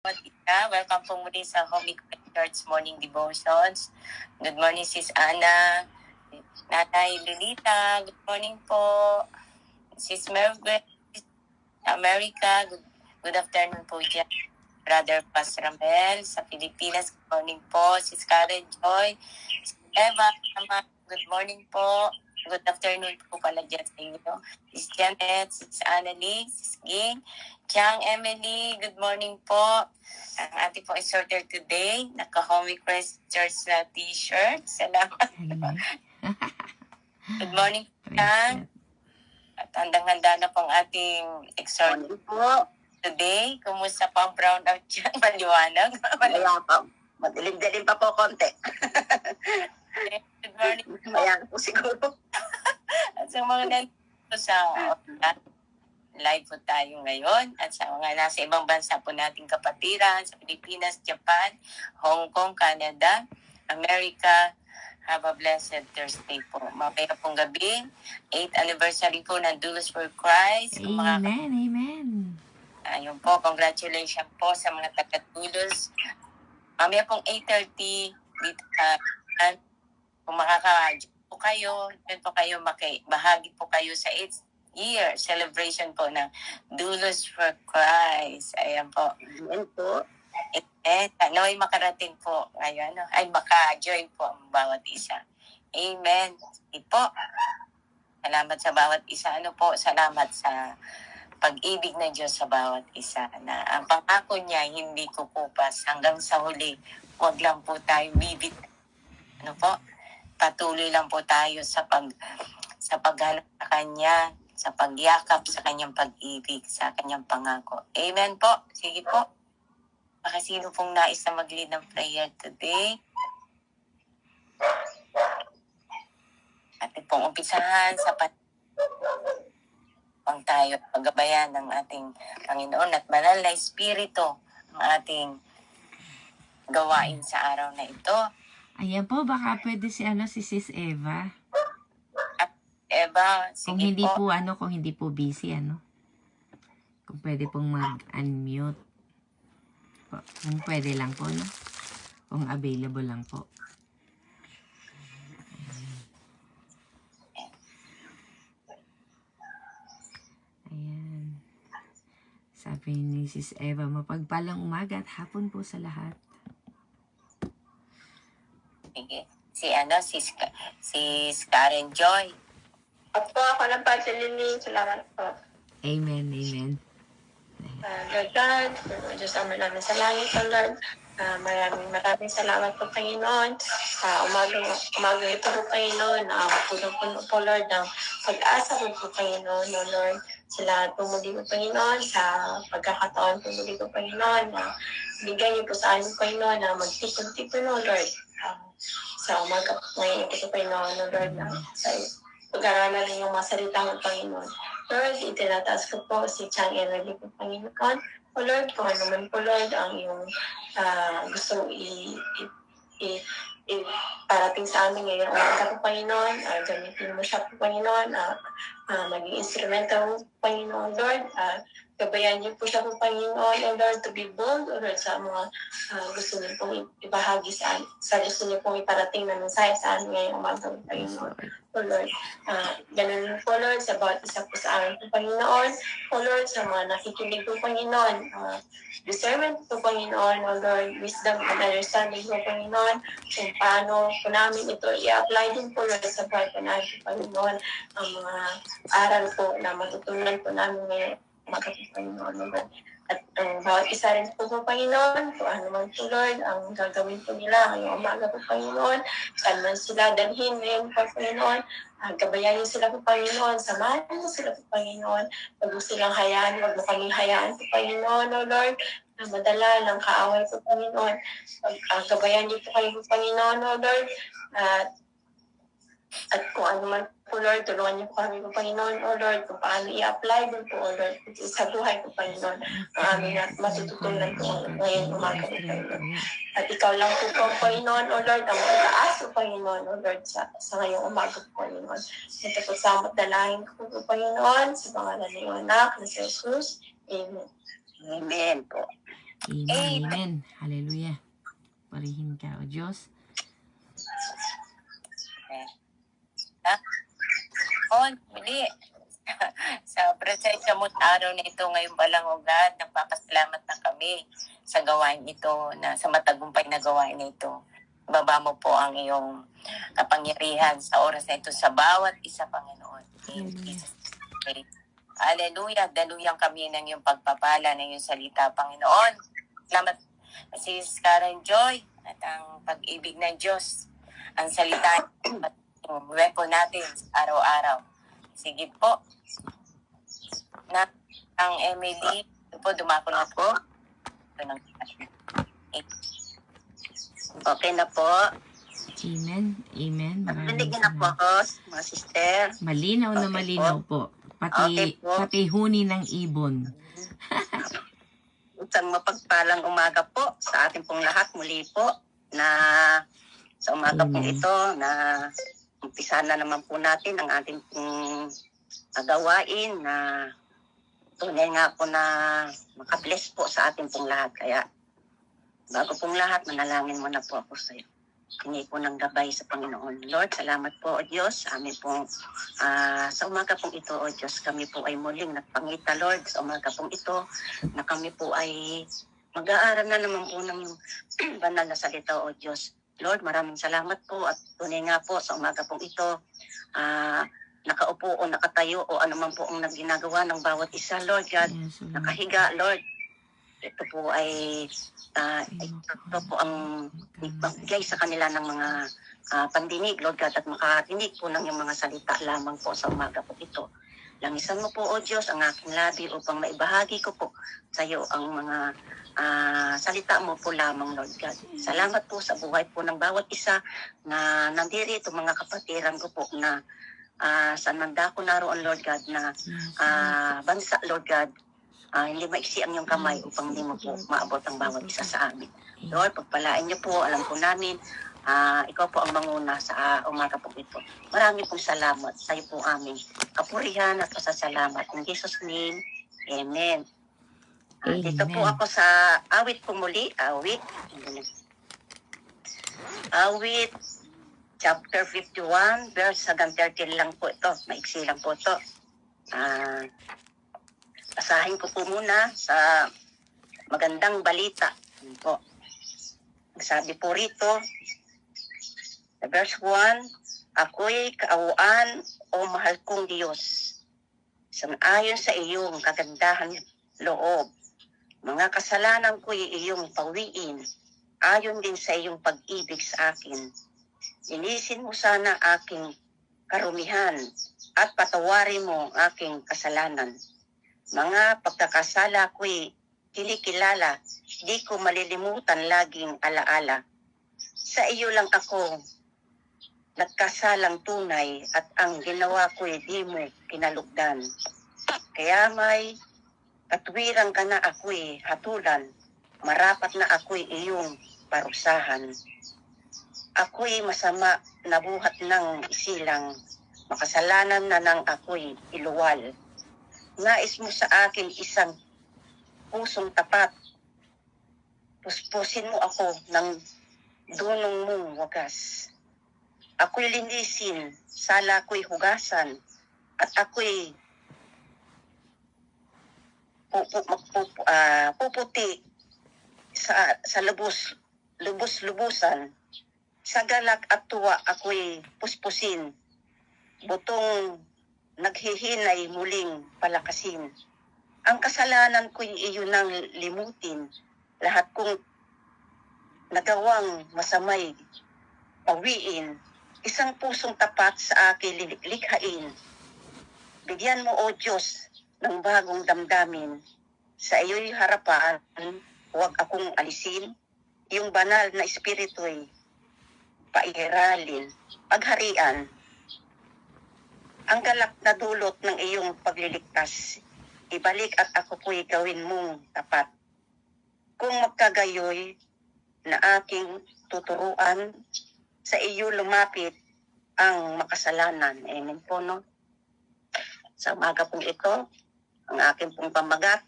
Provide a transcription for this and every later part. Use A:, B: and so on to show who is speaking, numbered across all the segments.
A: Welcome po muli sa Homey Church Morning Devotions. Good morning, Sis Ana. Nanay Lolita, good morning po. Sis Merguez, America, good afternoon po dyan. Brother Paz Ramel sa Pilipinas, good morning po. Sis Karen Joy, Sis Eva, good morning po. Good afternoon po pala dyan sa inyo. Sis Janet, Sis Annalie, Sis Ging, Chang Emily, good morning po. Ang ating po exhorter today, naka-Homey Crest Church na t-shirt. Salamat. Good morning po, Chang. At handang-handa na pong ating exhorter po today. Kumusta po ang brownout dyan? Maliwanag?
B: Wala pa. Madilim-dilim pa po konti.
A: Good morning po.
B: Ayan po siguro.
A: At sa mga nandito sa live po tayo ngayon at sa mga nasa ibang bansa po nating kapatiran sa Pilipinas, Japan, Hong Kong, Canada, America, have a blessed Thursday po. Mamaya pong gabi, 8th anniversary po ng Doulos for Christ.
C: Amen.
A: Ayun po, congratulations po sa mga taga-Doulos. Mamaya pong 8:30 dito sa kung makaka-join po kayo, doon po kayo bahagi po kayo sa 8th year celebration po ng Doulos for Christ. Ayan po.
B: Ayan po.
A: Naway makarating po ngayon. Ay, maka-join po ang bawat isa. Amen. Sige po. Salamat sa bawat isa. Salamat sa pag-ibig ng Diyos sa bawat isa. Na ang pangako niya hindi kukupas hanggang sa huli. Huwag lang po tayo bibit. Patuloy lang po tayo sa paghanap sa Kanya, sa pagyakap sa Kanyang pag-ibig, sa Kanyang pangako. Amen po. Sige po. Baka sino pong nais na mag-lead ng prayer today? Ating pong umpisahan sa pang tayo paggabayan ng ating Panginoon at banal na Espiritu ang ating gawain sa araw na ito.
C: Ayan po, baka pwede si Sis Eva.
A: Eva, sige
C: kung hindi po busy, kung pwede pong mag-unmute. Kung pwede lang po, no? Kung available lang po. Ayan. Sabi ni Sis Eva, mapagpalang umaga at hapon po sa lahat.
A: Sige. Si Karen Joy.
B: Opo, ako lang pa si Lily. Salamat po.
C: Amen.
B: Lord God, Diyos Ama namin sa langit, Lord. Maraming salamat po, Panginoon. Umagang ito po, Panginoon. Puno po, Lord, ng pag-asa po, Panginoon, Lord. Sa lahat po muli po, Panginoon, sa pagkakataon po muli po, Panginoon, na bigyan niyo po sa amin, Panginoon, na magtipon-tipon, Lord. Sa umaga po ngayon po, Panginoon, Lord, na sa pag-aralan ng mga salita ng Panginoon. Lord, itinataas ko po si Chang Emily po, Panginoon. O Lord, kung ano man po, Lord, ang iyong gusto parating sa amin ngayon umaga po, Panginoon. Gamitin mo siya po, Panginoon. Maging instrumento po, Panginoon, Lord. Gabayan niyo po siya po, Panginoon, O Lord, to be bold, O Lord, sa mga gusto niyo pong ibahagi sa gusto niyo pong iparating na mensahe sa amin ngayong umaga po, Panginoon. O Lord, ganun po, Lord, sa bawat isa po sa amin po, Panginoon. O Lord, sa mga nakikinig po, Panginoon. Discernment po, Panginoon. O Lord, wisdom and understanding po, Panginoon. Kung paano po namin ito i-apply din po, Lord, sa buhay po namin po, Panginoon. Ang mga aral po na matutunan po namin ngayon umaga po, Panginoon, Lord. At ang bawat isa rin po, Panginoon, kung ano man po, Lord, ang gagawin po nila ngayong umaga po, Panginoon, saan man sila dalhin ngayon po, Panginoon, gabayanin sila po, Panginoon, samahan mo sila po, Panginoon, wag mo silang hayaan, wag mo kaming hayaan po, Panginoon, O Lord, na madala ng kaaway po, Panginoon, gabayan niyo po kayo po, Panginoon, O Lord, at kung ano man po, Lord, tulungan niyo po kami po, Panginoon, O Lord, kung paano i-apply din po, O Lord, sa buhay po, Panginoon, ang aming matututunan po ngayon umaga po, Panginoon. At ikaw lang po, Panginoon, O Lord, ang mataas po, Panginoon, O Lord, sa ngayong umaga po, Panginoon. Ito po sa dalangin ko po, Panginoon, sa pangalan ng iyong anak, na si Jesus. Amen. Amen po.
C: Amen. Amen. Hallelujah. Purihin ka, O Diyos.
A: Muli. Sa presensya mo't araw na ito, ngayon pa lang, O God, nagpapasalamat na kami sa gawain ito, na sa matagumpay na gawain na ito. Baba mo po ang iyong kapangyarihan sa oras na ito sa bawat isa, Panginoon. In Jesus' name. Hallelujah. Daluyang kami ng iyong pagpapala, ng iyong salita, Panginoon. Salamat, Sis Karen Joy, at ang pag-ibig ng Diyos, ang salita at yung weapon natin araw-araw. Sige po. Na ang Emily, po, dumako na po. Okay na po.
C: Amen. Amen. Maraming
A: Binigyan na po
C: salamat.
A: ako, mga sister.
C: Malinaw na
A: Okay
C: malinaw po.
A: Okay po.
C: Pati huni ng ibon.
A: Isang mapagpalang umaga po sa ating pong lahat muli po na sa umaga pong
C: Amen.
A: ito na umpisa na naman po natin ang ating pong gawain na tunay nga po na makabless po sa ating pong lahat. Kaya bago pong lahat, manalangin muna po ako sa iyo. Hingi po ng gabay sa Panginoon. Lord, salamat po, O Diyos. Amin pong sa umaga pong ito, O Diyos, kami po ay muling nagpangita, Lord, sa umaga pong ito, na kami po ay mag-aaral na naman po ng banal na salita, O Diyos. Lord, maraming salamat po at tunay nga po sa umaga pong ito, nakaupo o nakatayo o anuman po ang ginagawa ng bawat isa, Lord God,
C: Yes, Lord.
A: nakahiga, Lord. Ito po ay ito po ang magbigay sa kanila ng mga pandinig, Lord God, at makarinig po ng yung mga salita lamang po sa umaga po ito. Langisan mo po, O Diyos, ang aking labi upang maibahagi ko po sa iyo ang mga salita mo po lamang, Lord God. Salamat po sa buhay po ng bawat isa na nandito, mga kapatiran ko po na saan man dako naroon, Lord God, na bansa, Lord God. Hindi maiksi ang iyong kamay upang hindi mo po maabot ang bawat isa sa amin. Lord, pagpalain niyo po, alam po namin, ikaw po ang manguna sa umaga po ito. Marami pong salamat sa iyo po aming kapurihan at pasasalamat. In Jesus' name, Amen. Dito po ako sa awit po muli, awit chapter 51, verse hanggang 13 lang po ito. Maiksi lang po ito. Basahin ko po muna sa magandang balita. Po. Sabi po rito, sa verse 1, ako'y kaawaan o mahal kong Diyos. Sangayon sa iyong kagandahan loob, mga kasalanan ko'y iyong pawiin, ayon din sa iyong pag-ibig sa akin. Linisin mo sana aking karumihan at patawarin mo aking kasalanan. Mga pagkakasala ko'y kinikilala, di ko malilimutan laging alaala. Sa iyo lang ako nagkasalang tunay at ang ginawa ko'y di mo kinalugdan. Kaya may katwirang ka na ako'y hatulan, marapat na ako'y iyong parusahan. Ako'y masama na buhat ng isilang, makasalanan na nang ako'y iluwal. Nais mo sa akin isang pusong tapat. Puspusin mo ako ng dunong mong wagas. Ako'y linisin, sala ko'y hugasan, at ako'y puputi sa lubos-lubusan. Sa galak at tuwa ako'y puspusin. Butong naghihinay muling palakasin. Ang kasalanan ko'y iyo nang limutin. Lahat kong nagawang masamay pawiin. Isang pusong tapat sa akin likhain. Bigyan mo, O Diyos, ng bagong damdamin. Sa iyo'y harapan, huwag akong alisin. Yung banal na espiritu'y pairalin, pagharian. Ang galak na dulot ng iyong pagliligtas, ibalik at ako ko'y gawin mong tapat. Kung magkagayoy na aking tuturuan, sa iyo lumapit ang makasalanan. Amen po, no? Sa umaga pong ito, ang aking pong pamagat,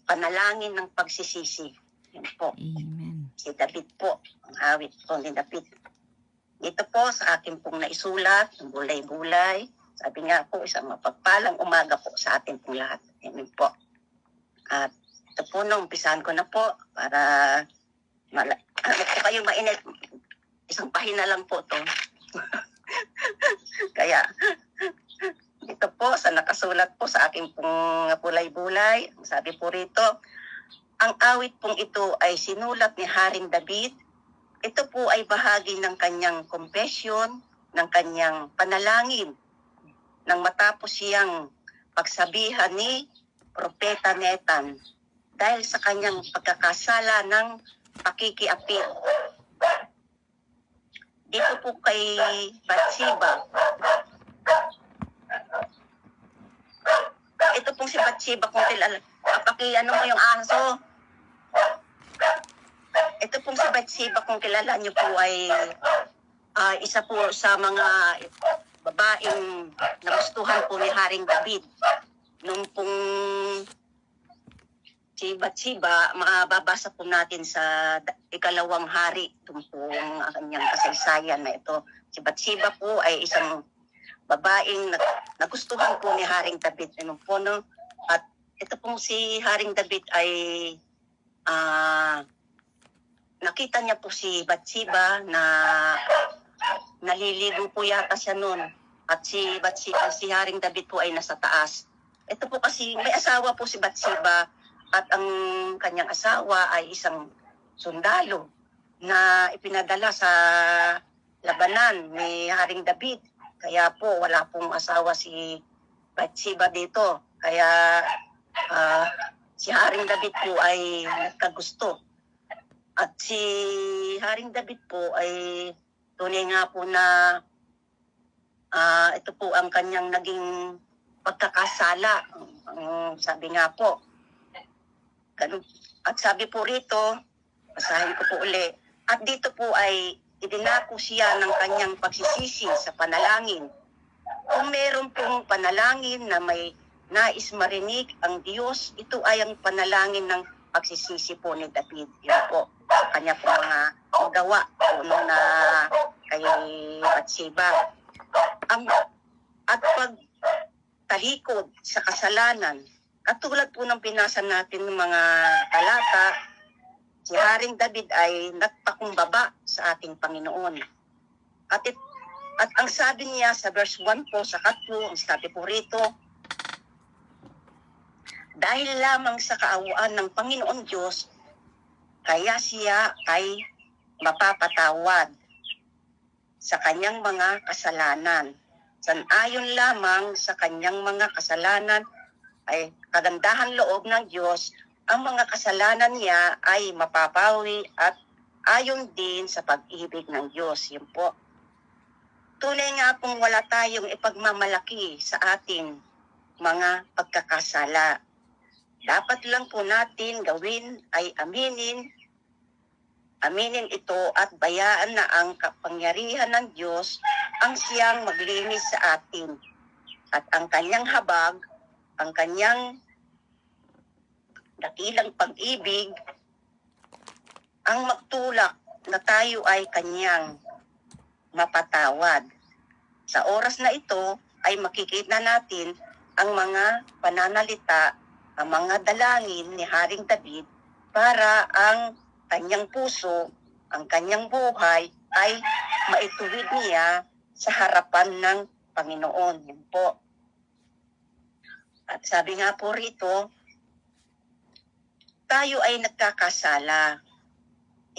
D: panalangin ng pagsisisi. Yan po.
C: Amen.
D: Si David po, ang awit po ni David. Dito po sa akin pong naisulat, ang bulay-bulay. Sabi nga po, isang mapagpalang umaga po sa atin pong lahat. Amen po. At ito po, umpisahan ko na po para ano po kayo mainit. Isang pahina lang po to. Kaya, dito po, sa nakasulat po sa aking pong bulay-bulay, sabi po rito, ang awit pong ito ay sinulat ni Haring David. Ito po ay bahagi ng kanyang confession, ng kanyang panalangin, nang matapos siyang pagsabihan ni Propeta Nathan dahil sa kanyang pagkakasala ng pakikiapit. Dito po kay Bathsheba. Ito pong si Bathsheba kung kilala. Ano mo yung aso? Ito pong si Bathsheba kung kilala niyo po ay isa po sa mga babaeng nagustuhan po ni Haring David. Nung pong si Bathsheba, mababasa po natin sa ikalawang hari, itong pong kanyang kasaysayan na ito. Si Bathsheba po ay isang babaeng nagustuhan po ni Haring David. At ito pong si Haring David ay nakita niya po si Bathsheba na naliligo po yata siya noon. At si Haring David po ay nasa taas. Ito po kasi may asawa po si Bathsheba at ang kanyang asawa ay isang sundalo na ipinadala sa labanan ni Haring David. Kaya po wala pong asawa si Bathsheba dito. Kaya si Haring David po ay nagkagusto. At si Haring David po ay tunay nga po na ito po ang kanyang naging pagkakasala. Sabi nga po. At sabi po rito, basahin ko po uli. At dito po ay idinako siya ng kanyang pagsisisi sa panalangin. Kung meron pong panalangin na may nais marinig ang Diyos, ito ay ang panalangin ng pagsisisi po ni David. Yun po, sa kanya po mga gawa po na kay Bathsheba. At pagtalikod sa kasalanan, katulad po ng pinasa natin ng mga talata, si Haring David ay nagpakumbaba sa ating Panginoon. At ang sabi niya sa verse 1 po, sa 2, ang sabi po rito, dahil lamang sa kaawaan ng Panginoon Diyos, kaya siya ay mapapatawad sa kanyang mga kasalanan. Sanayon lamang sa kanyang mga kasalanan ay kagandahan loob ng Diyos, ang mga kasalanan niya ay mapapawi at ayon din sa pag-ibig ng Diyos. Yun po. Tunay nga pong wala tayong ipagmamalaki sa ating mga pagkakasala. Dapat lang po natin gawin ay aminin ito at bayaan na ang kapangyarihan ng Diyos ang siyang maglinis sa atin. At ang kanyang habag, ang kanyang dakilang pag-ibig, ang magtulak na tayo ay kanyang mapatawad. Sa oras na ito ay makikita natin ang mga pananalita, ang mga dalangin ni Haring David para ang kanyang puso, ang kanyang buhay ay maituwid niya sa harapan ng Panginoon. Yun po. At sabi nga po rito, tayo ay nagkakasala.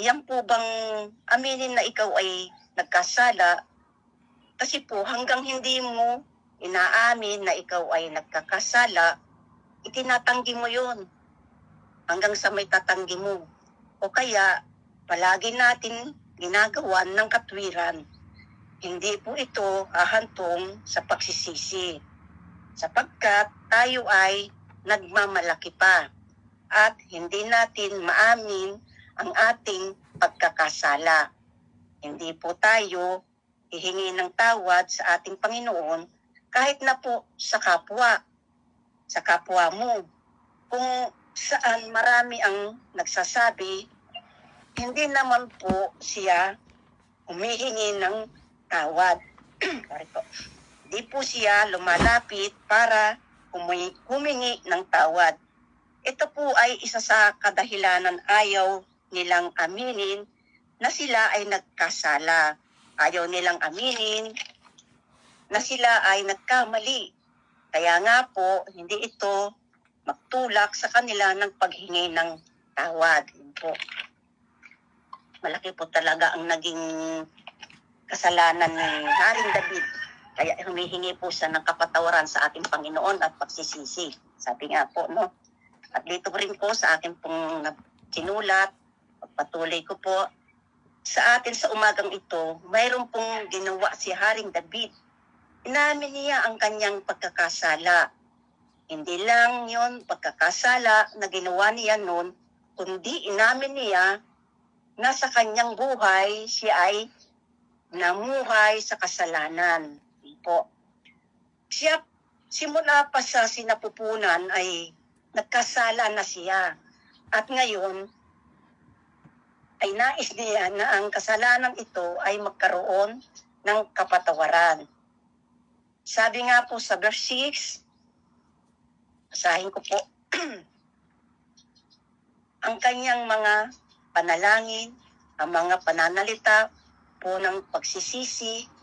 D: Iyan po bang aminin na ikaw ay nagkasala? Kasi po hanggang hindi mo inaamin na ikaw ay nagkakasala, itinatanggi mo yun hanggang sa may tatanggi mo. O kaya palagi natin ginagawan ng katwiran. Hindi po ito hahantong sa pagsisisi. Sapagkat tayo ay nagmamalaki pa at hindi natin maamin ang ating pagkakasala. Hindi po tayo hihingi ng tawad sa ating Panginoon kahit na po sa kapwa mo. Kung saan marami ang nagsasabi, hindi naman po siya humihingi ng tawad. Sorry po. Di po siya lumalapit para humingi ng tawad. Ito po ay isa sa kadahilanan ayaw nilang aminin na sila ay nagkasala. Ayaw nilang aminin na sila ay nagkamali. Kaya nga po, hindi ito magtulak sa kanila ng paghingi ng tawad. Yun po. Malaki po talaga ang naging kasalanan ni Haring David. Kaya humihingi po siya ng kapatawaran sa ating Panginoon at pagsisisi. Sabi nga po, no? At dito rin po sa akin pong sinulat, pagpatuloy ko po, sa atin sa umagang ito, mayroon pong ginawa si Haring David. Inamin niya ang kanyang pagkakasala. Hindi lang yon pagkakasala na ginawa niya noon, kundi inamin niya na sa kanyang buhay siya ay namuhay sa kasalanan. Po. Siya, simula pa sa sinapupunan ay nagkasala na siya. At ngayon, ay nais niya na ang kasalanan ito ay magkaroon ng kapatawaran. Sabi nga po sa verse 6, basahin ko po, ang kanyang mga panalangin, ang mga pananalita po ng pagsisisi,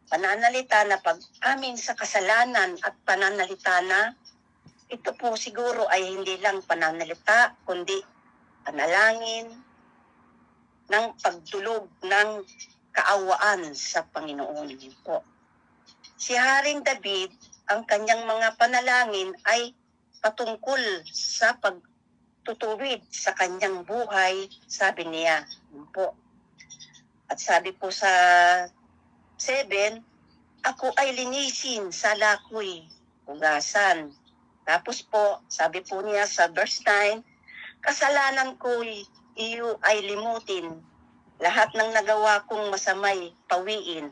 D: pananalita na pag-amin sa kasalanan at pananalita na ito po siguro ay hindi lang pananalita, kundi panalangin ng pagdulog ng kaawaan sa Panginoon. Yun po. Si Haring David, ang kanyang mga panalangin ay patungkol sa pagtutuwid sa kanyang buhay, sabi niya. Yun po. At sabi po sa 7, ako ay linisin sa lakoy, hugasan. Tapos po, sabi po niya sa verse 9, kasalanan ko iyo ay limutin. Lahat ng nagawa kong masamay, pawiin.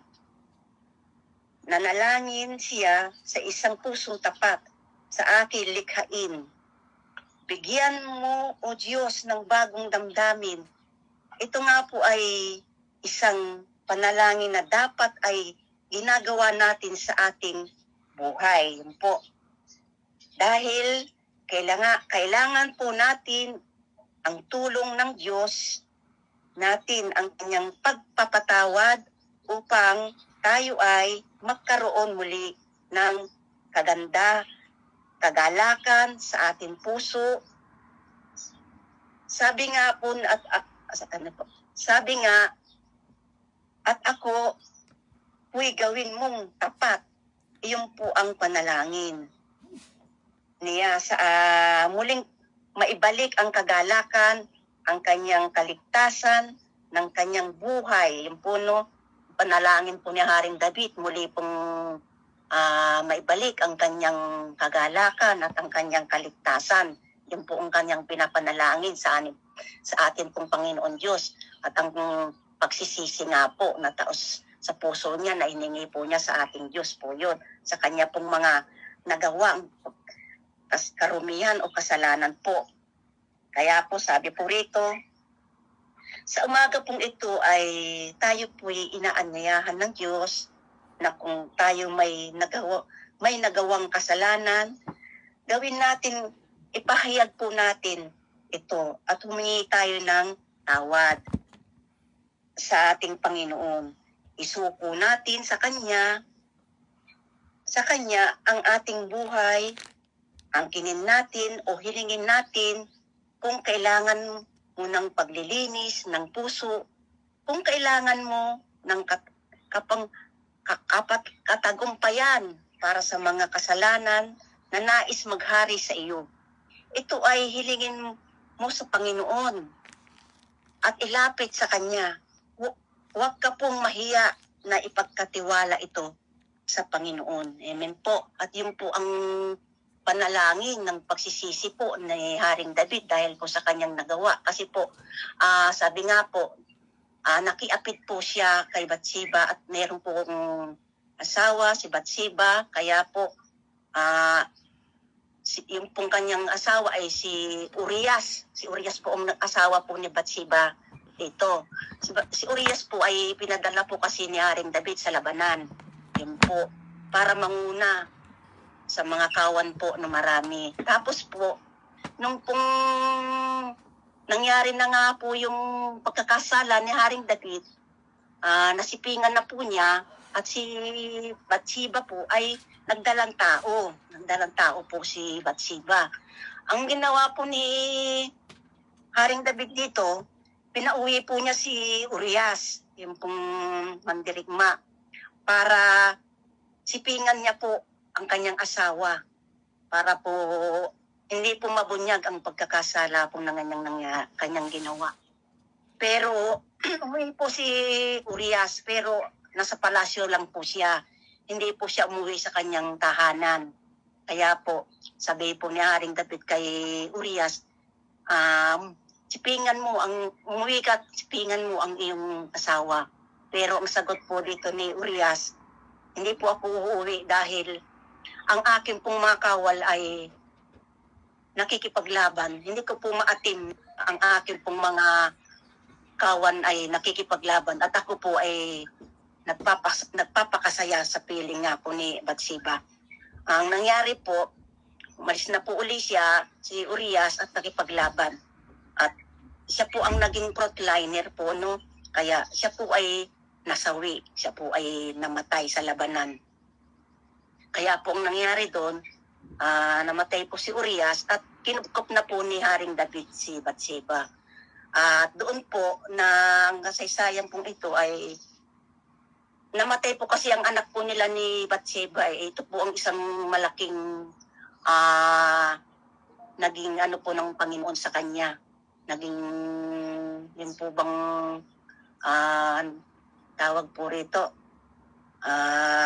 D: Nanalangin siya sa isang pusong tapat sa aking likhain. Bigyan mo, O Diyos, ng bagong damdamin. Ito nga po ay isang panalangin na dapat ay ginagawa natin sa ating buhay. Yun po. Dahil kailangan po natin ang tulong ng Diyos, natin ang kanyang pagpapatawad upang tayo ay magkaroon muli ng kagalakan sa ating puso. Sabi nga po, at ako, huy gawin mong tapat. Iyon po ang panalangin niya sa muling maibalik ang kagalakan, ang kanyang kaligtasan, ng kanyang buhay. Yung po, no, panalangin po ni Haring David, muli pong maibalik ang kanyang kagalakan at ang kanyang kaligtasan. Yun po ang kanyang pinapanalangin sa atin pong Panginoon Diyos. At ang pagsisisi nga po na taos sa puso niya na hiningi po niya sa ating Diyos po yun. Sa kanya pong mga nagawang karumihan o kasalanan po. Kaya po sabi po rito, sa umaga pong ito ay tayo po'y inaanyayahan ng Diyos na kung tayo may nagawang kasalanan, gawin natin, ipahayag po natin ito at humingi tayo ng tawad sa ating Panginoon. Isuko natin sa Kanya ang ating buhay, angkinin natin o hilingin natin kung kailangan mo ng paglilinis ng puso, kung kailangan mo ng katagumpayan para sa mga kasalanan na nais maghari sa iyo. Ito ay hilingin mo sa Panginoon at ilapit sa Kanya. Huwag ka pong mahiya na ipagkatiwala ito sa Panginoon. Amen po. At yun po ang panalangin ng pagsisisi po ni Haring David dahil po sa kanyang nagawa. Kasi po, sabi nga po, nakiapit po siya kay Bathsheba at meron pong asawa, si Bathsheba. Kaya po, yung pong kanyang asawa ay si Urias. Si Urias po ang asawa po ni Bathsheba dito. Si Urias po ay pinadala po kasi ni Haring David sa labanan. Yun po, para manguna sa mga kawan po na marami. Tapos po, nung pong nangyari na nga po yung pagkakasala ni Haring David, nasipingan na po niya at si Bathsheba po ay nagdalang tao. Nagdalang tao po si Bathsheba. Ang ginawa po ni Haring David dito, pinauwi po niya si Urias, yung pong mandirigma, para sipingan niya po ang kanyang asawa para po hindi po mabunyag ang pagkakasala po ng kanyang ginawa. Pero umuwi po si Urias, pero nasa palasyo lang po siya. Hindi po siya umuwi sa kanyang tahanan. Kaya po, sabi po ni Haring David kay Urias, umuwi ka, sipingan mo ang iyong asawa. Pero ang sagot po dito ni Urias, hindi po ako uuwi dahil ang aking pong mga kawal ay nakikipaglaban. Hindi ko po maatim ang aking pong mga kawan ay nakikipaglaban at ako po ay nagpapakasaya sa piling nga po ni Bathsheba. Ang nangyari po, umalis na po uli siya, si Urias, at nakipaglaban. At siya po ang naging frontliner po, no? Kaya siya po ay nasawi, siya po ay namatay sa labanan. Kaya po ang nangyari doon, namatay po si Urias at kinupkop na po ni Haring David si Bathsheba. At doon po na ang kasaysayan pong ito ay namatay po kasi ang anak po nila ni Bathsheba. Ito po ang isang malaking naging ano po ng Panginoon sa kanya. Naging yun po bang tawag po rito.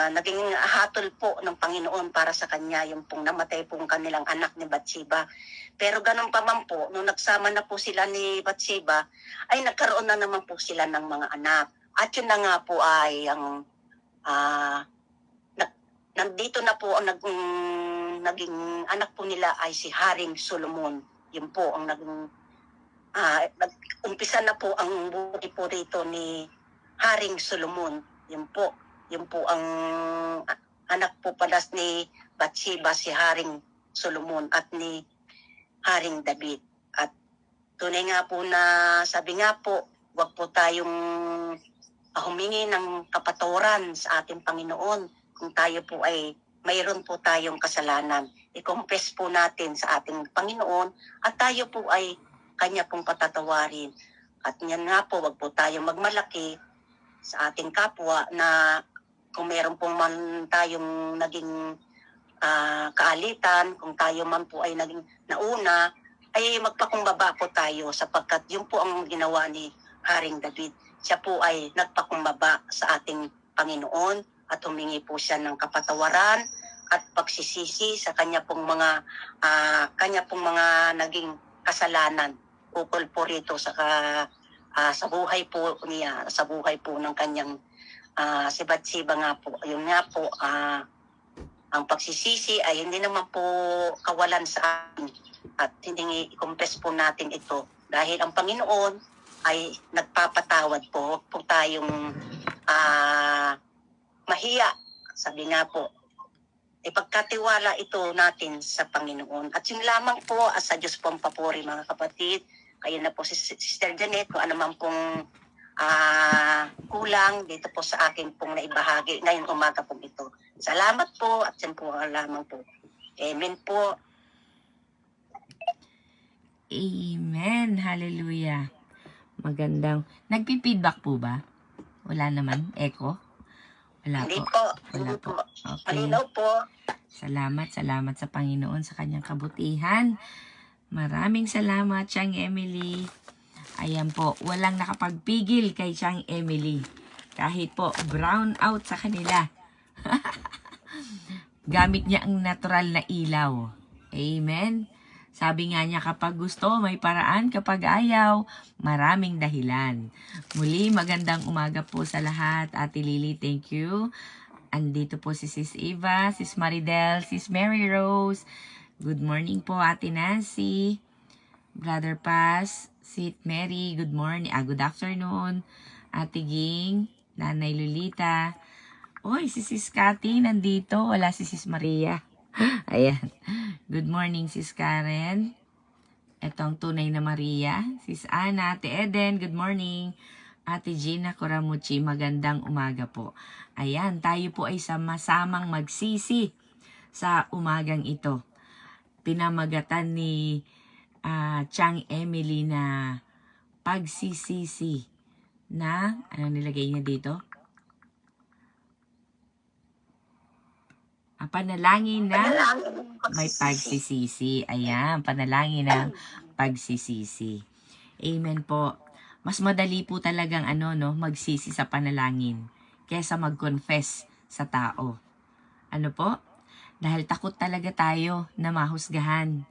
D: Naging hatol po ng Panginoon para sa kanya yung pong namatay pong kanilang anak ni Bathsheba. Pero ganun pa man po, nung nagsama na po sila ni Bathsheba, ay nagkaroon na naman po sila ng mga anak. At yun na nga po ay ang nandito na po ang naging anak po nila ay si Haring Solomon. Yun po ang umpisa na po ang buhay po rito ni Haring Solomon. Yun po ang anak po pala ni Bathsheba, si Haring Solomon at ni Haring David. At tunay nga po na sabi nga po, wag po tayong humingi ng kapatawaran sa ating Panginoon kung tayo po ay mayroon po tayong kasalanan. I-confess po natin sa ating Panginoon at tayo po ay kanya pong patatawarin. At yan nga po, wag po tayong magmalaki sa ating kapwa na kung meron pong man tayong naging kaalitan, kung tayo man po ay naging nauna, ay magpakumbaba po tayo sapagkat yun po ang ginawa ni Haring David. Siya po ay nagpakumbaba sa ating Panginoon at humingi po siya ng kapatawaran at pagsisisi sa kanya pong mga naging kasalanan ukol po rito sa buhay po niya, sa buhay po ng kanyang si Bathsheba nga po. Ayun nga po, ang pagsisisi ay hindi naman po kawalan sa atin at hindi i-confess po natin ito dahil ang Panginoon ay nagpapatawad po. Huwag po tayong mahiya. Sabi nga po, ipagkatiwala ito natin sa Panginoon. At yun lamang po, sa Diyos po ang papuri mga kapatid. Kayo na po si Sister Janet, kung ano man pong kulang dito po sa akin pong naibahagi ngayong umaga po ito. Salamat po at yan po lamang po. Amen po.
C: Amen. Hallelujah. Magandang. Nagpi-feedback po ba? Wala naman. Echo? Wala
D: Hindi
C: po.
D: po.
C: Wala po. Okay.
D: Malinaw po.
C: Salamat sa Panginoon sa kanyang kabutihan. Maraming salamat, Chang Emily. Ayan po, walang nakapagpigil kay Chang Emily. Kahit po, brown out sa kanila. Gamit niya ang natural na ilaw. Amen. Sabi nga niya, kapag gusto, may paraan. Kapag ayaw, maraming dahilan. Muli, magandang umaga po sa lahat. Ate Lily, thank you. Andito po si Sis Eva, Sis Maridel, Sis Mary Rose, Good morning po, Ate Nancy. Brother Paz, Sweet Mary, good morning. Good afternoon. Ate Ging, Nanay Lolita. Oy, si Sis Cathy nandito. Wala si Sis Maria. Ayan. Good morning, Sis Karen. Ito ang tunay na Maria. Sis Ana, Ate Eden, good morning. Ate Gina Coramucci, magandang umaga po. Ayan, tayo po ay sama-samang magsisi sa umagang ito. Pinamagatan ni Chang Emily na pagsisisi na, ano nilagay niya dito? Panalangin na may pagsisisi. Ayan, panalangin ng pagsisisi. Amen po. Mas madali po talagang magsisi sa panalangin kaysa mag-confess sa tao. Ano po? Dahil takot talaga tayo na mahusgahan.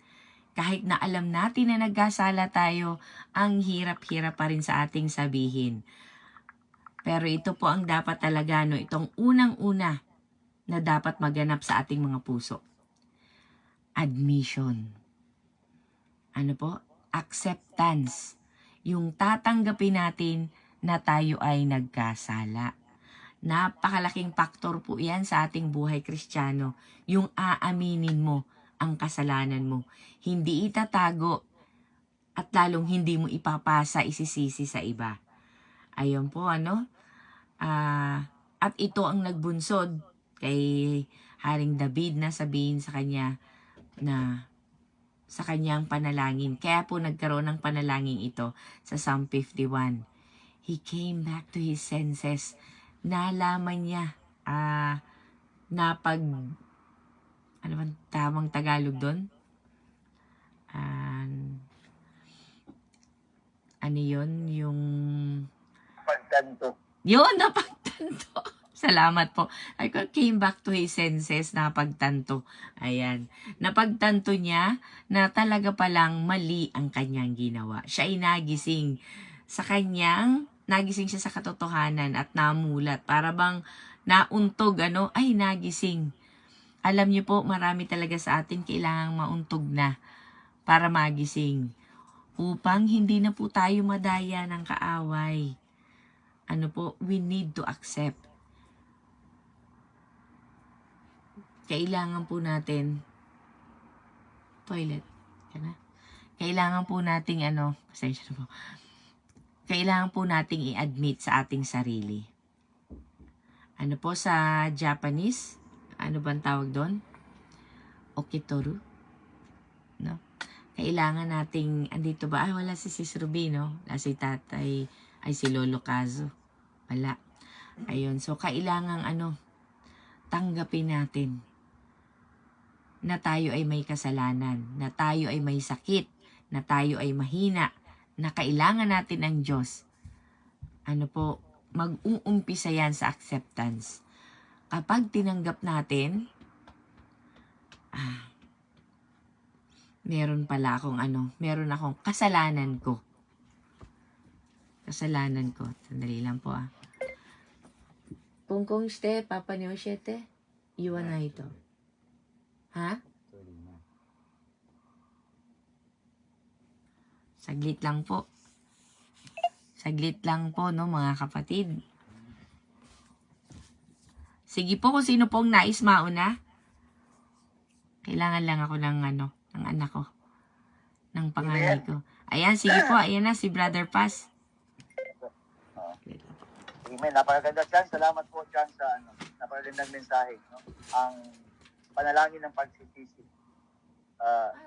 C: Kahit na alam natin na nagkasala tayo, ang hirap-hirap pa rin sa ating sabihin. Pero ito po ang dapat talaga, itong unang-una na dapat maganap sa ating mga puso. Admission. Ano po? Acceptance. Yung tatanggapin natin na tayo ay nagkasala. Napakalaking faktor po yan sa ating buhay Kristiyano. Yung aaminin mo ang kasalanan mo. Hindi itatago at lalong hindi mo ipapasa, isisisi sa iba. Ayun po, at ito ang nagbunsod kay Haring David na sabihin sa kanya na sa kanyang panalangin. Kaya po nagkaroon ng panalangin ito sa Psalm 51. He came back to his senses. Nalaman niya ano man tamang Tagalog doon? Ano yun? Yung
D: Pagtanto.
C: Yun, napagtanto. Salamat po. I came back to his senses, napagtanto. Ayan. Napagtanto niya na talaga palang mali ang kanyang ginawa. Siya ay nagising nagising siya sa katotohanan at namulat. Para bang nauntog, ay nagising. Alam niyo po, marami talaga sa atin kailangang mauntog na para magising. Upang hindi na po tayo madaya ng kaaway. We need to accept. Kailangan po natin, toilet, kailangan po nating pasensya na po. Kailangan po nating i-admit sa ating sarili. Sa Japanese, bang tawag doon? Okitoru. No? Kailangan nating, andito ba? Wala si Sis Ruby, no? Wala si tatay, si Lolo Kazo. Wala. Ayun. So, kailangan tanggapin natin na tayo ay may kasalanan, na tayo ay may sakit, na tayo ay mahina, na kailangan natin ang Diyos. Mag-uumpisa yan sa acceptance. Kapag tinanggap natin, meron akong kasalanan ko. Sandali lang po Kung shite, papa niyo shite, iwan na ito. Ha? Saglit lang po. Mga kapatid. Sige po kung sino pong nais mauna. Kailangan lang ako ng anak ko. Ng panganay ko. Ayan, sige po. Ayan na si Brother Paz.
E: Amen. Napakaganda, Chan. Salamat po, Chan, sa napakagandang mensahe. No? Ang panalangin ng pagsisisi.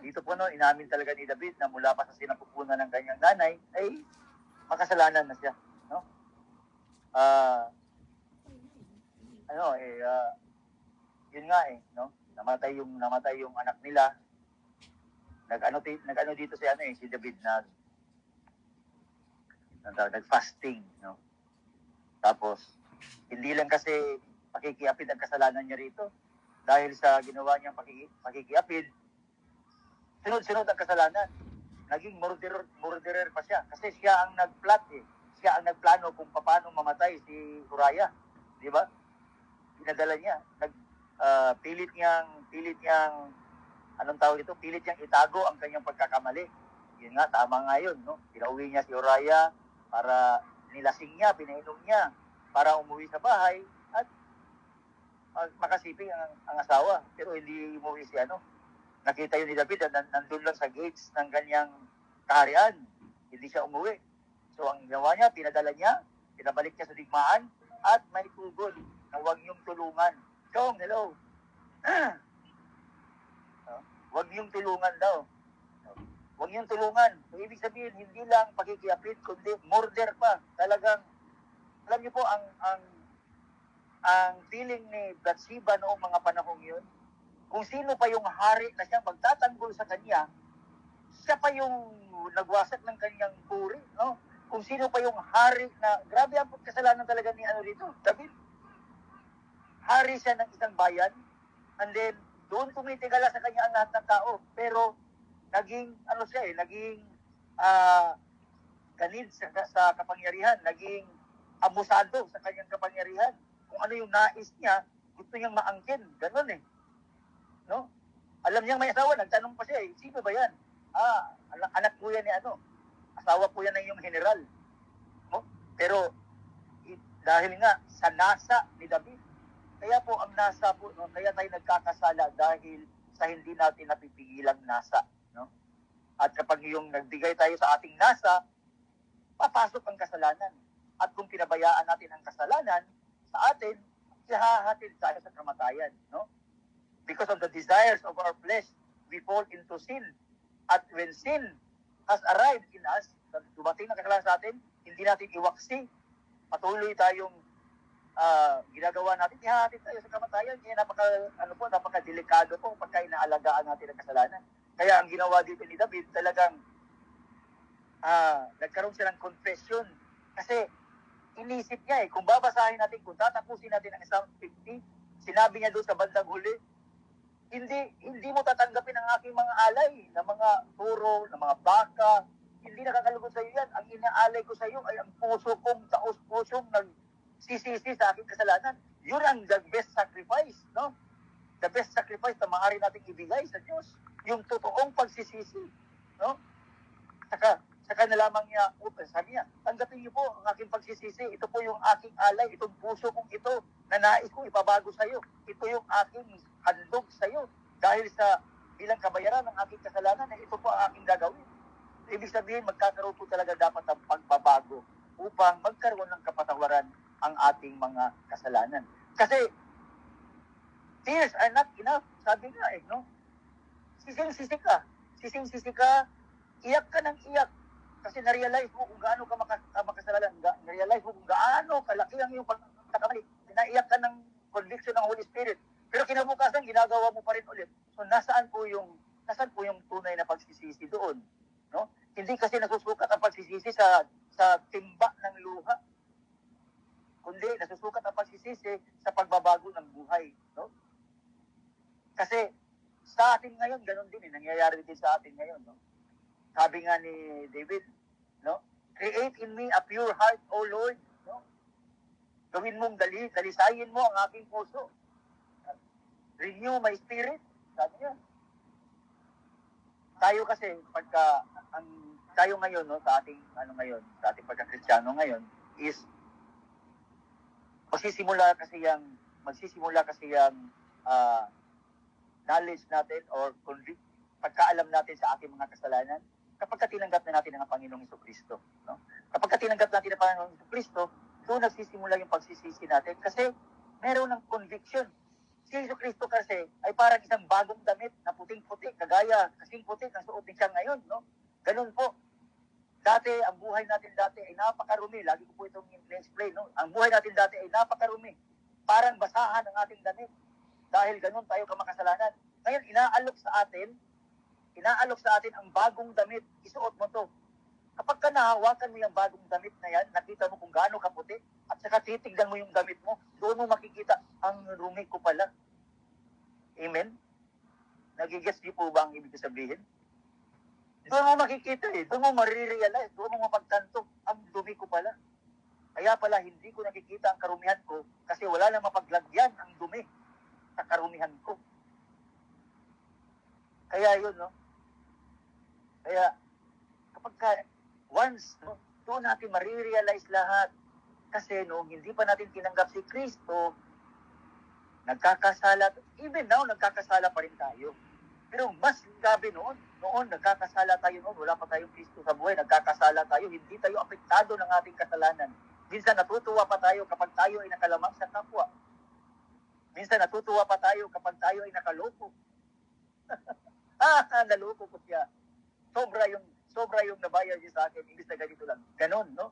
E: Dito po, inamin talaga ni David na mula pa sa sinapupunan ng kanyang nanay, ay makasalanan na siya. No? Yun nga no? Namatay yung anak nila. Nag-ano dito si David nag-fasting, no? Tapos, hindi lang kasi pakikiapid ang kasalanan niya rito. Dahil sa ginawa niyang pakikiapid, sunod-sunod ang kasalanan. Naging murderer pa siya. Kasi siya ang nag-plot Siya ang nagplano kung paano mamatay si Uriah. Di ba? Pinadala niya. Pilit niyang anong tawag ito, pilit niyang itago ang kanyang pagkakamali. Yun nga, tama nga yun, no? Pinauwi niya si Uriah para nilasing niya, pinainom niya, para umuwi sa bahay at makasiping ang asawa. Pero hindi umuwi si ano. Nakita yun ni David na nandun lang sa gates ng kanyang kaharian. Hindi siya umuwi. So ang ginawa niya, pinadala niya, pinabalik niya sa digmaan, at may tugon na huwag niyong tulungan. Chong, hello. Huwag niyong tulungan daw. Huwag niyong tulungan. So, ibig sabihin, hindi lang pakikiapit, kundi murder pa. Talagang, alam niyo po, ang feeling ni Bathsheba noong mga panahong yun, kung sino pa yung hari na siya magtatanggol sa kanya, siya pa yung nagwasak ng kanyang puri, no? Kung sino pa yung hari na, grabe ang kasalanan talaga ni ano rito, David. Hari siya ng isang bayan, and then, doon tumitigala sa kanya ang lahat ng tao. Pero, naging, ano siya naging ganid sa kapangyarihan, naging abusado sa kanyang kapangyarihan. Kung ano yung nais niya, gusto niyang maangkin. Ganon no? Alam niyang may asawa, nagtanong pa siya sino ba yan? Anak po yan ni ano, asawa po yan ng iyong general. No? Pero, dahil nga sa nasa ni David, kaya po ang nasa po, no? Kaya tayo nagkakasala dahil sa hindi natin napipigilang nasa. No? At kapag yung nagbigay tayo sa ating nasa, papasok ang kasalanan. At kung pinabayaan natin ang kasalanan sa atin, hahatid tayo sa kamatayan. No? Because of the desires of our flesh, we fall into sin. At when sin has arrived in us, dumating na kasalanan sa atin, hindi natin iwaksi, patuloy tayong ginagawa natin, ihahatid tayo sa kamatayan. Kaya napaka-delikado po pagka inaalagaan natin ang kasalanan. Kaya ang ginawa dito ni David, talagang nagkaroon siya ng confession. Kasi inisip niya kung babasahin natin, kung tatapusin natin ang Psalm 50, sinabi niya doon sa bandang huli, hindi mo tatanggapin ang aking mga alay, na mga turo, na mga baka, hindi nakakalugod sa iyo yan. Ang inaalay ko sa iyo ay ang puso kong taos-pusong nagsisisi sa aking kasalanan. Yun ang the best sacrifice, no? The best sacrifice na maaari nating ibigay sa Diyos. Yung totoong pagsisisi, no? Saka na lamang niya, sabi niya, tanggapin niyo po ang aking pagsisisi. Ito po yung aking alay, itong puso kong ito na nais kong ipabago sa iyo. Ito yung aking handog sa iyo. Dahil sa bilang kabayaran ng aking kasalanan, ito po ang aking gagawin. Ibig sabihin, magkakaroon po talaga dapat ng pagbabago upang magkaroon ng kapatawaran ang ating mga kasalanan. Kasi, tears are not enough. Sabi nga no? Sising-sisi ka, iyak ka ng iyak. Kasi na-realize mo kung gaano ka makasalanan, na-realize mo kung gaano kalaki ang iyong pagkakamali. Naiyak ka ng conviction ng Holy Spirit. Pero kinabukasan, ginagawa mo pa rin ulit. So, nasaan po yung tunay na pagsisisi doon? No? Hindi kasi nasusukat ang pagsisisi sa timba ng luha. Kundi nasusukat ang pagsisisi sa pagbabago ng buhay. No? Kasi sa atin ngayon, ganun din nangyayari din sa atin ngayon. No? Sabi nga ni David, no? Create in me a pure heart, O Lord. No? Gawin mong dalisayin mo ang aking puso. Renew my spirit. Sabi niya. Tayo kasi, tayo ngayon, no, sa ating pagka-Kristiyano ngayon, is magsisimula kasi yung knowledge natin or pagkaalam natin sa ating mga kasalanan kapag tinanggap na natin ang Panginoong Jesucristo. No? Kapag tinanggap natin ang Panginoong Jesucristo, doon nagsisimula yung pagsisisi natin kasi meron ng conviction. Si Jesucristo kasi ay parang isang bagong damit na puting-puti, kasing puti ang suot niya ngayon. No? Ganun po. Dati, ang buhay natin dati ay napakarumi. Lagi ko po itong in-explain. No? Ang buhay natin dati ay napakarumi. Parang basahan ang ating damit. Dahil ganun tayo kamakasalanan. Ngayon, inaalok sa atin ang bagong damit. Isuot mo to. Kapag ka nahawakan mo yung bagong damit na yan, nakita mo kung gaano kaputi, at saka titignan mo yung damit mo, doon mo makikita, ang rumi ko pala. Amen? Nagigets niyo po ba ang ibig sabihin? Doon mo makikita doon mo marirealize, doon mo mapagtanto, ang dumi ko pala. Kaya pala, hindi ko nakikita ang karumihan ko kasi wala nang mapaglagyan ang dumi sa karumihan ko. Kaya yun, no? Kaya, kapag once, no, doon natin marirealize lahat. Kasi no, hindi pa natin tinanggap si Kristo, nagkakasala, even now, nagkakasala pa rin tayo. Pero mas grabe noon, nagkakasala tayo noon, wala pa tayong Kristo sa buhay, nagkakasala tayo, hindi tayo apektado ng ating kasalanan. Minsan natutuwa pa tayo kapag tayo ay nakalamang sa kapwa. Minsan natutuwa pa tayo kapag tayo ay nakaloko. Naloko ko siya. Sobra yung nabayad niya sa akin, imbis na ganito lang. Ganon, no?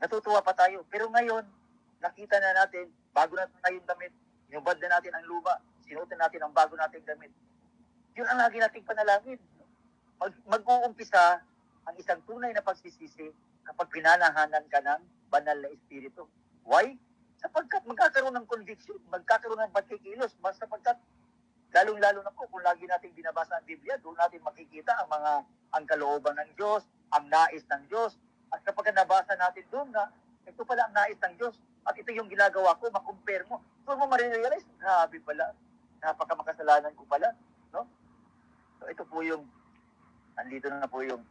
E: Natutuwa pa tayo. Pero ngayon, nakita na natin, bago na tayong damit, inubad na natin ang luma, sinuotin natin ang bago nating damit. Yun ang lagi nating panalangin. Mag-uumpisa ang isang tunay na pagsisisi kapag pinanahanan ka ng banal na espiritu. Why? Sapagkat magkakaroon ng conviction, magkakaroon ng pagkikilos, sapagkat lalong-lalo na po, kung lagi natin binabasa ang Biblia, doon natin makikita ang kalooban ng Diyos, ang nais ng Diyos. At kapag nabasa natin doon na, ito pala ang nais ng Diyos, at ito yung ginagawa ko, makumpare mo. Doon mo marirealize, grabe pala, napakamakasalanan ko pala. No? So ito po yung, andito na po yung,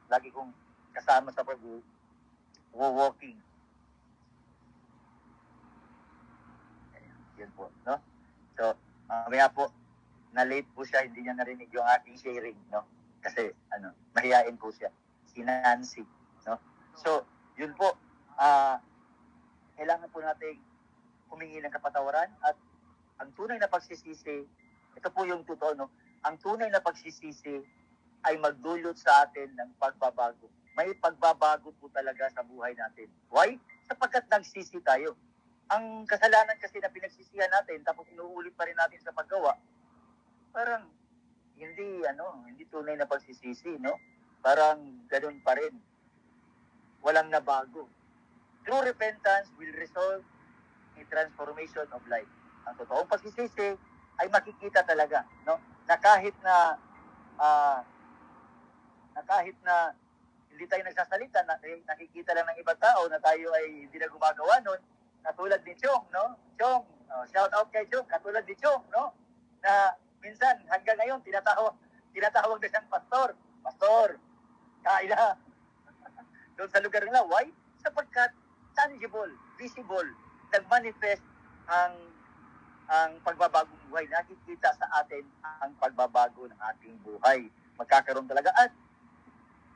E: lagi kong kasama sa pag-walking. Yan po, no? So, mamaya po, na-late po siya, hindi niya narinig yung aking sharing, no? Kasi, mahihain po siya. Si Nancy, no? So, yun po, kailangan po nating humingi ng kapatawaran at ang tunay na pagsisisi, ito po yung totoo, no? Ang tunay na pagsisisi ay magdulot sa atin ng pagbabago. May pagbabago po talaga sa buhay natin. Why? Sapagkat nagsisi tayo. Ang kasalanan kasi na pinagsisihan natin tapos inuulit pa rin natin sa paggawa, parang hindi tunay na pagsisisi, no? Parang ganun pa rin. Walang nabago. True repentance will result in transformation of life. Ang totoong pagsisisi ay makikita talaga, no? Na kahit na hindi tayo nagsasalita, nakikita lang ng ibang tao na tayo ay hindi na gumagawa nun, katulad ni Chong, no? Chong, shout out kay Chong, katulad ni Chong, no? Na minsan hanggang ngayon tinatawag na siyang pastor. Pastor, kaila. Doon sa lugar nila, why? Sapagkat tangible, visible, nag-manifest ang pagbabagong buhay. Nakikita sa atin ang pagbabago ng ating buhay. Magkakaroon talaga. At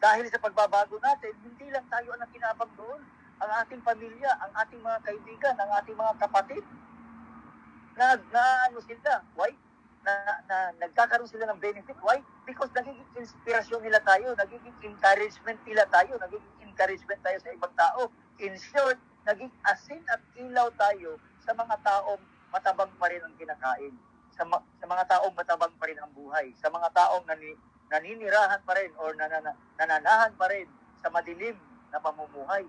E: dahil sa pagbabago natin, hindi lang tayo ang nakinabang doon. Ang ating pamilya, ang ating mga kaibigan, ang ating mga kapatid, sila. Why? Nagkakaroon sila ng benefit. Why? Because nagiging inspirasyon nila tayo, nagiging encouragement nila tayo, nagiging encouragement tayo sa ibang tao. In short, naging asin at ilaw tayo sa mga taong matabang pa rin ang kinakain, sa mga taong matabang pa rin ang buhay, sa mga taong naninirahan pa rin or nananahan pa rin sa madilim na pamumuhay.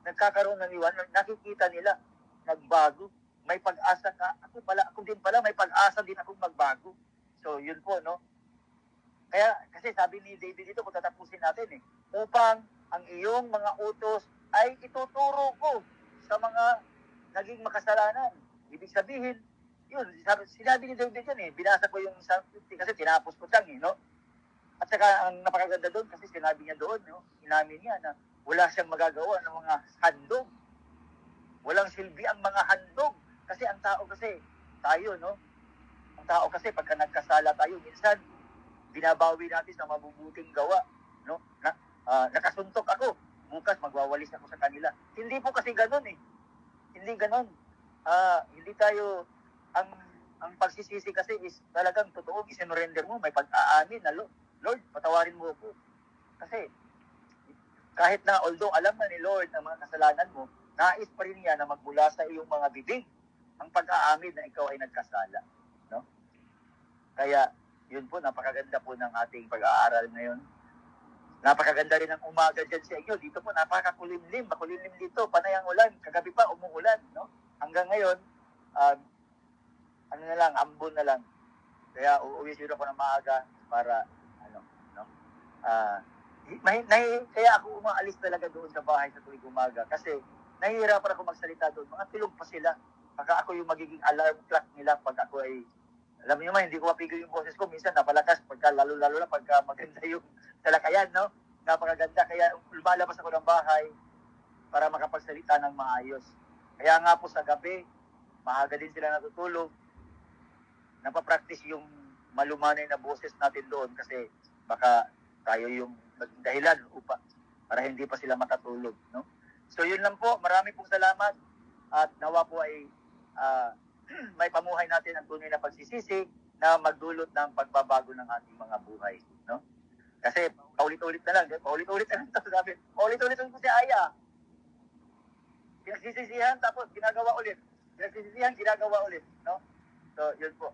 E: Nagkakaroon ng liwanag, nakikita nila, nagbago, may pag-asa ka, ako din pala, may pag-asa din akong magbago. So, yun po, no? Kaya, kasi sabi ni David dito, kung tatapusin natin upang ang iyong mga utos ay ituturo ko sa mga naging makasalanan. Ibig sabihin, yun, sinabi ni David yan binasa ko yung Psalm 50 kasi tinapos ko siyang, no? At saka, ang napakaganda doon, kasi sinabi niya doon, no? Inamin niya na wala siyang magagawa ng mga handog. Walang silbi ang mga handog. Kasi ang tao kasi, tayo, no? Ang tao kasi, pagka nagkasala tayo, minsan, binabawi natin sa mabubuting gawa, no? Nakasuntok ako, bukas magwawalis ako sa kanila. Hindi po kasi ganun Hindi ganun. Hindi tayo, ang pagsisisi kasi is talagang totoo, isinurrender mo, may pag-aanin na, Lord, patawarin mo ako. Kasi, kahit na, although alam na ni Lord ang mga kasalanan mo, nais pa rin niya na magmula sa iyong mga bibig ang pag-aamin na ikaw ay nagkasala. No? Kaya, yun po, napakaganda po ng ating pag-aaral ngayon. Napakaganda rin ang umaga dyan sa inyo. Dito po, napakakulimlim. Makulimlim dito. Panay ang ulan. Kagabi pa, umuulan. No? Hanggang ngayon, ambon na lang. Kaya uuwi siguro ako ng maaga para, no? Kaya ako umaalis talaga doon sa bahay sa tuwing umaga kasi nahihirapan ako magsalita doon. Mga tulog pa sila. Baka ako yung magiging alarm clock nila pag ako ay Alam niyo man, hindi ko mapigil yung boses ko. Minsan napalakas, lalo-lalo na pagka maganda yung talakayan, no? Napakaganda. Kaya lumalabas ako ng bahay para makapagsalita ng maayos. Kaya nga po sa gabi, maaga din sila natutulog. Napapractice yung malumanay na boses natin doon kasi baka tayo yung dahilan para hindi pa sila makatulog, no? So yun lang po. Marami pong salamat at nawa po ay may pamuhay natin ang tunay na pagsisisi na magdulot ng pagbabago ng ating mga buhay, no? Kasi paulit-ulit na lang ito, sabi. Paulit-ulit po si Aya. Pinagsisisihan tapos ginagawa ulit. Pinagsisisihan, ginagawa ulit, no? So, yun po.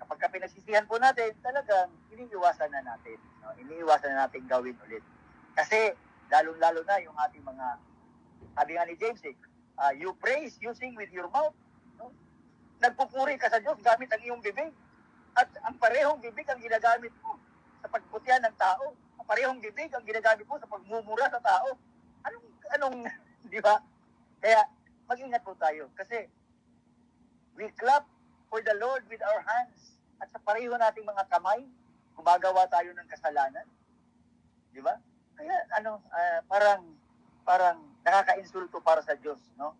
E: Kapag pinagsisihan po natin, talagang iniiwasan na natin, no? Iniiwasan na natin gawin ulit. Kasi lalong-lalo na yung ating mga, sabi nga ni James, you praise using with your mouth, no? Nagpupuri ka sa Diyos gamit ang iyong bibig. At ang parehong bibig ang ginagamit mo sa pagbutyan ng tao. Ang parehong bibig ang ginagamit mo sa pagmumura sa tao. Anong, di ba? Kaya, mag-ingat po tayo. Kasi, we clap for the Lord with our hands. At sa pareho nating mga kamay, gumagawa tayo ng kasalanan. Di ba? Kaya, parang nakaka-insulto para sa Diyos, no?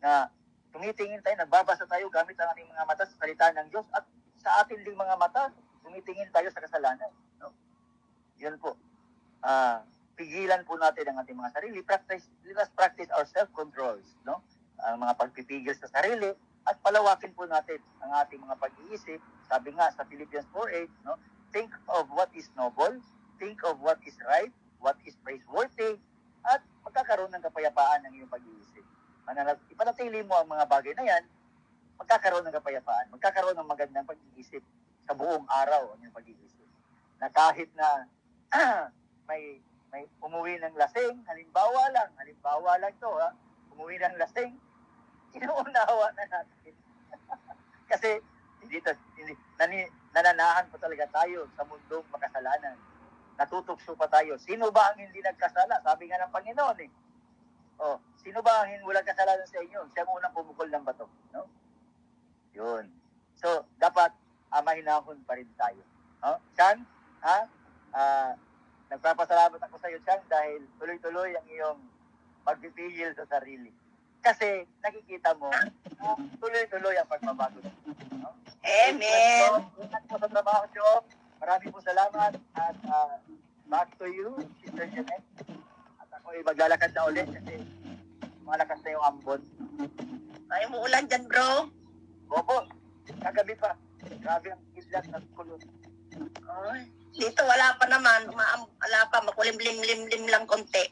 E: Na tumitingin tayo, nagbabasa tayo gamit ang ating mga mata sa salita ng Diyos at sa ating ding mga mata, tumitingin tayo sa kasalanan, no? Yun po. Pigilan po natin ang ating mga sarili. Let us practice our self-controls, no? Ang mga pagpipigil sa sarili at palawakin po natin ang ating mga pag-iisip. Sabi nga sa Philippians 4:8, no? Think of what is noble, think of what is right, what is praiseworthy, at magkakaroon ng kapayapaan ng iyong pag-iisip. Ipanatili mo ang mga bagay na yan, magkakaroon ng kapayapaan, magkakaroon ng magandang pag-iisip sa buong araw ang iyong pag-iisip. Na kahit na may umuwi ng lasing, halimbawa lang to, umuwi ng lasing, inuunawa na natin. Kasi nananahan pa talaga tayo sa mundong makasalanan. Natutukso pa tayo. Sino ba ang hindi nagkasala? Sabi nga ng Panginoon eh. Sino ba ang walang kasalanan sa inyo? Siya ang unang pumukol ng bato, no? Yun. So, dapat mahinahon pa rin tayo. Chan, nagpapasalamat ako sa iyo, Chan, dahil tuloy-tuloy ang iyong pagpipigil sa sarili. Kasi nakikita mo, tuloy-tuloy ang pagbabago. No?
D: Amen.
E: Ingat po sa trabaho, Job. Maraming po salamat at back to you, Sister Jeanette. At ako ay maglalakad na ulit kasi malakas na yung ambon.
D: Ay, umuulan dyan, bro.
E: Opo, kagabi pa. Grabe ang kidlat ng kulot.
D: Ay, dito wala pa naman. Wala pa. Makulimlim-lim lang konti.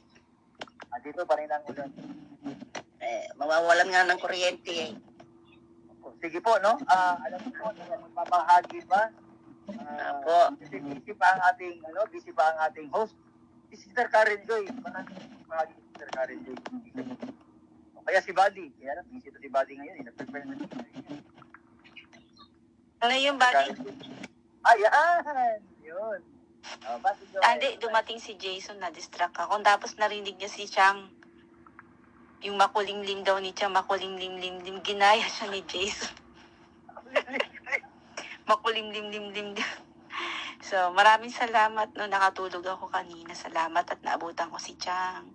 E: Dito pa rin ang ulan.
D: Mawawalan nga ng kuryente eh.
E: Sige po, no? Alam mo po, magpapahagi pa. Kasi busy pa ang ating host. Si Sister Karen Joy. Mahagi si Sister Karen Joy. Kaya si Buddy. Kaya busy to si Buddy ngayon. Nag-prepare na siya.
C: Ano yung body?
E: Ayan! Yun. Buddy Joy.
C: Hindi, dumating si Jason, na-distract ako. Tapos narinig niya si Chang. Yung makulimlim daw ni Chang, makulimlim-lim. Ginaya siya ni Jason. Makulimlim-lim. So, maraming salamat no, nakatulog ako kanina. Salamat at naabutan ko si Chang.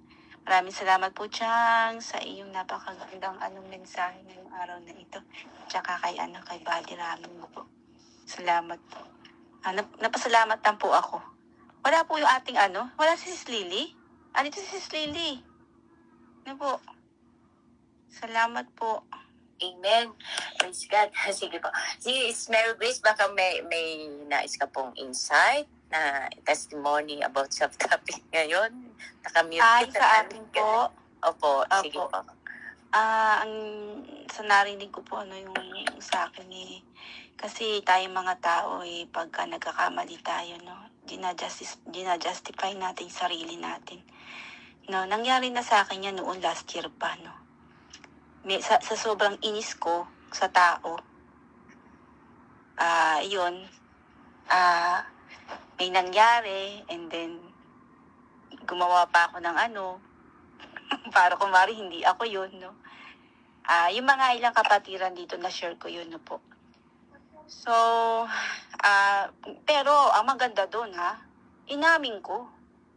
C: Maraming salamat po, Chang, sa iyong napakagandang mensahe ngayong araw na ito. Tsaka kay Buddy Ramin mo po. Salamat po. Napasalamat lang po ako. Wala po yung ating wala si Sis Lily. Dito si Sis Lily. Ano po? Salamat po.
A: Amen. Praise God. Sige po. Si Mary Grace, baka may nais ka pong insight na testimony about sa topic ngayon. Nakamute kita.
C: Sa akin po.
A: Opo. Sige po.
C: Sa narinig ko po yung sa akin kasi tayong mga tao pagka nagkakamali tayo, no, ginajustify natin yung sarili natin. No, nangyari na sa akin yan noon last year pa, no. Sa sobrang inis ko sa tao, may nangyari, and then gumawa pa ako ng para kumari hindi ako yun, no. Yung mga ilang kapatiran dito na share ko yun, no po.
D: So, pero ang maganda doon inamin ko.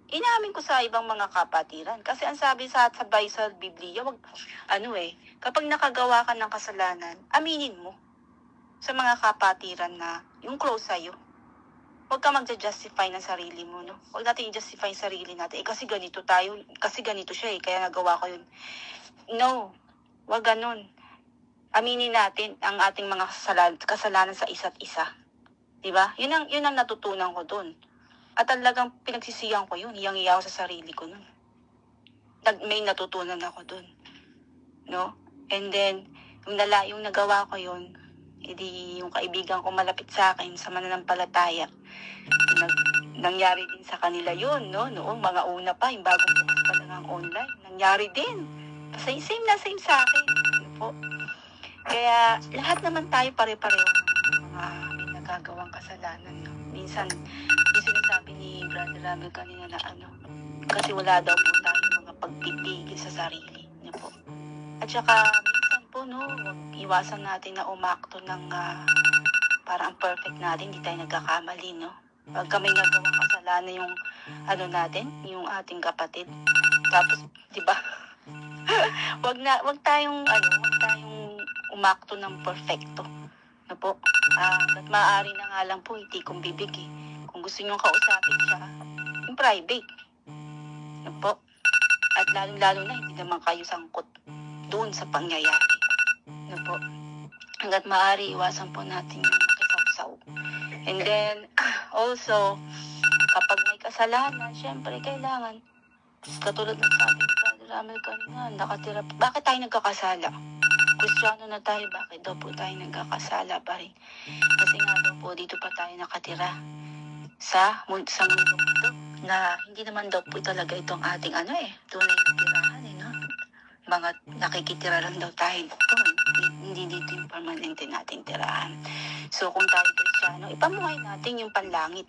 D: Inamin ko sa ibang mga kapatiran. Kasi ang sabi sa Biblia, kapag nakagawa ka ng kasalanan, aminin mo sa mga kapatiran na yung close sa'yo. Huwag ka magja-justify ng sarili mo, no? Huwag natin i-justify yung sarili natin. Kasi ganito tayo, kasi ganito siya kaya nagawa ko yun. No, huwag ganun. Aminin natin ang ating mga kasalanan sa isa't isa. Diba? Yun ang natutunan ko doon. At talagang pinagsisiyan ko yun. Hiyang-hiya ako sa sarili ko nun. May natutunan ako doon. No? And then, yung nagawa ko yun, edi yung kaibigan ko malapit sa akin sa mananampalataya, nangyari din sa kanila yun, no? Noong mga una pa, yung bagong bukas pa lang ang online, nangyari din. Same sa akin. Ano po? Kaya lahat naman tayo pare-pareho ng mga may nagagawang kasalanan. No? Minsan, yung sinasabi ni Brother Ramil kanina na kasi wala daw po tayo mga pagpipigil sa sarili. Ano po? At saka, minsan po, no, iwasan natin na umakto ng parang perfect natin, hindi tayo nagkakamali, no? Pagka may nagawang kasalanan yung natin, yung ating kapatid. Tapos, di ba? wag tayong umakto ng perfecto. No po? At maaari na nga lang po, hindi kong bibig Kung gusto nyo kausapin siya, yung private. No po? At lalo na, hindi naman kayo sangkot doon sa pangyayari. No po? Hanggat maaari, iwasan po natin yung makisawsaw. And then, also, kapag may kasalanan, syempre, kailangan, katulad ng sabi ni Brother Ramil kanina, nakatira. Bakit tayo nagkakasala? Kristiyano na tayo, bakit daw po tayo nagkakasala pa rin? Kasi nga daw po, dito pa tayo nakatira sa mundo ito, na hindi naman daw po talaga itong ating tunay na tirahan, no? Mga nakikitira lang daw tayo dito. Hindi dito yung permanente nating tirahan. So, kung tayo Kristiyano, ipamuhay natin yung panlangit.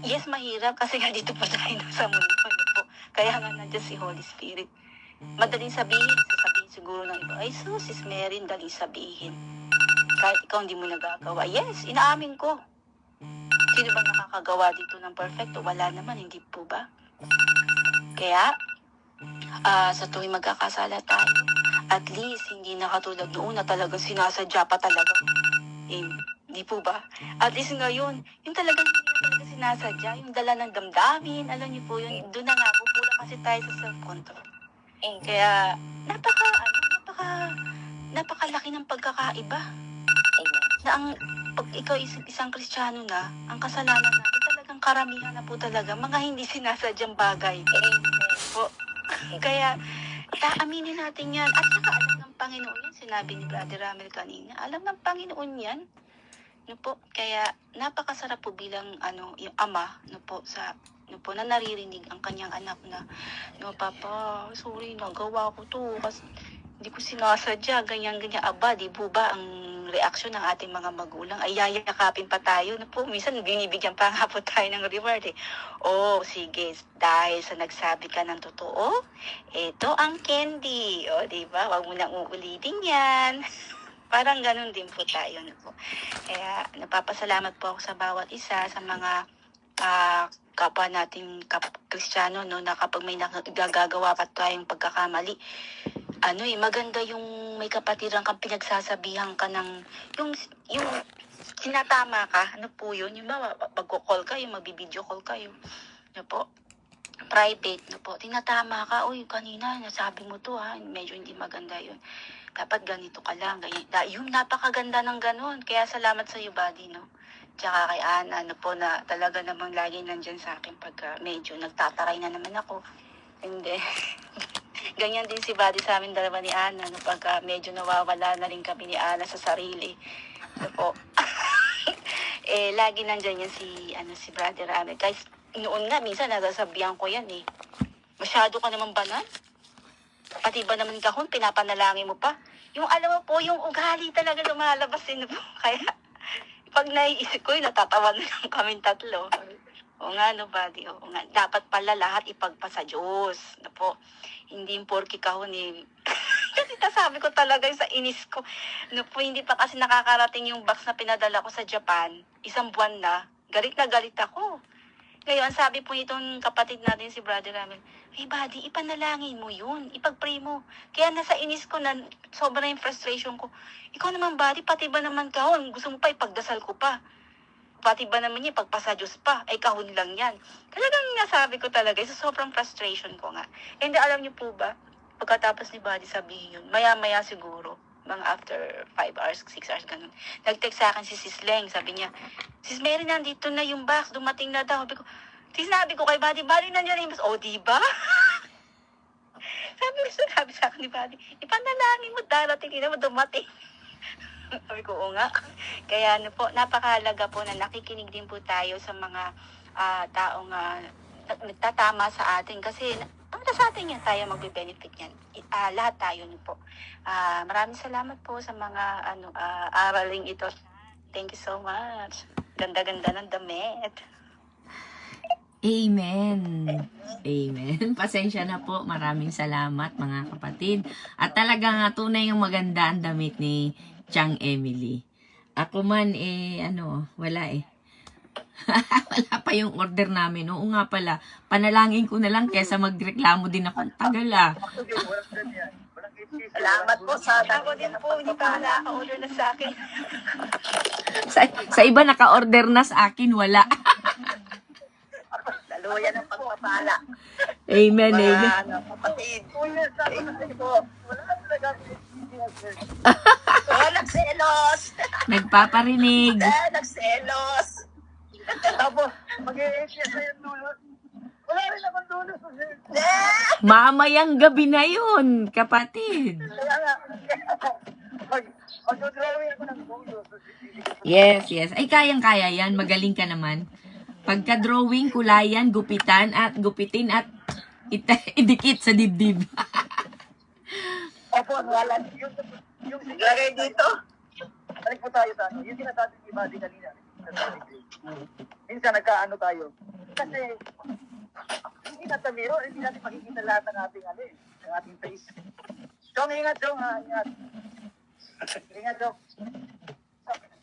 D: Yes, mahirap kasi nga dito pa tayo sa mundo. Po. Kaya nga nandiyan si Holy Spirit. Madaling sabihin siguro ng iba, ay Sis Mary, daling sabihin. Kahit ikaw hindi mo nagagawa. Yes, inaamin ko. Sino ba nakakagawa dito ng perfecto? Wala naman, hindi po ba? Kaya, sa tuwing magkakasala tayo, at least hindi na katulad noon na talagang sinasadya pa talaga. Hindi po ba? At least ngayon, yung talagang sinasadya, yung dala ng damdamin, alam niyo po yun, doon na nga, pupula kasi tayo sa self-control. Kaya, napakalaki ng pagkakaiba. Na pag ikaw isang Kristiyano na, ang kasalanan natin talagang karamihan na po talaga, mga hindi sinasadyang bagay. Po. Kaya, aminin natin yan. At saka alam ng Panginoon yan, sinabi ni Brother Ramil kanina, alam ng Panginoon yan. No po, kaya napakasarap po bilang yung ama, na naririnig ang kanyang anak na, no, Papa, sorry, nagawa ko to kasi hindi ko sinasadya, ganyan, aba, di po ba ang reaksyon ng ating mga magulang ay yayakapin pa tayo, no po, minsan binibigyan pa nga po tayo ng reward Oh, sige, dahil sa nagsabi ka ng totoo, ito ang candy, di ba, wag mo nang uulitin yan. Parang ganun din po tayo. No po. Kaya napapasalamat po ako sa bawat isa, sa mga kapwa nating Kristiyano, no, na kapag may nagagawa pa tayong pagkakamali, maganda yung may kapatiran kang pinagsasabihan ka ng, yung sinatama ka, po yun, yung mag-call kayo, mag-video call kayo, no po, private, no po, tinatama ka, uy, kanina, nasabi mo to, medyo hindi maganda yun. Dapat ganito ka lang, ganyan. Yung napakaganda ng ganun. Kaya salamat sa iyo, buddy, no? Tsaka kay Ana, na talaga namang lagi nandyan sa akin pagka medyo nagtataray na naman ako. And then, ganyan din si buddy sa amin dalawa ni Ana, no? Pagka medyo nawawala na rin kami ni Ana sa sarili. So po, lagi nandyan yan si Brother Ramil. Guys, noon nga, minsan nasasabihan ko yan Masyado ka naman banal. Pati ba naman kahon, pinapanalangin mo pa? Yung alam mo po, yung ugali talaga lumalabas din po. Kaya, pag naiisip ko, natatawa na lang kaming tatlo. O nga, no, buddy? O nga, dapat pala lahat ipagpasa Diyos. Na po, hindi yung porky kahon Kasi
F: Nasabi ko talaga yung sa inis ko. No po, hindi pa kasi nakakarating yung box na pinadala ko sa Japan. 1 buwan na. Galit na galit ako. Ngayon, sabi po itong kapatid natin si Brother Ramil, hey buddy, ipanalangin mo yun. Ipag-pray mo. Kaya nasa inis ko na sobra yung frustration ko. Ikaw naman buddy, pati ba naman kahon? Gusto mo pa ipagdasal ko pa. Pati ba naman niya, pagpasa Diyos pa, ay kahon lang yan. Talagang nasabi ko talaga, so sobrang frustration ko nga. And alam niyo po ba, pagkatapos ni Buddy sabihin yun, maya-maya siguro, mga after 5 hours, 6 hours, ganun. Nag-text sa akin si Sis Leng, sabi niya, Sis Mary, nandito na yung box, dumating na daw. Sinabi ko kay Buddy, nandiyan na yung box. O, diba? sabi sa akin ni Buddy, ipanalangin mo, darating na mo, dumating. Sabi ko, oo nga. Kaya ano po, napakahalaga po na nakikinig din po tayo sa mga taong nagtatama sa atin. Kasi sa atin yan tayo magbe-benefit yan. Lahat tayo niyo po. Maraming salamat po sa mga araling ito. Thank you so much. Ganda-ganda ng damit.
C: Amen. Amen. Pasensya na po. Maraming salamat mga kapatid. At talagang tunay yung maganda ang damit ni Chang Emily. Ako man wala wala pa yung order namin. Oo nga pala, panalangin ko na lang kesa magreklamo din ako. Tagal
D: Salamat po sa
F: Ako din po, hindi pa nakaka-order na sa akin.
C: sa iba naka-order na, sa akin wala.
D: Daluyan ng pagpapala.
C: Amen, amen.
D: Kapatid. Nagselos.
C: Nagpaparinig.
D: Nagselos.
E: Tapos, mag-i-ATS na yung dulo. Wala rin akong dulo.
C: Mamayang gabi na yun, kapatid.
E: Kaya nga, mag-drawing ako ng dulo.
C: Yes. Ay, kayang-kaya yan. Magaling ka naman. Pagka-drawing, kulayan, gupitin at idikit sa dibdib.
E: Opo, wala. Yung
D: Lagay dito.
E: balik po tayo sa yung sinasabi ni Buddy kanina. Minsan nagkaano tayo. Kasi, hindi natin miro, hindi natin makikita lahat ng ating ng ating face. Chong, ingat, Chong, ha, ingat. Ingat, Chong.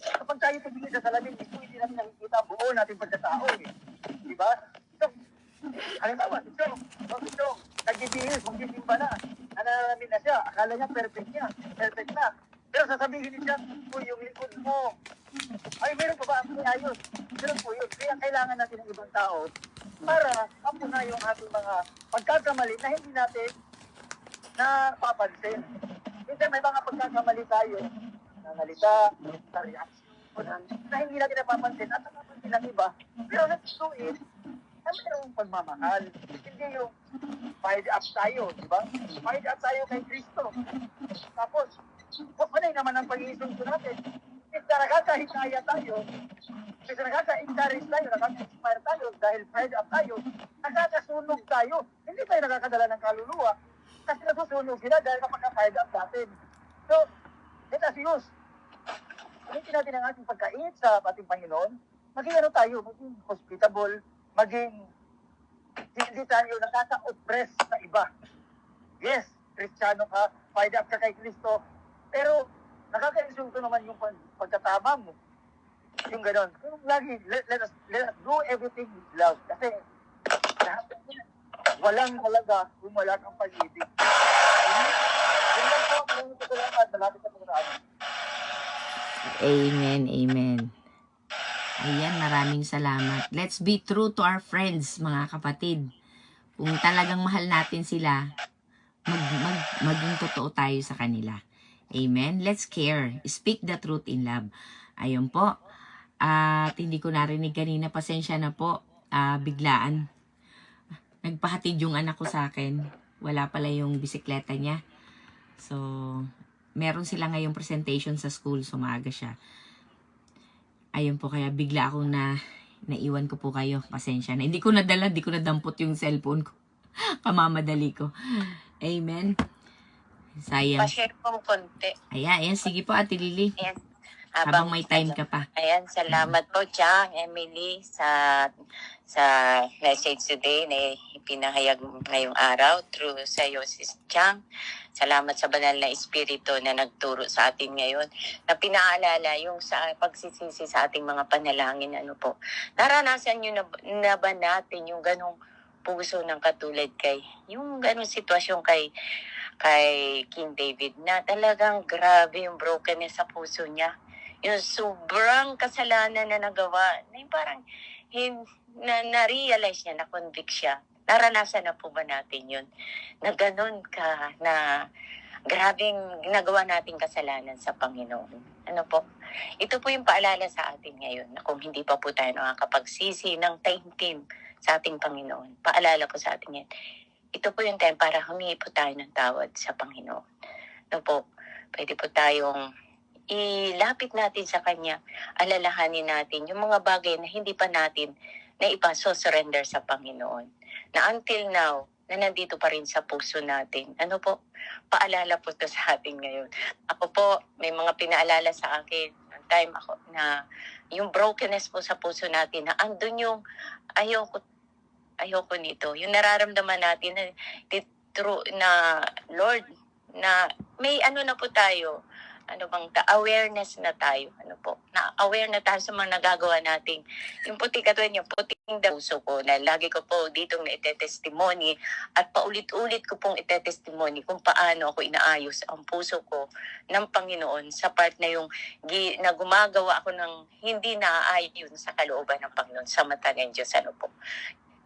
E: Kapag tayo pagiging sa salamin, hindi natin nakikita ang buo nating pagkatao, Diba? So, halimbawa, si Chong, nagbibihis, magbisimba na. Namin na siya, akala niya perfect na. Pero sasabihin niya, yung likod mo, ay, meron pa ba ang ayos? Meron po yun. Kaya kailangan natin ng ibang tao para na yung ating mga pagkakamali na hindi natin napapansin. Minsan may mga pagkakamali tayo, nangalita, sa reaction, na hindi natin napapansin at napapansin ng iba. Pero let's do it na mayroong pagmamahal. Hindi yung fired up tayo, di ba? Fired up tayo kay Kristo. Tapos, panay naman ang pag-iisip natin. Kasi nakaka-hikaya tayo, kasi nakaka-encourage tayo, nakaka-inspire tayo, dahil fired up tayo, nakakasunog tayo. Hindi tayo nakakadala ng kaluluwa, kasi nasusunog sila dahil kapag-fired up natin. So, let us use. Gamitin natin ang ating pagkait sa ating Panginoon, maging maging hospitable, maging hindi tayo nakaka-oppress sa iba. Yes, Kristiyano ka, fired up ka kay Kristo, pero nakaka-insulto naman yung pagkatama mo. Yung gano'n. Lagi, let us do everything with love. Kasi walang halaga kung wala kang pag-ibig. Yun lang po, maraming salamat. Malapit sa pagkatama.
C: Amen, amen. Ayan, maraming salamat. Let's be true to our friends, mga kapatid. Kung talagang mahal natin sila, maging totoo tayo sa kanila. Amen? Let's care. Speak the truth in love. Ayun po. At hindi ko narinig kanina. Pasensya na po. Biglaan. Nagpahatid yung anak ko sa akin. Wala pala yung bisikleta niya. So, meron sila ngayong presentation sa school. So, maaga siya. Ayun po. Kaya bigla akong naiwan ko po kayo. Pasensya na. Hindi ko nadala. Hindi ko nadampot yung cellphone ko. Kamamadali ko. Amen. Sayang.
A: Pa-share po konti.
C: Ayan, sige po, Ate Lily.
A: Ayan.
C: Habang may time ka pa.
A: Ayan, salamat po, Chang, Emily, sa message today na pinahayag ngayong araw through sa iyo, Sis Chang. Salamat sa banal na espiritu na nagturo sa atin ngayon, na pinaalala yung sa pagsisisi sa ating mga panalangin. Ano po, naranasan nyo na ba natin yung ganong puso ng katulad kay, yung ganong sitwasyon kay King David, na talagang grabe yung brokenness sa puso niya, yung sobrang kasalanan na nagawa, na yung parang na-realize niya, na-convict siya. Naranasan na po ba natin yun? Na ganun ka, na grabing ginagawa nating kasalanan sa Panginoon. Ano po? Ito po yung paalala sa atin ngayon, na kung hindi pa po tayo nakakapagsisi ng taimtim sa ating Panginoon, paalala ko sa atin yan. Ito po yung time para humingi po tayo ng tawad sa Panginoon. Ano po? Pwede po tayong ilapit natin sa Kanya, alalahanin natin yung mga bagay na hindi pa natin na ipaso-surrender sa Panginoon. Na until now, na nandito pa rin sa puso natin. Ano po? Paalala po ito sa atin ngayon. Ako po, may mga pinaalala sa akin ng time ako na yung brokenness po sa puso natin, na andun yung ayoko nito. Yung nararamdaman natin na Lord, na may ano na po tayo, awareness na tayo. Na-aware na tayo sa mga nagagawa nating. Yung puti katulad yung puting puso ko, na lagi ko po ditong na-testimony at paulit-ulit ko pong ite-testimony kung paano ako inaayos ang puso ko ng Panginoon sa part na yung na gumagawa ako ng hindi naaayon sa kalooban ng Panginoon sa mata ng Diyos. Ano po?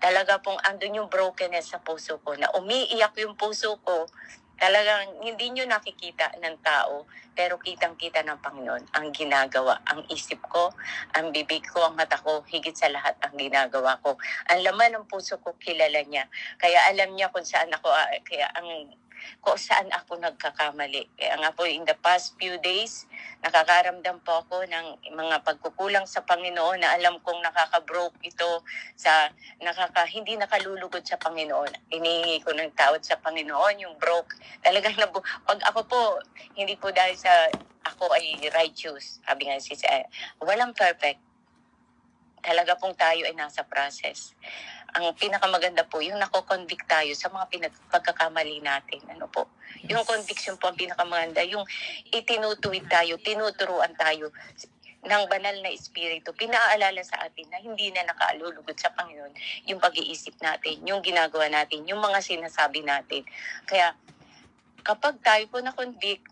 A: Talaga pong andun yung brokenness sa puso ko, na umiiyak yung puso ko. Talagang hindi nyo nakikita ng tao, pero kitang-kita ng Panginoon ang ginagawa. Ang isip ko, ang bibig ko, ang mata ko, higit sa lahat ang ginagawa ko. Ang laman ng puso ko, kilala niya. Kaya alam niya kung saan ako, kung saan ako nagkakamali. Kaya nga po, in the past few days, nakakaramdam po ako ng mga pagkukulang sa Panginoon, na alam kong nakaka-broke ito, hindi nakalulugod sa Panginoon. Inihingi ko ng tawad sa Panginoon, yung broke. Talagang pag ako po, hindi po dahil sa ako ay righteous. Sabi nga walang perfect. Talaga pong tayo ay nasa process. Ang pinakamaganda po, yung nako-convict tayo sa mga pagkakamali natin. Ano po? Yes. Yung conviction po ang pinakamaganda. Yung itinutuwid tayo, tinuturuan tayo ng banal na espiritu. Pinaalala sa atin na hindi na nakaalulugod sa Panginoon yung pag-iisip natin, yung ginagawa natin, yung mga sinasabi natin. Kaya kapag tayo po na-convict,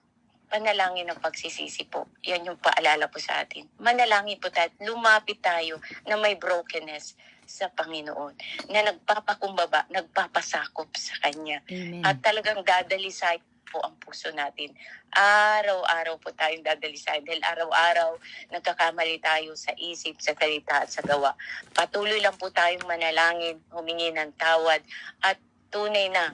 A: panalangin ng pagsisisi po. Yan yung paalala po sa atin. Manalangin po tayo, lumapit tayo na may brokenness sa Panginoon, na nagpapakumbaba, nagpapasakop sa Kanya.
C: Amen.
A: At talagang dadalisay po ang puso natin. Araw-araw po tayong dadalisay, dahil araw-araw nagkakamali tayo sa isip, sa salita at sa gawa. Patuloy lang po tayong manalangin, humingi ng tawad, at tunay na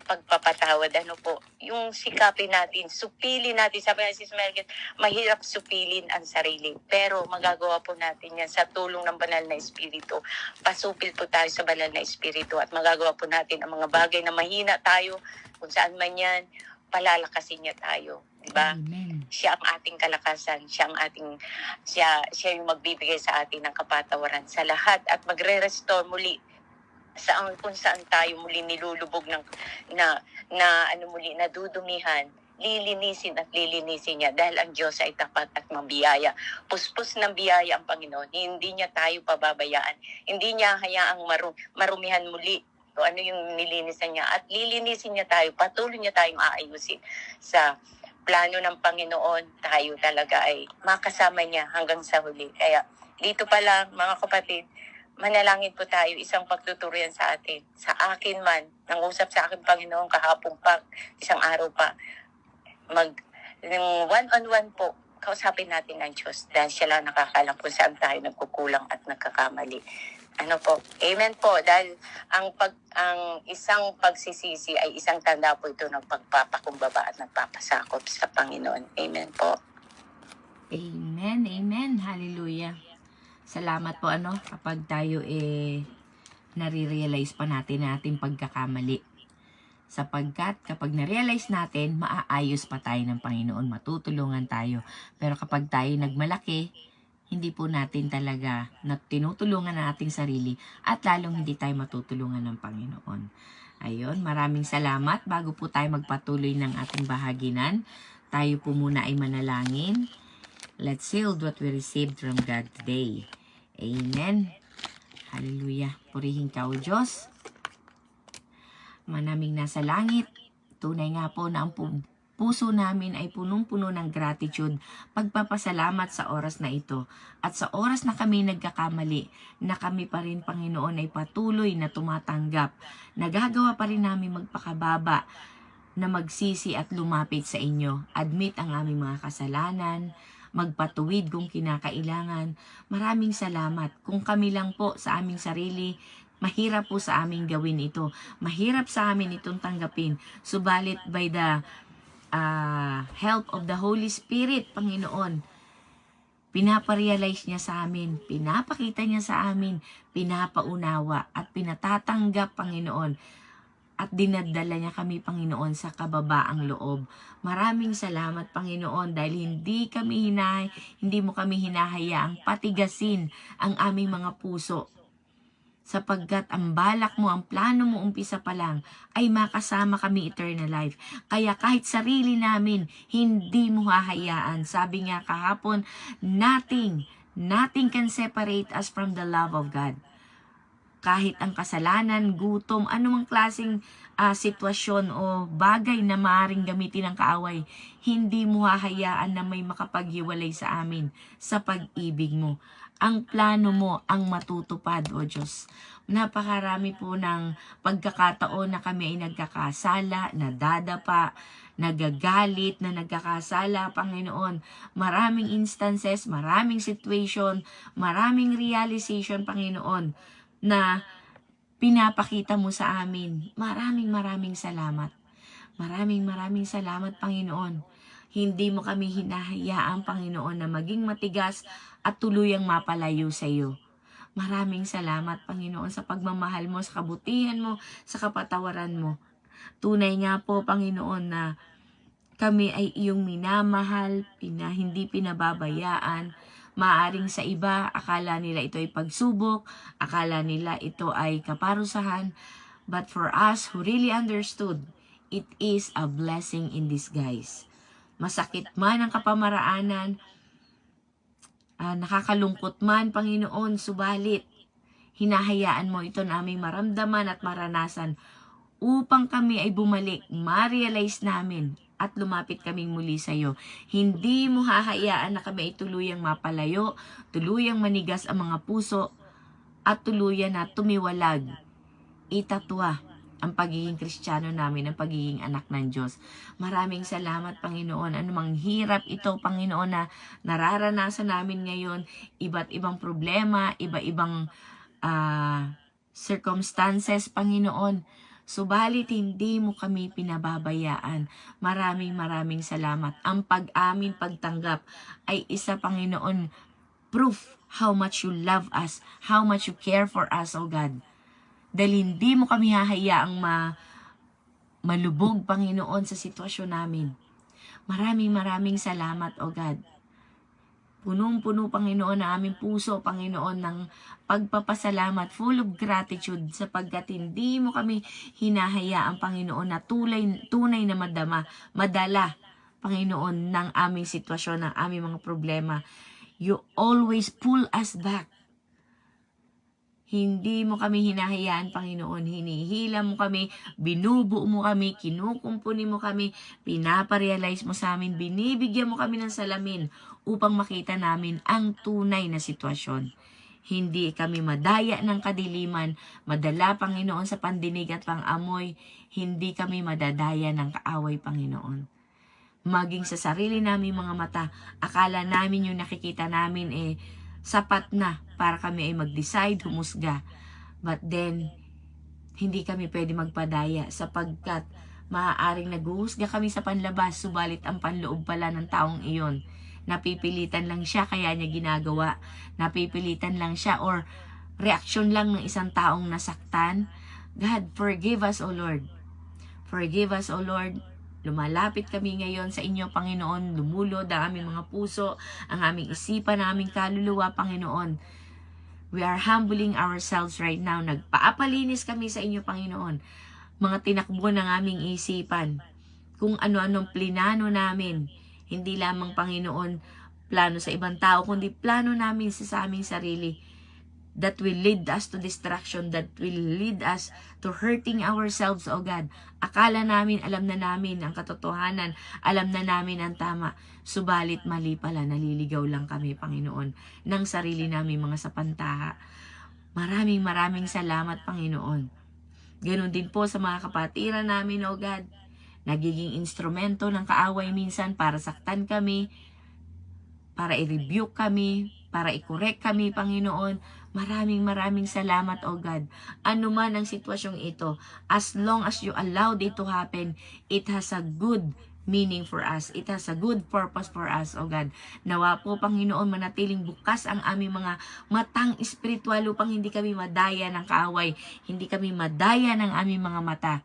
A: pagpapatawad. Ano po, yung sikapin natin, supilin natin. Sabi nga si Mergen, mahirap supilin ang sarili, pero magagawa po natin yan sa tulong ng banal na espiritu. Pasupil po tayo sa banal na espiritu, at magagawa po natin ang mga bagay na mahina tayo, kung saan man yan, palalakasin niya tayo. Diba?
C: Amen.
A: Siya ang ating kalakasan, siya yung magbibigay sa atin ng kapatawaran sa lahat, at magre-restore muli kung saan tayo muli nilulubog nadudumihan, lilinisin niya, dahil ang Diyos ay tapat at mabiyaya. Puspos ng biyaya ang Panginoon. Hindi niya tayo pababayaan. Hindi niya hayaang marumihan muli kung ano yung nilinisan niya, at lilinisin niya tayo, patuloy niya tayong aayusin sa plano ng Panginoon. Tayo talaga ay makasama niya hanggang sa huli. Kaya dito pa lang, mga kapatid, manalangin po tayo, isang pagtuturo yan sa atin. Sa akin man, nangusap sa akin Panginoon kahapon pa, isang araw pa, yung one-on-one po, kausapin natin ang Diyos, dahil siya lang nakakalam kung saan tayo nagkukulang at nagkakamali. Ano po? Amen po. Dahil ang isang pagsisisi ay isang tanda po ito ng pagpapakumbaba at nagpapasakop sa Panginoon. Amen po.
C: Amen. Amen. Hallelujah. Salamat po kapag tayo nare-realize pa natin pagkakamali. Sapagkat kapag na-realize natin, maaayos pa tayo ng Panginoon, matutulungan tayo. Pero kapag tayo nagmalaki, hindi po natin talaga na tinutulungan ang ating sarili at lalong hindi tayo matutulungan ng Panginoon. Ayun, maraming salamat. Bago po tayo magpatuloy ng ating bahaginan, tayo po muna ay manalangin. Let's seal what we received from God today. Amen. Hallelujah. Purihin ka, O Diyos. Manaming nasa langit, tunay nga po na ang puso namin ay punong-puno ng gratitude, pagpapasalamat sa oras na ito. At sa oras na kami nagkakamali, na kami pa rin, Panginoon, ay patuloy na tumatanggap. Nagagawa pa rin namin magpakababa, na magsisi at lumapit sa inyo. Admit ang aming mga kasalanan, magpatuwid kung kinakailangan. Maraming salamat. Kung kami lang po sa aming sarili, mahirap po sa aming gawin ito. Mahirap sa amin itong tanggapin. Subalit by the help of the Holy Spirit, Panginoon, pinaparealize niya sa amin, pinapakita niya sa amin, pinapaunawa at pinatatanggap, Panginoon, at dinadala niya kami, Panginoon, sa kababaang loob. Maraming salamat, Panginoon, dahil hindi mo kami hinahayaang patigasin ang aming mga puso. Sapagkat ang balak mo, ang plano mo umpisa pa lang ay makasama kami eternal life. Kaya kahit sarili namin, hindi mo hahayaan. Sabi nga kahapon, nothing can separate us from the love of God. Kahit ang kasalanan, gutom, anumang klaseng sitwasyon o bagay na maaaring gamitin ng kaaway, hindi mo hahayaan na may makapaghiwalay sa amin sa pag-ibig mo. Ang plano mo ang matutupad, O Diyos. Napakarami po ng pagkakataon na kami ay nagkakasala, nadadapa, nagagalit, na nagkakasala, Panginoon. Maraming instances, maraming situation, maraming realization, Panginoon, na pinapakita mo sa amin. Maraming salamat. Maraming salamat, Panginoon. Hindi mo kami hinahayaan, Panginoon, na maging matigas at tuluyang mapalayo sa iyo. Maraming salamat, Panginoon, sa pagmamahal mo, sa kabutihan mo, sa kapatawaran mo. Tunay nga po, Panginoon, na kami ay iyong minamahal, hindi pinababayaan. Maaring sa iba, akala nila ito ay pagsubok, akala nila ito ay kaparusahan. But for us who really understood, it is a blessing in disguise. Masakit man ang kapamaraanan, nakakalungkot man, Panginoon, subalit hinahayaan mo ito na aming maramdaman at maranasan upang kami ay bumalik, ma-realize namin at lumapit kaming muli sa iyo. Hindi mo hahayaan na kami ay tuluyang mapalayo, tuluyang manigas ang mga puso, at tuluyan na tumiwalag, itatwa ang pagiging Kristiyano namin, ang pagiging anak ng Diyos. Maraming salamat, Panginoon. Anumang hirap ito, Panginoon, na nararanasan namin ngayon, iba't ibang problema, iba-ibang circumstances, Panginoon. Subalit hindi mo kami pinababayaan. Maraming salamat. Ang pag-amin, pagtanggap ay isa, Panginoon, proof how much you love us, how much you care for us, O God. Dahil hindi mo kami hahayaang malubog, Panginoon, sa sitwasyon namin. Maraming salamat, O God. Punong-puno, Panginoon, na aming puso, Panginoon, ng pagpapasalamat, full of gratitude, sapagkat hindi mo kami hinahayaang, Panginoon, na tunay na madala, Panginoon, ng aming sitwasyon, ng aming mga problema. You always pull us back. Hindi mo kami hinahayaan, Panginoon. Hinihila mo kami, binubuo mo kami, kinukumpuni mo kami, pinaparealize mo sa amin, binibigyan mo kami ng salamin upang makita namin ang tunay na sitwasyon. Hindi kami madaya ng kadiliman, madala, Panginoon, sa pandinig at pangamoy. Hindi kami madadaya ng kaaway, Panginoon. Maging sa sarili namin mga mata, akala namin yung nakikita namin sapat na para kami ay mag-decide, humusga. But then, hindi kami pwede magpadaya sapagkat maaaring naghuhusga kami sa panlabas, subalit ang panloob pala ng taong iyon. Napipilitan lang siya, kaya niya ginagawa. Napipilitan lang siya or reaksyon lang ng isang taong nasaktan. God, forgive us, O Lord. Forgive us, O Lord. Lumalapit kami ngayon sa inyo, Panginoon. Lumulod ang aming mga puso, ang aming isipan, ang aming kaluluwa, Panginoon. We are humbling ourselves right now. Nagpaapalinis kami sa inyo, Panginoon. Mga tinakbo ng aming isipan. Kung ano-anong plinano namin. Hindi lamang, Panginoon, plano sa ibang tao, kundi plano namin sa aming sarili. That will lead us to distraction, that will lead us to hurting ourselves, O God. Akala namin, alam na namin ang katotohanan, alam na namin ang tama. Subalit mali pala, naliligaw lang kami, Panginoon, ng sarili namin mga sapantaha. Maraming salamat, Panginoon. Ganon din po sa mga kapatiran namin, O God. Nagiging instrumento ng kaaway minsan para saktan kami, para i-rebuke kami, para i-correct kami, Panginoon. Maraming salamat, O God. Ano man ang sitwasyong ito, as long as you allowed it to happen, it has a good meaning for us. It has a good purpose for us, O God. Nawa po, Panginoon, manatiling bukas ang aming mga matang espiritual upang hindi kami madaya ng kaaway, hindi kami madaya ng aming mga mata.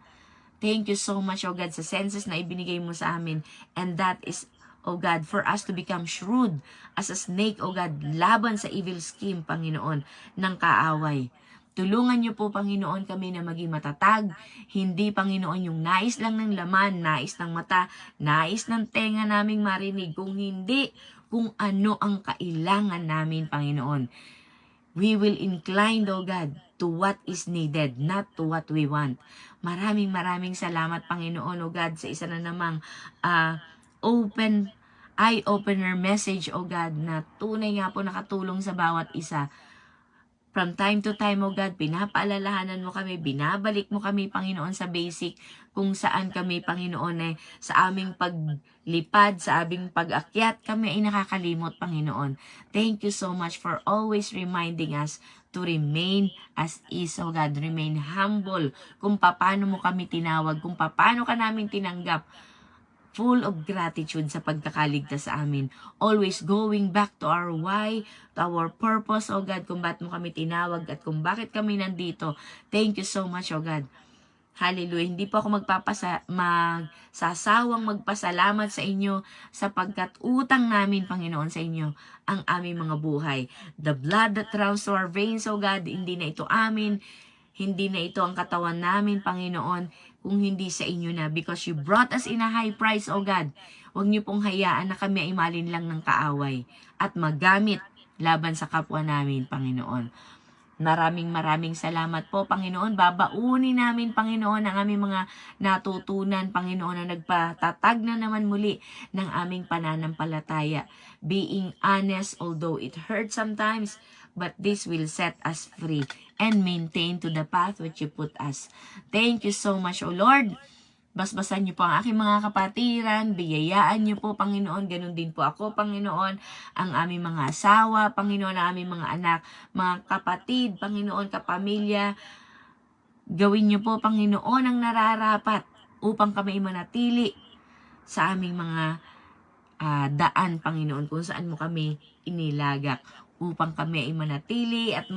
C: Thank you so much, O God, sa senses na ibinigay mo sa amin. And that is, O God, for us to become shrewd as a snake, O God, laban sa evil scheme, Panginoon, ng kaaway. Tulungan niyo po, Panginoon, kami na maging matatag. Hindi, Panginoon, yung nais lang ng laman, nais ng mata, nais ng tenga naming marinig. Kung hindi, kung ano ang kailangan namin, Panginoon. We will incline, O God, to what is needed, not to what we want. Maraming salamat, Panginoon, O God, sa isa na namang eye-opener message, O God, na tunay nga po nakatulong sa bawat isa. From time to time, O God, pinapaalalahanan mo kami, binabalik mo kami, Panginoon, sa basic kung saan kami, Panginoon, sa aming paglipad, sa aming pag-akyat, kami ay nakakalimot, Panginoon. Thank you so much for always reminding us to remain as is, O God. Remain humble kung paano mo kami tinawag, kung paano ka namin tinanggap. Full of gratitude sa pagkakaligtas sa amin. Always going back to our why, to our purpose, O God, kung bakit mo kami tinawag at kung bakit kami nandito. Thank you so much, O God. Hallelujah. Hindi po ako magsasawang magpasalamat sa inyo sapagkat utang namin, Panginoon, sa inyo ang aming mga buhay. The blood that runs to our veins, O God, hindi na ito amin. Hindi na ito ang katawan namin, Panginoon, kung hindi sa inyo na. Because you brought us in a high price, O God. Huwag niyo pong hayaan na kami ay malin lang ng kaaway at magamit laban sa kapwa namin, Panginoon. Maraming salamat po, Panginoon. Babaunin namin, Panginoon, ang aming mga natutunan, Panginoon, na nagpatatag na naman muli ng aming pananampalataya. Being honest, although it hurts sometimes, but this will set us free and maintain to the path which you put us. Thank you so much, O Lord. Basbasan niyo po ang aking mga kapatiran, biyayaan niyo po, Panginoon, ganun din po ako, Panginoon, ang aming mga asawa, Panginoon, ang aming mga anak, mga kapatid, Panginoon, kapamilya. Gawin niyo po, Panginoon, ang nararapat upang kami manatili sa aming mga daan, Panginoon, kung saan mo kami inilagak, upang kami ay manatili at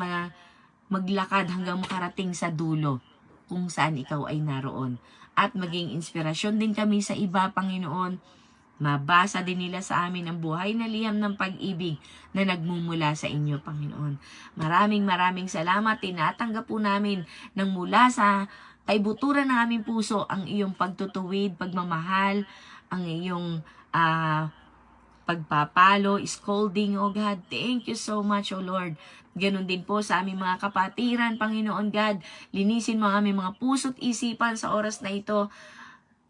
C: maglakad hanggang makarating sa dulo kung saan ikaw ay naroon. At maging inspirasyon din kami sa iba, Panginoon. Mabasa din nila sa amin ang buhay na liham ng pag-ibig na nagmumula sa inyo, Panginoon. Maraming salamat. Tinatanggap po namin nang mula sa kaibuturan ng aming puso ang iyong pagtutuwid, pagmamahal, ang iyong pagpapalo, scolding, O God. Thank you so much, O Lord. Ganon din po sa aming mga kapatiran, Panginoon God. Linisin mo ang aming mga puso't isipan sa oras na ito.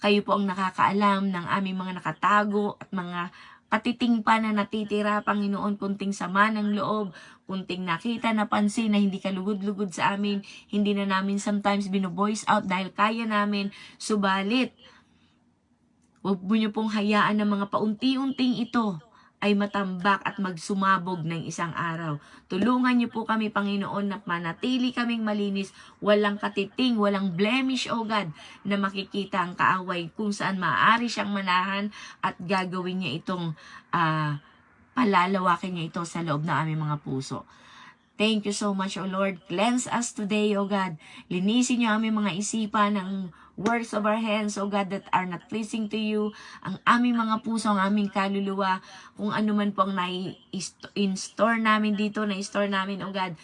C: Kayo po ang nakakaalam ng aming mga nakatago at mga katiting pa na natitira, Panginoon. Kunting sama ng loob, kunting nakita, napansin na hindi ka lugod-lugod sa amin. Hindi na namin sometimes bino-voice out dahil kaya namin. Subalit, huwag mo niyo pong hayaan ng mga paunti-unting ito ay matambak at magsumabog ng isang araw. Tulungan niyo po kami, Panginoon, na manatili kaming malinis, walang katiting, walang blemish, O God, na makikita ang kaaway kung saan maaari siyang manahan at gagawin niya itong palalawakin niya ito sa loob ng aming mga puso. Thank you so much, O Lord. Cleanse us today, O God. Linisin niyo aming mga isipan ng works of our hands, O God, that are not pleasing to you, ang aming mga puso, ang aming kaluluwa, kung ano man po ang in-store namin dito, na-store namin, O God,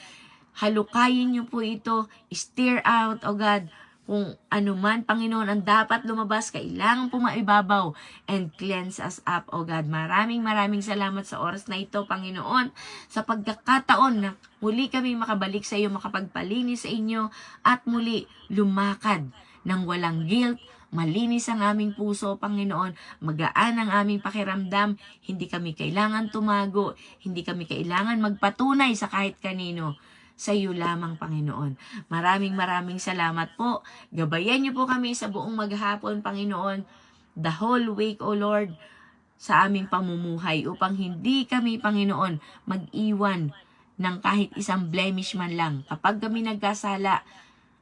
C: halukayin niyo po ito, steer out, O God, kung ano man, Panginoon, ang dapat lumabas, kailangan po maibabaw and cleanse us up, O God. Maraming salamat sa oras na ito, Panginoon, sa pagkakataon na muli kami makabalik sa iyo, makapagpalinis sa inyo, at muli lumakad ng walang guilt, malinis ang aming puso, Panginoon, magaan ang aming pakiramdam, hindi kami kailangan tumago, hindi kami kailangan magpatunay sa kahit kanino, sa iyo lamang, Panginoon. Maraming salamat po. Gabayan niyo po kami sa buong maghapon, Panginoon, the whole week, O Lord, sa aming pamumuhay, upang hindi kami, Panginoon, mag-iwan ng kahit isang blemish man lang. Kapag kami nagkasala,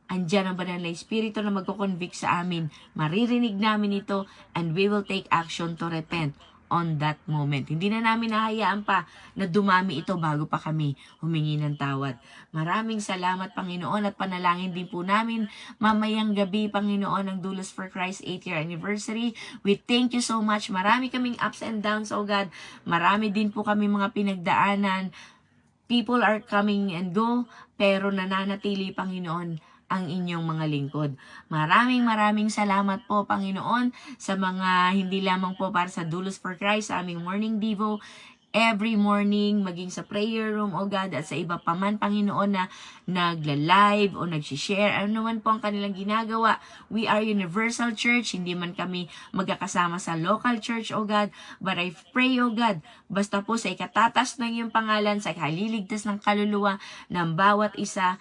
C: andyan ang banal na Espiritu na magko-convict sa amin. Maririnig namin ito, and we will take action to repent on that moment. Hindi na namin nahayaan pa na dumami ito bago pa kami humingi ng tawad. Maraming salamat, Panginoon, at panalangin din po namin mamayang gabi, Panginoon, ng Doulos for Christ 8th year anniversary. We thank you so much. Marami kaming ups and downs, O God. Marami din po kami mga pinagdaanan. People are coming and go, pero nananatili, Panginoon, ang inyong mga lingkod. Maraming salamat po, Panginoon, sa mga hindi lamang po para sa Doulos for Christ, sa aming morning devo, every morning, maging sa prayer room, O God, at sa iba pa man, Panginoon, na nagla-live o nag-share, ano man po ang kanilang ginagawa. We are Universal Church, hindi man kami magkakasama sa local church, O God, but I pray, O God, basta po sa ikatatas ng iyong pangalan, sa ikaliligtas ng kaluluwa ng bawat isa,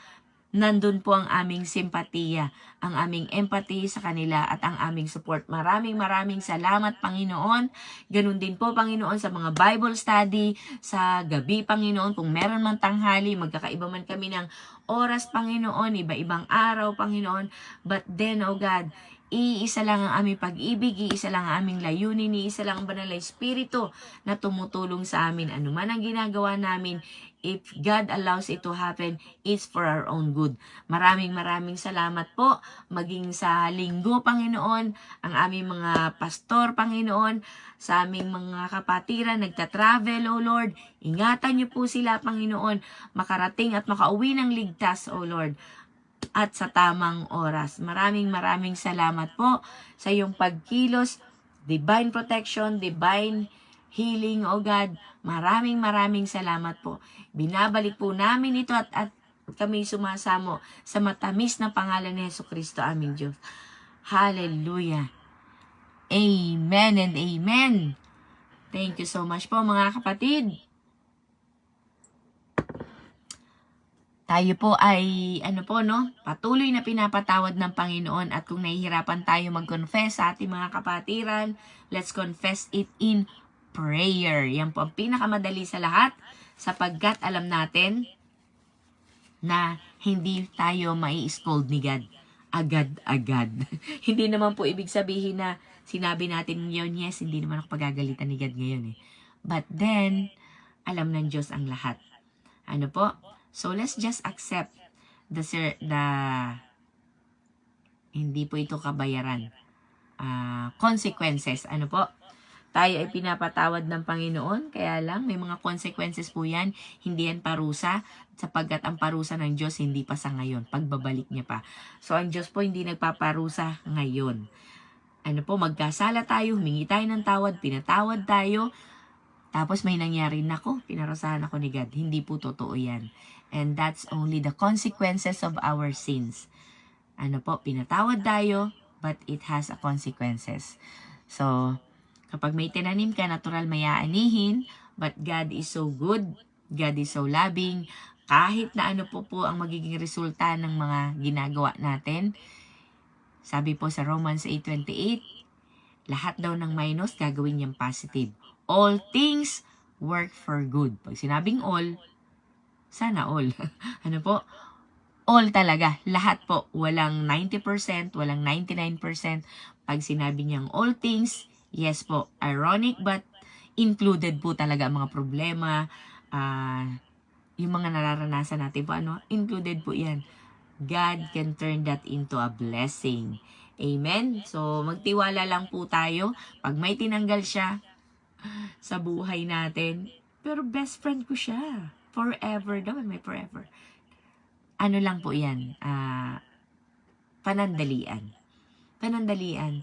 C: nandun po ang aming simpatiya, ang aming empathy sa kanila, at ang aming support. Maraming salamat, Panginoon. Ganun din po, Panginoon, sa mga Bible study, sa gabi, Panginoon, kung meron man tanghali, magkakaiba man kami ng oras, Panginoon, iba-ibang araw, Panginoon. But then, O God, iisa lang ang aming pag-ibig, iisa lang ang aming layunin, iisa lang ang banal na Espiritu na tumutulong sa amin. Ano man ang ginagawa namin, if God allows it to happen, it's for our own good. Maraming salamat po. Maging sa linggo, Panginoon, ang aming mga pastor, Panginoon, sa aming mga kapatiran, nagta-travel, O Lord. Ingatan niyo po sila, Panginoon, makarating at makauwi ng ligtas, O Lord, at sa tamang oras. Maraming salamat po sa iyong pagkilos, divine protection, divine healing, O God. Maraming salamat po. Binabalik po namin ito at kami sumasamo sa matamis na pangalan ni Jesucristo, aming Diyos. Hallelujah. Amen and amen. Thank you so much po, mga kapatid. Tayo po ay, patuloy na pinapatawad ng Panginoon, at kung nahihirapan tayo mag-confess sa ating mga kapatiran, let's confess it in prayer. Yan po ang pinakamadali sa lahat, sapagkat alam natin na hindi tayo mai-scold ni God agad-agad. Hindi naman po ibig sabihin na sinabi natin yun, yes, hindi naman ako pagagalitan ni God ngayon eh. But then, alam ng Diyos ang lahat. Ano po? So, let's just accept the hindi po ito kabayaran. Consequences. Ano po? Tayo ay pinapatawad ng Panginoon, kaya lang may mga consequences po yan, hindi yan parusa, sapagkat ang parusa ng Diyos hindi pa sa ngayon, pagbabalik niya pa. So ang Diyos po hindi nagpaparusa ngayon. Ano po, magkasala tayo, humingi tayo ng tawad, pinatawad tayo, tapos may nangyari, nako, pinarusahan ako ni God. Hindi po totoo yan. And that's only the consequences of our sins. Ano po, pinatawad tayo, but it has a consequences. So, kapag may tinanim ka, natural may aanihin, but God is so good, God is so loving, kahit na ano po ang magiging resulta ng mga ginagawa natin. Sabi po sa Romans 8:28, lahat daw ng minus gagawin niyang positive. All things work for good. Pag sinabing all, sana all. Ano po? All talaga. Lahat po. Walang 90%, walang 99%. Pag sinabi niyang all things, yes po, ironic but included po talaga ang mga problema, yung mga nararanasan natin po, included po yan. God can turn that into a blessing. Amen? So, magtiwala lang po tayo. Pag may tinanggal siya sa buhay natin, pero best friend ko siya. Forever daw, may forever. Ano lang po yan? Panandalian. Panandalian.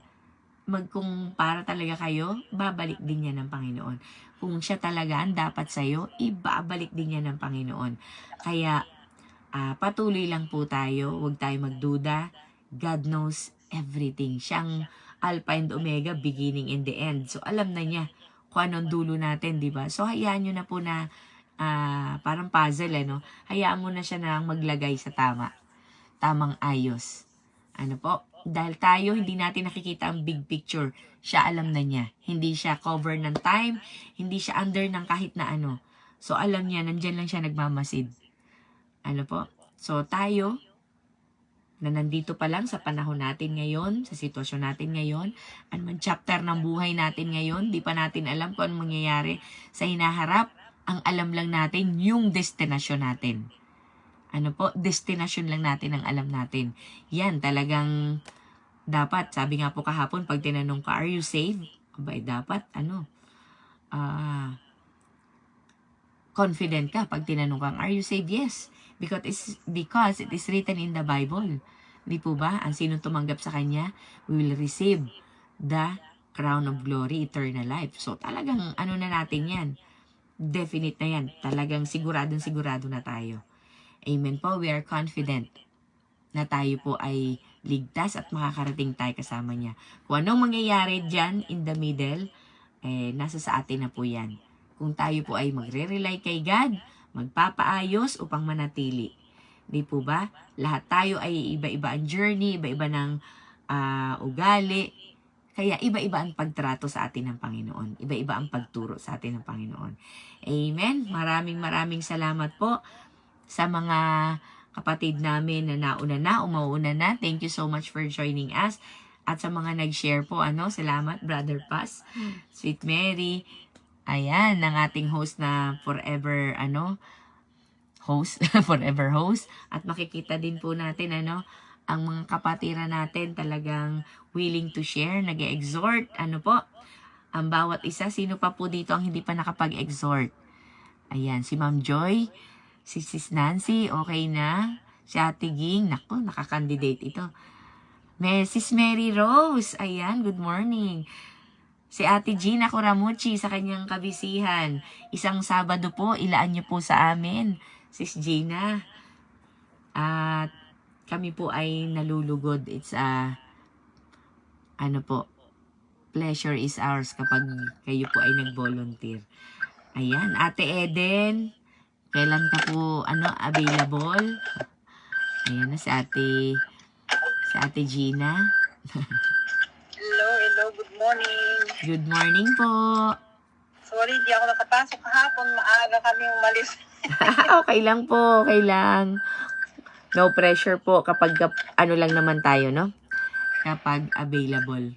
C: Kung para talaga kayo, babalik din yan ng Panginoon. Kung siya talaga ang dapat sa'yo, ibabalik din yan ng Panginoon. Kaya, patuloy lang po tayo. Huwag tayo magduda. God knows everything. Siyang Alpha and Omega, beginning and the end. So, alam na niya kung anong dulo natin, di ba? So, hayaan nyo na po na parang puzzle, no? Hayaan mo na siya na maglagay sa tamang ayos. Ano po? Dahil tayo, hindi natin nakikita ang big picture. Siya alam na niya. Hindi siya cover ng time. Hindi siya under ng kahit na ano. So, alam niya, nandyan lang siya nagmamasid. Ano po? So, tayo, na nandito pa lang sa panahon natin ngayon, sa sitwasyon natin ngayon, anumang chapter ng buhay natin ngayon, di pa natin alam kung anong mangyayari sa hinaharap. Ang alam lang natin, yung destinasyon natin. Ano po? Destinasyon lang natin ang alam natin. Yan, talagang dapat, sabi nga po kahapon, pag tinanong ka, are you saved? Abay, dapat, confident ka. Pag tinanong ka, are you saved? Yes. Because it is written in the Bible. Di po ba? Ang sino tumanggap sa Kanya, we will receive the crown of glory, eternal life. So, talagang, na natin yan? Definite na yan. Talagang sigurado na tayo. Amen po. We are confident na tayo po ay ligtas at makakarating tayo kasama niya. Kung anong mangyayari dyan in the middle, nasa sa atin na po yan. Kung tayo po ay magre-rely kay God, magpapaayos upang manatili. Di po ba? Lahat tayo ay iba-iba ang journey, iba-iba ng ugali. Kaya iba-iba ang pagtrato sa atin ng Panginoon. Iba-iba ang pagturo sa atin ng Panginoon. Amen. Maraming salamat po sa mga kapatid namin na umauna na. Thank you so much for joining us. At sa mga nag-share po, salamat, Brother Paz, Sweet Mary. Ayan, ng ating host na forever, forever host. At makikita din po natin, ang mga kapatiran natin talagang willing to share, nag-exhort, ang bawat isa. Sino pa po dito ang hindi pa nakapag-exhort? Ayan, si Ma'am Joy, si Sis Nancy, okay na. Si Ate Ging, naku, nakakandidate ito. Sis Mary Rose, ayan, good morning. Si Ate Gina Coramucci sa kanyang kabisihan. Isang Sabado po, ilaan niyo po sa amin, Sis Gina. At kami po ay nalulugod. It's pleasure is ours kapag kayo po ay nag-volunteer. Ayan, Ate Eden, kailan ka po available? Ayan na si Ate Gina.
G: Hello, good morning.
C: Good morning po.
G: Sorry, hindi ako nakapasok kahapon. Maaga kami umalis.
C: Okay lang po, okay lang. No pressure po kapag lang naman tayo, no? Kapag available.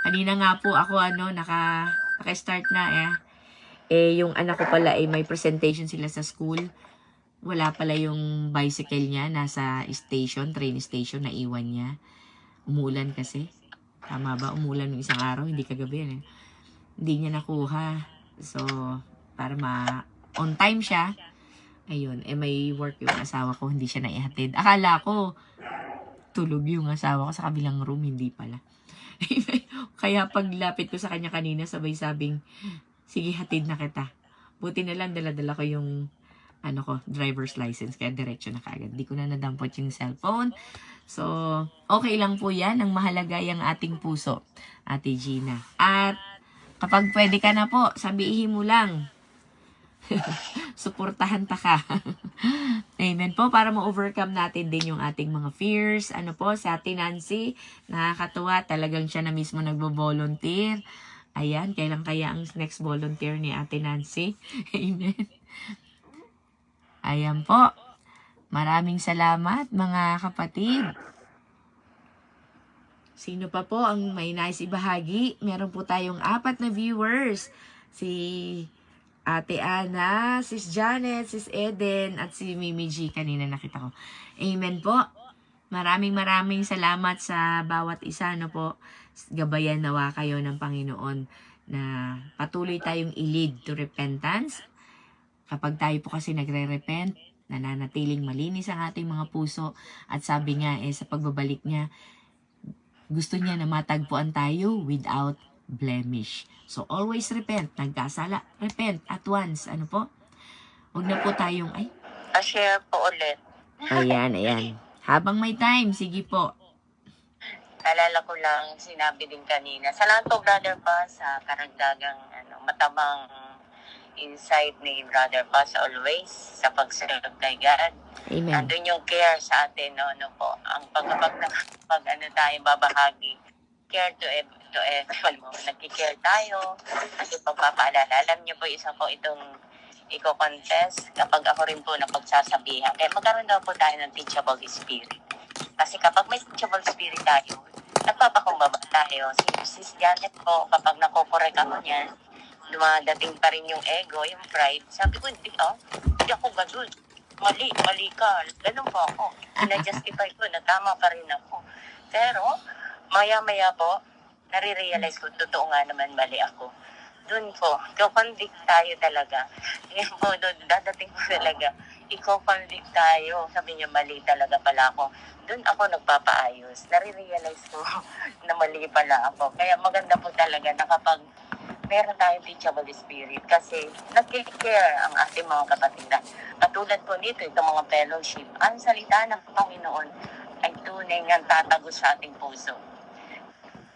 C: Kanina nga po ako naka-start na yung anak ko pala may presentation sila sa school. Wala pala yung bicycle niya, nasa train station, naiwan niya. Umulan kasi. Tama ba? Umulan ng isang araw, hindi kagabi. Hindi niya nakuha. So, para on time siya. Ayun, may work yung asawa ko, hindi siya naihatid. Akala ko, tulog yung asawa ko sa kabilang room, hindi pala. Kaya paglapit ko sa kanya kanina, sabay sabing, sige, hatid na kita. Buti na lang, dala-dala ko yung driver's license, kaya diretso na kaagad. Di ko na nadampot yung cellphone. So, okay lang po yan. Ang mahalaga yung ating puso, Ate Gina. At kapag pwede ka na po, sabihin mo lang. Suportahan ta ka. Amen po, para ma-overcome natin din yung ating mga fears. Si Ate Nancy, nakakatuwa. Talagang siya na mismo nagbo-volunteer. Ayan, kailan kaya ang next volunteer ni Ate Nancy? Amen. Ayan po. Maraming salamat, mga kapatid. Sino pa po ang may nais ibahagi? Meron po tayong 4 na viewers. Si Ate Ana, Sis Janet, Sis Eden, at si Mimi G. Kanina nakita ko. Amen po. maraming salamat sa bawat isa, no po. Gabayan nawa kayo ng Panginoon na patuloy tayong i-lead to repentance. Kapag tayo po kasi nagre-repent, nananatiling malinis ang ating mga puso. At sabi nga sa pagbabalik niya, gusto niya na matagpuan tayo without blemish. So always repent. Nagkasala, repent at once. Ano po? Huwag na po tayong,
A: share po ulit.
C: ayan. Habang may time, sige po.
A: Alala ko lang, sinabi din kanina. Salamat po, Brother Paz, sa karagdagang matamang insight ni Brother Paz always sa pag-serve kay God.
C: Amen.
A: Andun yung care sa atin, no po. Ang pag tayo babahagi, care to everyone mo. Nagki-care tayo. Kasi pagpapaalala, alam niyo po, isa po itong i-contest kapag ako rin po na pagsasabihan. Kaya magkaroon daw po tayo ng teachable spirit. Kasi kapag may teachable spirit tayo, nagpapakumbaba tayo. Si Janet po, kapag nakokorek ako niyan, dumadating pa rin yung ego, yung pride. Sabi ko, hindi ako gadul. Mali ka. Ganun po ako. Ina-justify ko na tama pa rin ako. Pero, maya-maya po, nare-realize ko, totoo nga naman mali ako. Doon po, i-convict tayo talaga. Ngayon po, doon, dadating po talaga, i-convict tayo. Sabi niya, mali talaga pala ako. Doon ako nagpapaayos. Nare-realize ko na mali pala ako. Kaya maganda po talaga na kapag meron tayong teachable spirit kasi nag-care ang ating mga kapatid. Katulad po nito, itong mga fellowship, ang salita ng Panginoon ay tunay nga tatagos sa ating puso.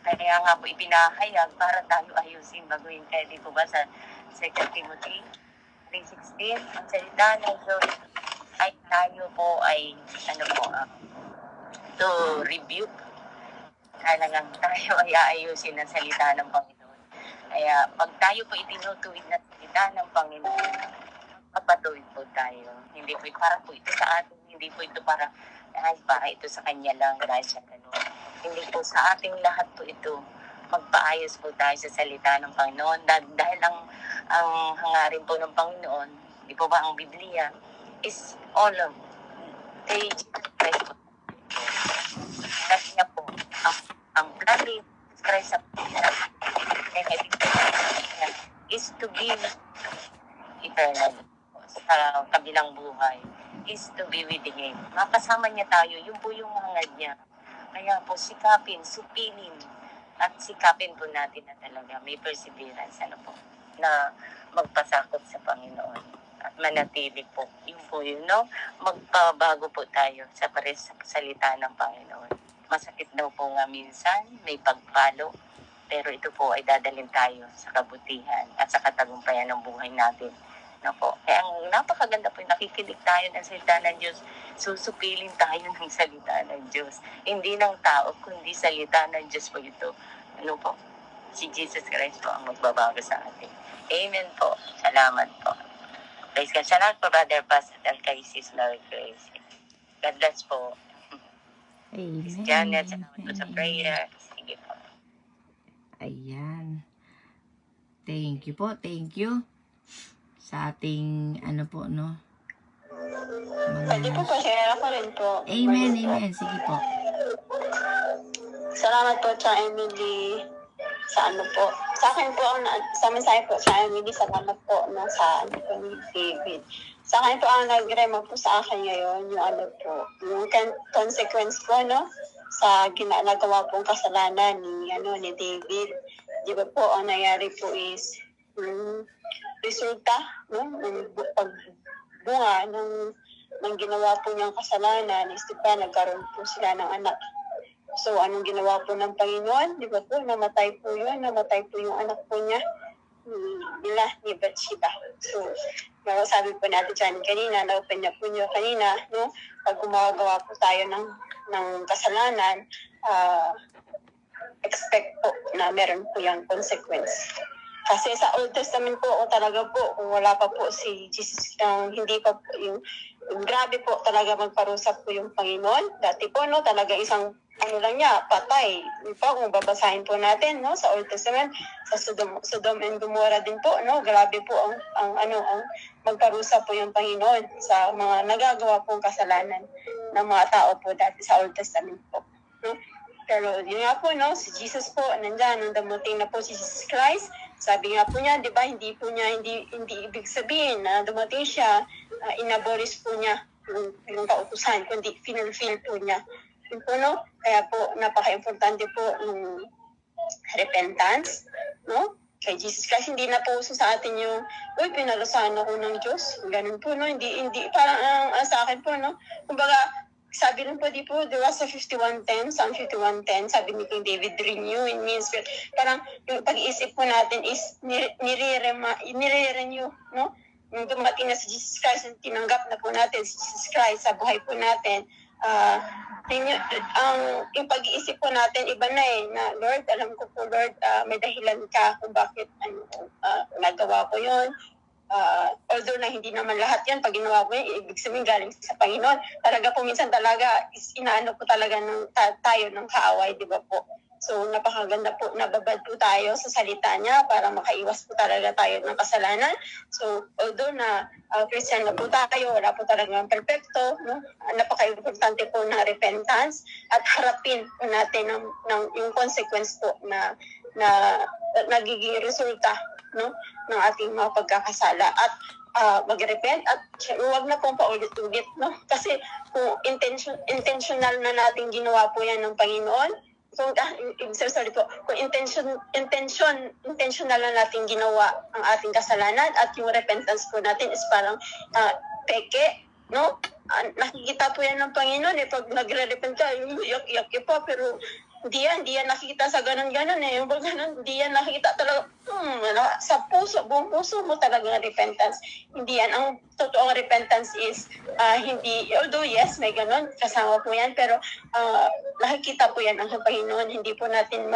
A: Kaya nga po ipinahayag para tayo ayusin baguhin. Kaya di po ba sa 2 Timothy 3:16, ang salita ng Diyos ay tayo po ay to rebuke. Talagang tayo ay aayusin ng salita ng Panginoon. Kaya pag tayo po itinutuwid na salita ng Panginoon, magpatuwid po tayo. Hindi po para po ito sa atin, hindi po ito para ito sa kanya lang dahil siya ganun. Hindi po sa ating lahat po ito. Magpaayos po tayo sa salita ng Panginoon. Dahil ang hangarin po ng Panginoon, di po ba ang Biblia, is all of page Christ po. Kasi niya po, ang plan ni Christ sa is to give eternal sa kabilang buhay, is to be with Him. Makasama niya tayo, yun po yung hangad niya. Kaya po sikapin, supilin, at sikapin po natin na talaga may perseverance, na magpasakop sa Panginoon at manatili po. Yun po yun, no? Magpabago po tayo sa salita ng Panginoon. Masakit daw po nga minsan, may pagpalo, pero ito po ay dadalhin tayo sa kabutihan at sa katagumpayan ng buhay natin. Kaya ang napakaganda po, nakikinig tayo ng salita ng Diyos, susupilin tayo ng salita ng Diyos. Hindi ng tao, kundi salita ng Diyos po ito. Si Jesus Christ po ang magbabago sa atin. Amen po. Salamat po. Praise God. Salamat po, Brother Paz at kay Sis Mary Grace. God bless po.
C: Amen.
A: Sis Janet, salamat po sa prayer. Sige po.
C: Ayan. Thank you po. Thank you sa ating mga...
B: Pwede po share ako rin po.
C: Amen. Sige po.
B: Salamat po, Cha Emily. Sa po. Sa akin po, sa mensahe po, Cha Emily, salamat po sa ni David. Sa akin po, ang nag-rema po sa akin ngayon, yung consequence po, sa ginagawa pong kasalanan ni David. Di ba po, ang nangyari po is, resulta, pagbunga ng ginawa po niyang kasalanan, is diba, nagkaroon po sila ng anak. So, anong ginawa po ng Panginoon? Di ba po, namatay po yung anak po niya, ni Bathsheba. So, sabi po natin dyan kanina, na-open niya po niyo kanina, pag gumagawa po tayo ng kasalanan, expect po na meron po yung consequence. Kasi sa Old Testament po, talaga po, kung wala pa po si Jesus, hindi pa po yung grabe po talaga magparusa po yung Panginoon. Dati po, talaga isang lang niya, patay. Kung babasahin po natin, sa Old Testament, sa Sodom and Gomorrah din po, grabe po ang magparusa po yung Panginoon sa mga nagagawa pong kasalanan
H: ng mga tao po dati sa Old Testament po. No? Pero yun nga po, no, si Jesus po, nandyan, nung dumating na po si Jesus Christ, sabi nga po niya, di ba, hindi ibig sabihin na dumating siya, inabolis po niya yung kautusan, kundi finulfill po niya. Yun po, no? Kaya po, napaka-importante po ng repentance, no? Kay Jesus Christ, hindi na po uso sa atin yung, uy, pinalusahan ako ng Diyos. Ganun po, no? Hindi, parang sa akin po, no? Kumbaga, sabi rin po, di po, di ba sa 51:10, Psalm 51:10, sabi ni King David, renew in me spirit. Parang yung pag-iisip po natin is nire-renew, no? Yung dumating na si Jesus Christ, tinanggap na po natin si Jesus Christ sa buhay po natin. Yung pag-iisip po natin, iba na na, Lord, alam ko po, Lord, may dahilan ka kung bakit nagawa ko yun. Although na hindi naman lahat yan, pag ginawa ko yun, ibig sabihin galing sa Panginoon. Talaga po minsan talaga, inaano po talaga tayo ng kaaway, di ba po? So napakaganda po, nababad po tayo sa salita niya para makaiwas po talaga tayo ng kasalanan. So although na Christian na po tayo, wala po talagang perfecto, no? Napaka-importante po ng repentance at harapin po natin yung consequence po na nagiging resulta, no, ng ating mga pagkakasala at mag-repent at huwag na pong paulit-ulit, no? Kasi kung intentional na natin ginawa po yan ng Panginoon, kung intentional na natin ginawa ang ating kasalanan at yung repentance po natin is parang peke, no? Nakikita po yan ng Panginoon pag nagre-repent ka, iyak po, pero hindi yan nakikita sa ganun-ganun yung ganun, hindi yan nakikita talaga sa puso, buong puso mo talaga repentance. Hindi yan. Ang totoong repentance is hindi, although yes, may ganun, kasama po yan, pero nakikita po yan ang Panginoon. Hindi po natin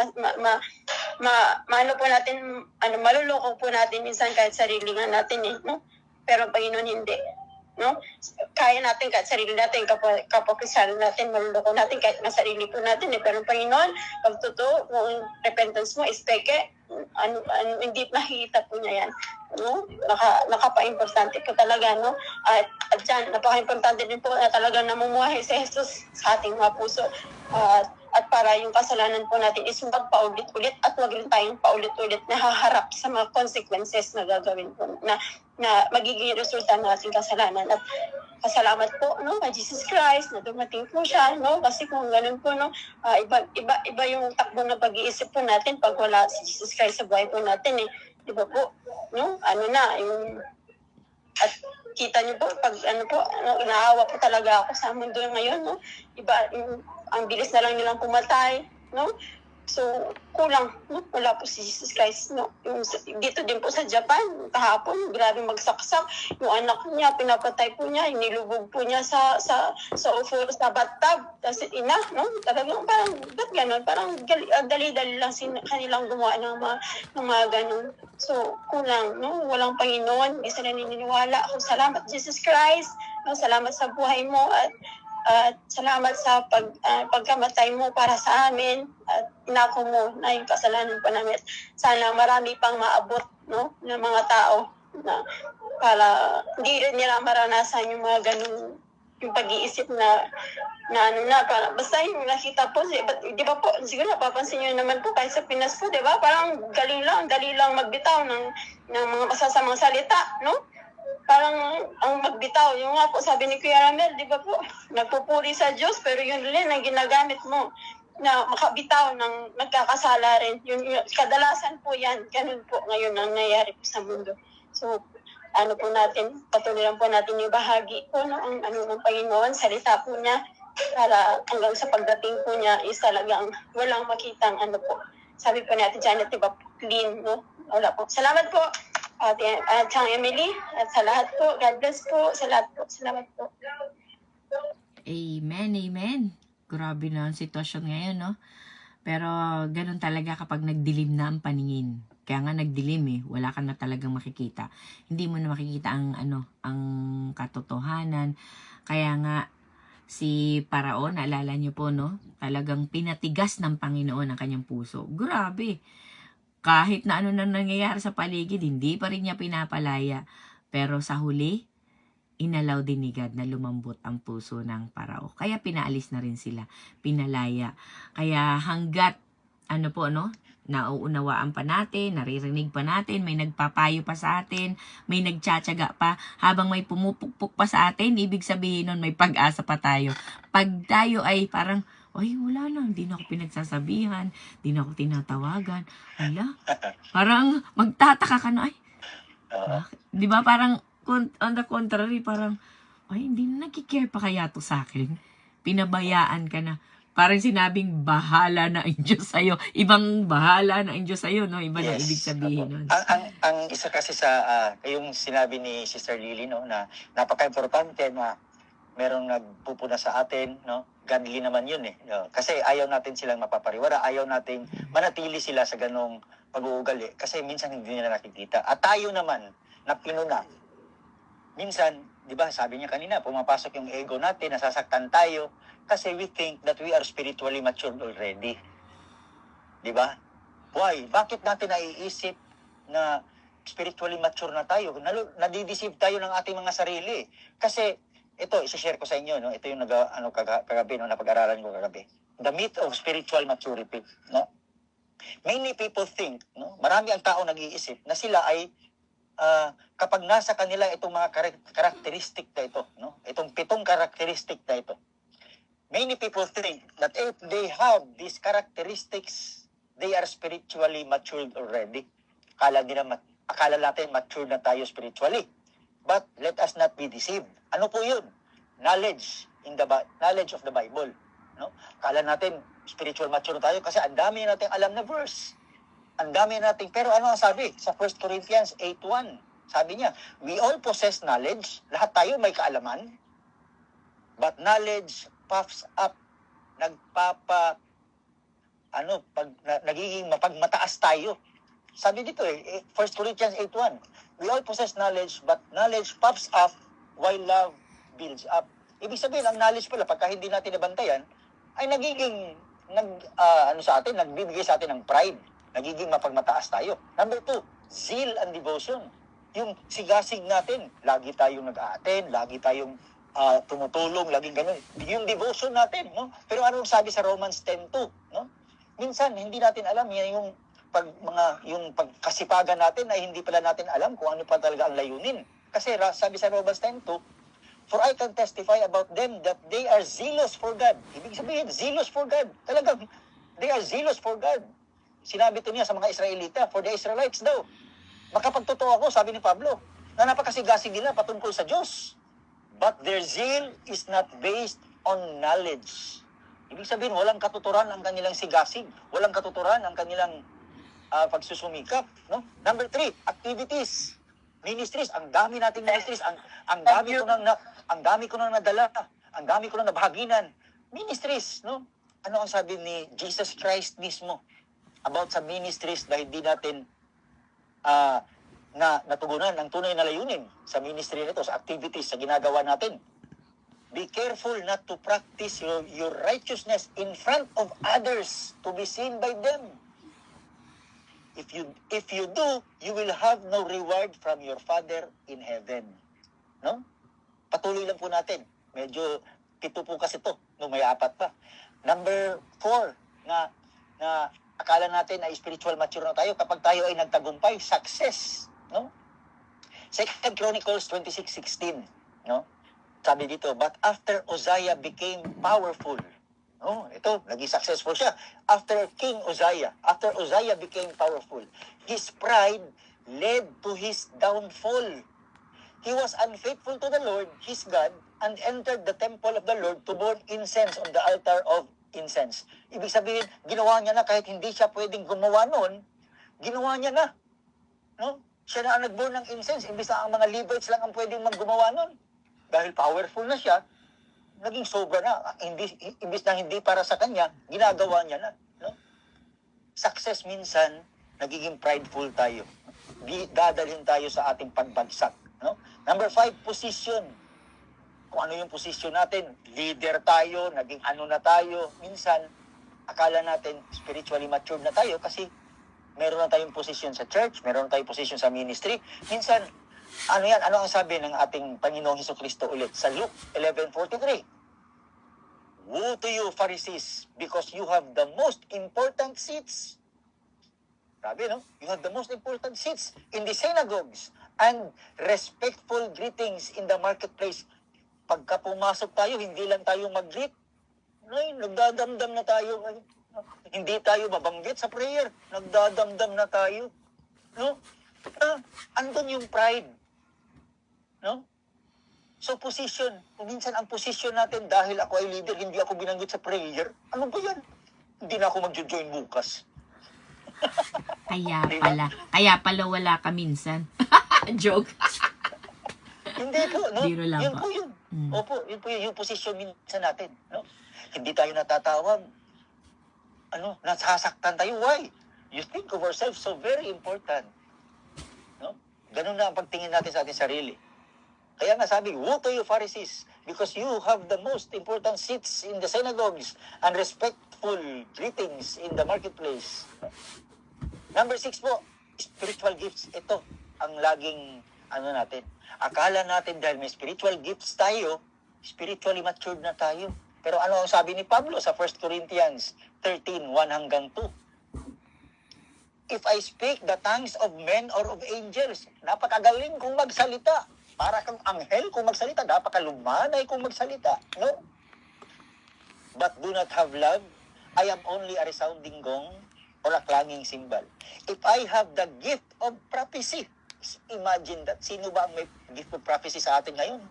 H: maluloko po natin minsan kahit sarili nga natin no? Pero ang Panginoon hindi. No? Kaya natin kahit sarili natin, kapwa Kristyano natin, maluloko natin kahit na sarili po natin pero Panginoon, pag totoo, kung repentance mo is peke, hindi nakikita po niya yan, no? Nakapa-importante po talaga, no? At dyan, napaka-importante din po na talaga namumuhay si Jesus sa ating mga puso, at para yung kasalanan po natin is magpaulit-ulit at wag rin tayong paulit-ulit na haharap sa mga consequences na gagawin po na magiging resulta ng ating kasalanan. At pasalamat po, no, kay Jesus Christ na dumating po siya, no? Kasi kung ganun po, no, iba yung takbo ng pag-iisip po natin pag wala si Jesus Christ sa buhay po natin di ba po, no? At kita niyo po, pag inaawa po talaga ako sa mundo ngayon, no? Iba, ang bilis na lang nilang pumatay, no? So, kulang, no? Wala po si Jesus Christ, no? Dito din po sa Japan, kahapon, grabe magsaksak. Yung anak niya, pinapatay po niya, nilubog po niya sa bathtub. Tapos no? Talagang parang, ba't ganun? Parang dali-dali lang kanilang gumawa ng mga ganun. So, kulang, no? Walang Panginoon, hindi sila naniniwala. Salamat, Jesus Christ. No? Salamat sa buhay mo at salamat sa pagkamatay mo para sa amin at inako mo na yung kasalanan po namin. Sana marami pang maabot, no, ng mga tao na para hindi nila maranasan yung mga ganun, yung pag-iisip na para basta yung nakita po, di ba po, siguro napapansin nyo naman po kahit sa Pinas po, di ba, parang dali lang magbitaw ng mga masasamang salita, no? Parang ang magbitaw, yung nga po sabi ni Kuya Ramel, di ba po, nagpupuri sa Diyos, pero yun rin ang ginagamit mo na makabitaw ng nagkakasala rin. Yun, kadalasan po yan, ganun po ngayon ang nangyayari po sa mundo. So, patuloy lang po natin yung bahagi po, no, ang ng Panginoon, salita po niya, para hanggang sa pagdating po niya is talagang walang makitang sabi po natin Janet, di ba, clean, no? Wala po. Salamat po. At Chang Emily, at sa lahat po, God bless po, sa lahat po, salamat po.
C: Amen, amen. Grabe na ang sitwasyon ngayon, no? Pero ganun talaga kapag nagdilim na ang paningin. Kaya nga nagdilim wala ka na talagang makikita. Hindi mo na makikita ang katotohanan. Kaya nga si Paraon, naalala niyo po, no? Talagang pinatigas ng Panginoon ang kanyang puso. Grabe. Kahit na ano na nangyayari sa paligid, hindi pa rin niya pinapalaya. Pero sa huli, inalaw din ni God na lumambot ang puso ng parao. Kaya pinaalis na rin sila, pinalaya. Kaya hanggat, nauunawaan pa natin, naririnig pa natin, may nagpapayo pa sa atin, may nagtsatsaga pa, habang may pumupukpuk pa sa atin, ibig sabihin nun may pag-asa pa tayo. Pag tayo ay parang, ay wala na, hindi na ako pinagsasabihan, hindi na ako tinatawagan, wala. Parang magtataka ka na, ay, di ba parang, on the contrary, parang, ay, hindi na nagkikare pa kaya to sa akin. Pinabayaan ka na. Parang sinabing, bahala na ang Diyos sa'yo. Ibang bahala na ang Diyos sa'yo, no? Iba na ibig sabihin nun.
I: Ang isa kasi sa, yung sinabi ni Sister Lily, no, na napaka-importante na merong nagpupuna sa atin, no? Godly naman yun eh. No? Kasi ayaw natin silang mapapariwara, ayaw natin manatili sila sa ganong pag-uugali. Kasi minsan hindi nila nakikita. At tayo naman, na pinuna, minsan, di ba, sabi niya kanina, pumapasok yung ego natin, nasasaktan tayo, kasi we think that we are spiritually matured already. Di ba? Why? Bakit natin naiisip na spiritually mature na tayo? Nadideceive tayo ng ating mga sarili. Kasi, ito, isa-share ko sa inyo, no? Ito yung kagabi, no? Napag-aralan ko kagabi. The myth of spiritual maturity. No? Many people think, no? Marami ang tao nag-iisip na sila ay kapag nasa kanila itong mga karakteristik na ito, no? Itong 7 karakteristik na ito, many people think that if they have these characteristics, they are spiritually matured already. Akala natin matured na tayo spiritually. But let us not be deceived. Ano po yun? Knowledge of the Bible. No? Akala natin spiritual mature tayo kasi ang dami nating alam na verse. Ang dami nating, pero ano ang sabi? Sa 1 Corinthians 8:1, sabi niya, we all possess knowledge. Lahat tayo may kaalaman. But knowledge puffs up. Nagiging mapagmataas tayo. Sabi dito 1 Corinthians 8:1, we all possess knowledge, but knowledge puffs up while love builds up. Ibig sabihin, ang knowledge pala, pagka hindi natin nabantayan, ay nagiging, nagbibigay sa atin ng pride. Nagiging mapagmataas tayo. Number 2, zeal and devotion. Yung sigasig natin, lagi tayong nag-a-attend, lagi tayong tumutulong, laging ganun. Yung devotion natin, no? Pero anong sabi sa Romans 10:2, no? Minsan, hindi natin alam yung pagkasipagan natin ay hindi pala natin alam kung ano pa talaga ang layunin. Kasi sabi sa Romans 10:2, for I can testify about them that they are zealous for God. Ibig sabihin, zealous for God. Talagang, they are zealous for God. Sinabi ito niya sa mga Israelita, for the Israelites daw. Makapagtotoo ako, sabi ni Pablo, na napakasigasig nila patungkol sa Diyos. But their zeal is not based on knowledge. Ibig sabihin, walang katuturan ang kanilang sigasig. Walang katuturan ang kanilang pagsusumikap. No? Number 3, activities. Ministries. Ang dami nating ministries. Ang dami ko nang nadala. Ang dami ko nang nabahaginan. Ministries. No? Ano ang sabi ni Jesus Christ mismo about sa ministries na hindi natin natugunan ang tunay na layunin sa ministry nito, sa activities, sa ginagawa natin. Be careful not to practice your righteousness in front of others to be seen by them. If you do, you will have no reward from your Father in heaven. No? Patuloy lang po natin. Medyo 7 po kasi to, no, may 4 pa. Number 4, na akala natin ay spiritual mature na tayo kapag tayo ay nagtagumpay, success, no? 2 Chronicles 26:16, no? Sabi dito, but after Uzziah became powerful, no? Ito, naging successful siya. After Uzziah became powerful, his pride led to his downfall. He was unfaithful to the Lord, his God, and entered the temple of the Lord to burn incense on the altar of incense. Ibig sabihin, ginawa niya na kahit hindi siya pwedeng gumawa noon, ginawa niya na. No? Siya na ang nag-burn ng incense, imbis na ang mga Levites lang ang pwedeng maggumawa noon. Dahil powerful na siya, naging sobra na. Imbis na hindi para sa kanya, ginagawa niya na. No? Success minsan, nagiging prideful tayo. Dadalhin tayo sa ating pagbagsak. No? Number 5, position. Kung ano yung posisyon natin, leader tayo, naging ano na tayo. Minsan, akala natin spiritually mature na tayo kasi meron na tayong posisyon sa church, meron na tayong posisyon sa ministry. Minsan, Ano yan? Ano ang sabi ng ating Panginoong Hesukristo ulit sa Luke 11:43? Woe to you, Pharisees, because you have the most important seats. Sabi, no? You have the most important seats in the synagogues and respectful greetings in the marketplace. Pagka pumasok tayo, hindi lang tayo mag-greet. Ay, nagdadamdam na tayo. Ay, hindi tayo mabanggit sa prayer. Nagdadamdam na tayo. No? Andun yung pride. No? So, position. Kung minsan ang position natin, dahil ako ay leader, hindi ako binanggit sa prayer, ano ba yan? Hindi na ako mag-join bukas.
C: Kaya pala wala ka minsan. Joke.
I: Hindi po, no?
C: Biro lang
I: Yun
C: po.
I: po yun. Opo, yun po yung position minsan natin. No? Hindi tayo natatawag. Nasasaktan tayo. Why? You think of ourselves so very important. No? Ganun na ang pagtingin natin sa ating sarili. Kaya nga sabi, woe to you, Pharisees, because you have the most important seats in the synagogues and respectful greetings in the marketplace. Number 6 po, spiritual gifts. Ito ang laging natin. Akala natin dahil may spiritual gifts tayo, spiritually matured na tayo. Pero ano ang sabi ni Pablo sa 1 Corinthians 13:1-2? If I speak the tongues of men or of angels, napakagaling kong magsalita. Para kang anghel kung magsalita, napakalumanay kung magsalita. No? But do not have love, I am only a resounding gong or a clanging cymbal. If I have the gift of prophecy, imagine that. Sino ba ang may gift of prophecy sa atin ngayon?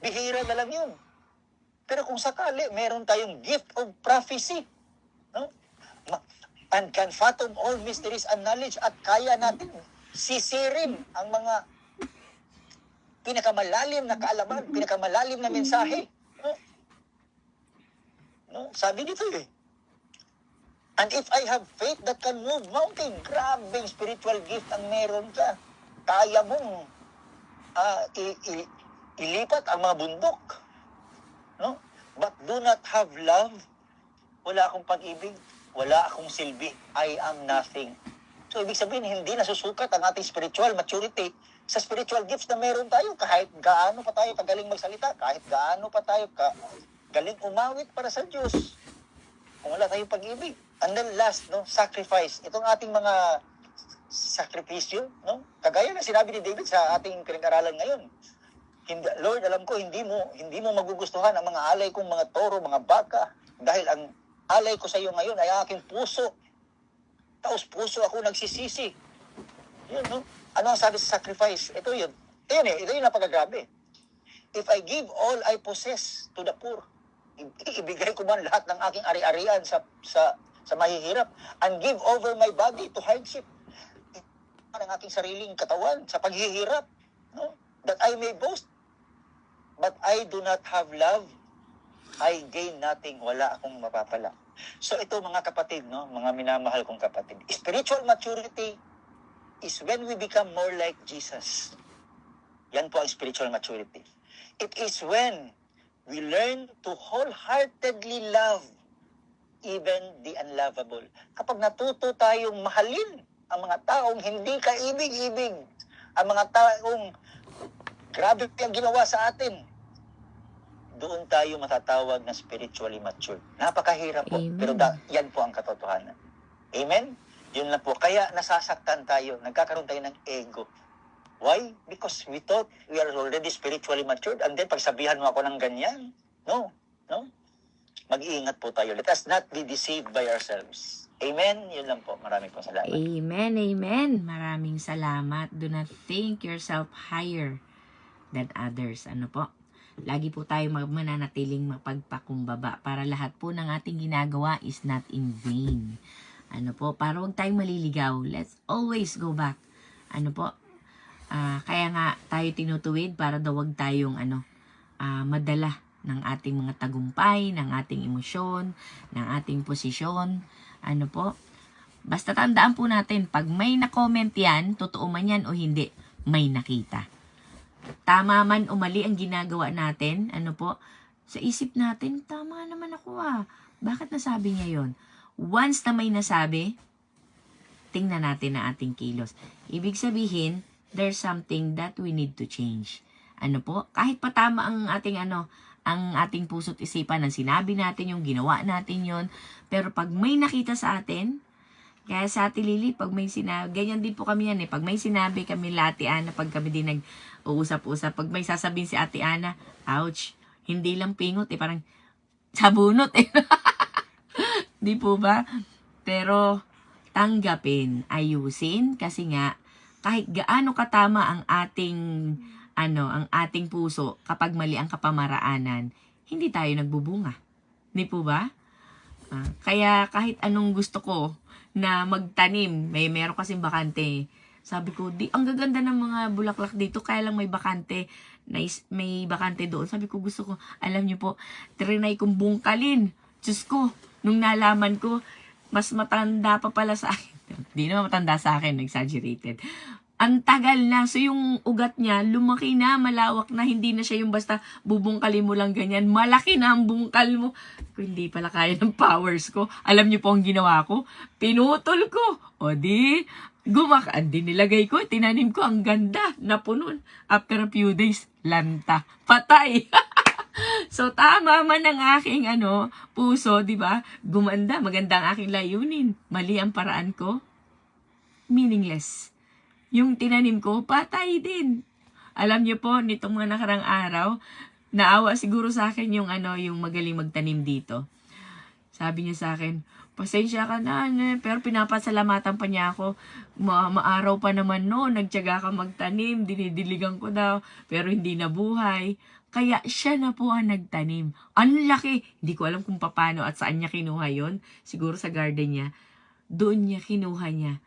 I: Bihira na lang yun. Pero kung sakali, meron tayong gift of prophecy. No? And can fathom all mysteries and knowledge, at kaya natin sisirin ang mga pinakamalalim na kaalaman, pinakamalalim na mensahe. No? Sabi dito eh. And if I have faith that can move mountain, grabing spiritual gift ang meron ka. Kaya mong ilipat ang mga bundok. No? But do not have love. Wala akong pag-ibig. Wala akong silbi. I am nothing. So, ibig sabihin, hindi nasusukat ang ating spiritual maturity sa spiritual gifts na meron tayo. Kahit gaano pa tayo kagaling magsalita, kahit gaano pa tayo galing umawit para sa Diyos. Kung wala tayong pag-ibig. And then last, no, sacrifice. Itong ating mga sakripisyo, no? Kagaya na sinabi ni David sa ating pinag-aralan ngayon. Lord, alam ko, hindi mo magugustuhan ang mga alay kong mga toro, mga baka. Dahil ang alay ko sa iyo ngayon ay aking puso. Taos puso ako nagsisisi. Yun, no? Ano ang sabi sa sacrifice? Ito yun. Ito yung napakagrabe. If I give all I possess to the poor, ibigay ko man lahat ng aking ari-arian sa mahihirap, and give over my body to hardship, ang aking sariling katawan sa paghihirap, no? That I may boast. But I do not have love, I gain nothing. Wala akong mapapala. So ito mga kapatid, no, mga minamahal kong kapatid, spiritual maturity is when we become more like Jesus. Yan po ang spiritual maturity. It is when we learn to wholeheartedly love even the unlovable. Kapag natuto tayong mahalin ang mga taong hindi kaibig-ibig, ang mga taong grabe ang ginawa sa atin, doon tayo matatawag na spiritually mature. Napakahirap po.
C: Amen.
I: Pero yan po ang katotohanan. Amen? Yun lang po. Kaya nasasaktan tayo. Nagkakaroon tayo ng ego. Why? Because we thought we are already spiritually matured, and then pagsabihan mo ako ng ganyan. No. Mag-iingat po tayo. Let us not be deceived by ourselves. Amen? Yun lang po. Maraming po salamat.
C: Amen, amen. Maraming salamat. Do not think yourself higher than others. Ano po? Lagi po tayo mananatiling mapagpakumbaba para lahat po ng ating ginagawa is not in vain. Ano po? Para huwag tayong maliligaw. Let's always go back. Ano po? Kaya nga tayo tinutuwid para daw huwag tayong madala ng ating mga tagumpay, ng ating emosyon, ng ating posisyon. Ano po? Basta tandaan po natin, pag may na-comment yan, totoo man yan o hindi, may nakita. Tama man o mali ang ginagawa natin, ano po, sa isip natin, tama naman ako Bakit nasabi niya yon? Once na may nasabi, tingnan natin ang ating kilos. Ibig sabihin, there's something that we need to change. Ano po? Kahit pa tama ang ating puso't isipan, ang sinabi natin yung ginawa natin yon, pero pag may nakita sa atin, kaya sa Ate Lily, pag may sinabi, ganyan din po kami yan eh, pag may sinabi kami Ate Ana, pag kami din nag-uusap-usap, pag may sasabihin si Ate Ana, ouch, hindi lang pingot eh, parang sabunot eh. Di po ba? Pero tanggapin, ayusin, kasi nga, kahit gaano katama ang ating puso kapag mali ang kapamaraanan, hindi tayo nagbubunga. Di po ba? Kaya kahit anong gusto ko na magtanim, meron kasing bakante. Sabi ko, ang gaganda ng mga bulaklak dito, kaya lang may bakante doon. Sabi ko, gusto ko, alam niyo po, trinay kong bungkalin. Diyos ko, nung nalaman ko, mas matanda pa pala sa akin. Hindi naman matanda sa akin, exaggerated. Ang tagal na. So, yung ugat niya, lumaki na, malawak na. Hindi na siya yung basta bubungkalin mo lang ganyan. Malaki na ang bungkal mo. Kung hindi pala kaya ng powers ko. Alam niyo po ang ginawa ko? Pinutol ko. O di, nilagay ko, tinanim ko. Ang ganda. Napunon. After a few days, lanta. Patay. So, tama man ang aking puso, di ba? Gumanda. Maganda ang aking layunin. Mali ang paraan ko. Meaningless. Yung tinanim ko, patay din. Alam niyo po, nitong mga nakarang araw, naawa siguro sa akin yung magaling magtanim dito. Sabi niya sa akin, pasensya ka na, pero pinapasalamatan pa niya ako. Maaraw pa naman nagtiyaga ka magtanim, dinidiligan ko daw, pero hindi nabuhay. Kaya siya na po ang nagtanim. Ang laki! Hindi ko alam kung paano at saan niya kinuha yon. Siguro sa garden niya. Doon niya kinuha niya.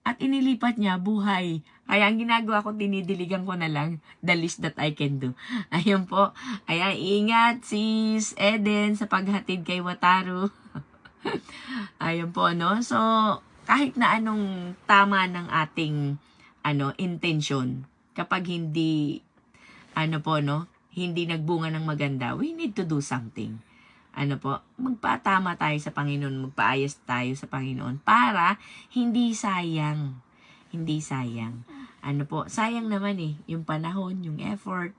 C: At inilipat niya, buhay. Kaya ang ginagawa ko, dinidiligan ko na lang the least that I can do. Ayun po. Ayan, ingat sis Eden sa paghatid kay Wataru. Ayun po, So, kahit na anong tama ng ating, intention, kapag hindi, hindi nagbunga ng maganda, we need to do something. Magpatama tayo sa Panginoon, magpaayos tayo sa Panginoon para hindi sayang. Hindi sayang. Sayang naman yung panahon, yung effort,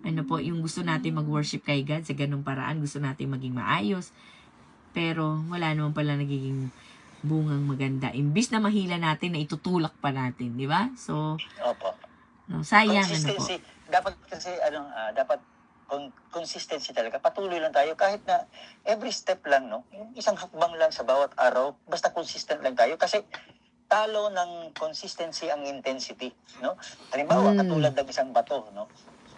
C: yung gusto natin mag-worship kay God sa ganung paraan, gusto natin maging maayos, pero wala naman pala nagiging bungang maganda. Imbis na mahila natin, na itutulak pa natin, di ba? So,
I: Opo.
C: Sayang,
I: Consistency. Dapat kasi, dapat consistency talaga. Patuloy lang tayo kahit na every step lang, yung isang hakbang lang sa bawat araw, basta consistent lang tayo kasi talo ng consistency ang intensity, Halimbawa, katulad ng isang bato,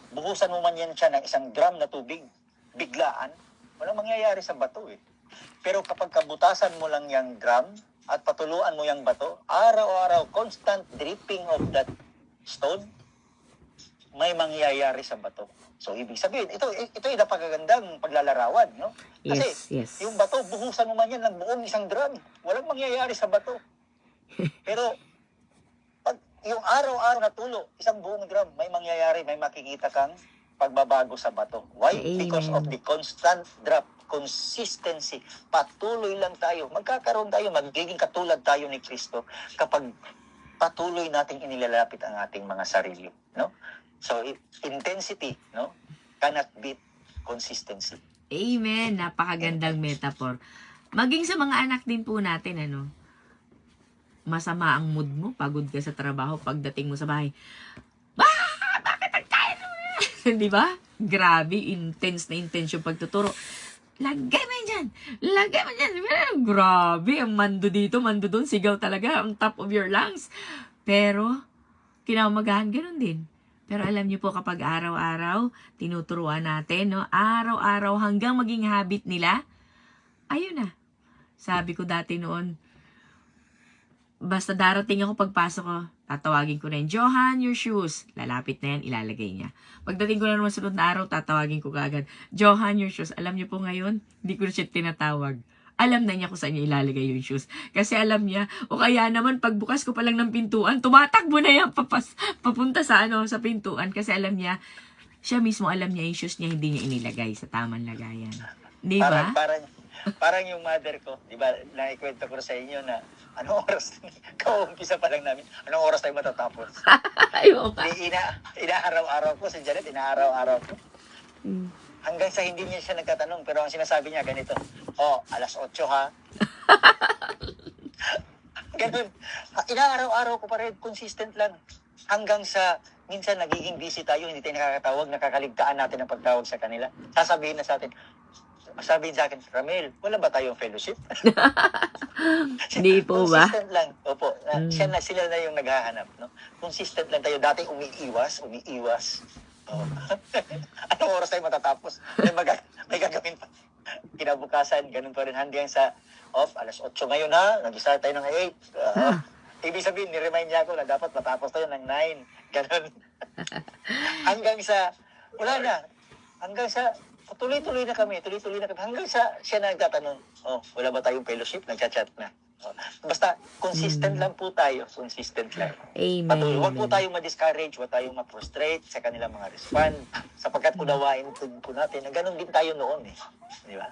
I: buhusan mo man yan siya ng 1 gram na tubig, biglaan, walang mangyayari sa bato Pero kapag kabutasan mo lang yung gram at patuluan mo yung bato, araw-araw, constant dripping of that stone, may mangyayari sa bato. So, ibig sabihin, ito ay napakagandang paglalarawan, Kasi,
C: yes.
I: yung bato, buhusan mo man yan ng buong 1 gram. Walang mangyayari sa bato. Pero, pag yung araw-araw na tulo, 1 buong gram, may mangyayari, may makikita kang pagbabago sa bato. Why?
C: Amen.
I: Because of the constant drop, consistency. Patuloy lang tayo. Magkakaroon tayo, magiging katulad tayo ni Kristo kapag patuloy nating inilalapit ang ating mga sarili, So, intensity, cannot beat consistency.
C: Amen. Napakagandang metaphor. Maging sa mga anak din po natin, masama ang mood mo, pagod ka sa trabaho, pagdating mo sa bahay, bakit ang tayo? Di ba? Grabe, intense yung pagtuturo. Lagay mo yan! Lagay mo yan! Grabe, ang mando dito, mando doon, sigaw talaga, ang top of your lungs. Pero, kinamagahan, ganun din. Pero alam niyo po, kapag araw-araw, tinuturuan natin, araw-araw hanggang maging habit nila, ayun na. Sabi ko dati noon, basta darating ako pagpasok ko, tatawagin ko na yun, Johan, your shoes. Lalapit na yan, ilalagay niya. Pagdating ko na naman sunod na araw, tatawagin ko kaagad, Johan, your shoes. Alam niyo po ngayon, hindi ko na siya tinatawag. Alam na niya kung saan niya ilalagay yung shoes. Kasi alam niya, o kaya naman pagbukas ko pa lang ng pintuan, tumatakbo na yan papunta sa sa pintuan. Kasi alam niya, siya mismo alam niya yung shoes niya, hindi niya inilagay sa tamang lagayan. Di ba?
I: Parang yung mother ko, di ba, naikwento ko sa inyo na anong oras, kaumpisa pa lang namin, anong oras tayo matatapos?
C: Ayaw ka.
I: Inaaraw-araw ko, si Janet, inaaraw-araw ko.
C: Mm.
I: Hanggang sa hindi niya siya nagtatanong, pero ang sinasabi niya ganito, alas 8 ha. Ganun. Inaaraw-araw ko pa rin, consistent lang. Hanggang sa, minsan nagiging busy tayo, hindi tayo nakakatawag, nakakaligtaan natin ang pagtawag sa kanila. Sasabihin na sa atin, sabihin sa akin, Ramel, wala ba tayong fellowship?
C: Hindi po ba?
I: Consistent lang. Opo. Sila na yung naghahanap. No? Consistent lang tayo. Dati umiiwas. Oh. Anong oras tayo matatapos? May gagawin pa. Kinabukasan, ganun pa rin hanggang sa alas 8 ngayon ha. Nag-start tayo ng 8. Ibig sabihin, ni-remind niya ako na dapat matapos tayo ng 9. Ganun. Hanggang sa, wala na. Hanggang sa, tuloy-tuloy na kami. Hanggang sa, siya na nagtatanong, wala ba tayong fellowship? Nagchat-chat na. Basta, consistent lang po tayo. Consistent lang.
C: Amen.
I: Patuloy. Huwag po tayong ma-discourage, huwag tayong ma-frustrate sa kanilang mga respond. Sapagkat unawain po natin na ganun din tayo noon eh. Di ba?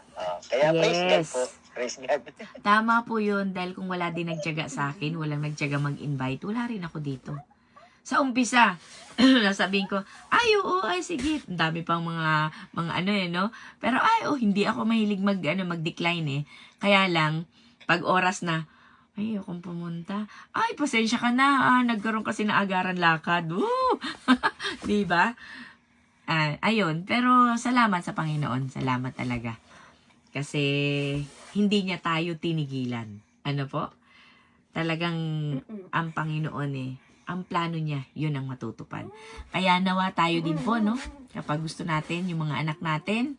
I: Kaya praise God po. Praise God.
C: Tama po yun, dahil kung wala din nagtiyaga sa akin, walang nagtiyaga mag-invite, wala rin ako dito. Sa umpisa, nasabihin ko, sige. Ang dami pang mga no? Pero hindi ako mahilig mag-decline eh. Kaya lang, pag oras na, akong pumunta. Pasensya ka na. Nagkaroon kasi na agaran lakad. Woo! Diba? Ayun. Pero salamat sa Panginoon. Salamat talaga. Kasi hindi niya tayo tinigilan. Ano po? Talagang ang Panginoon ang plano niya, yun ang matutupad. Kaya nawa tayo din po, no? Kapag gusto natin, yung mga anak natin,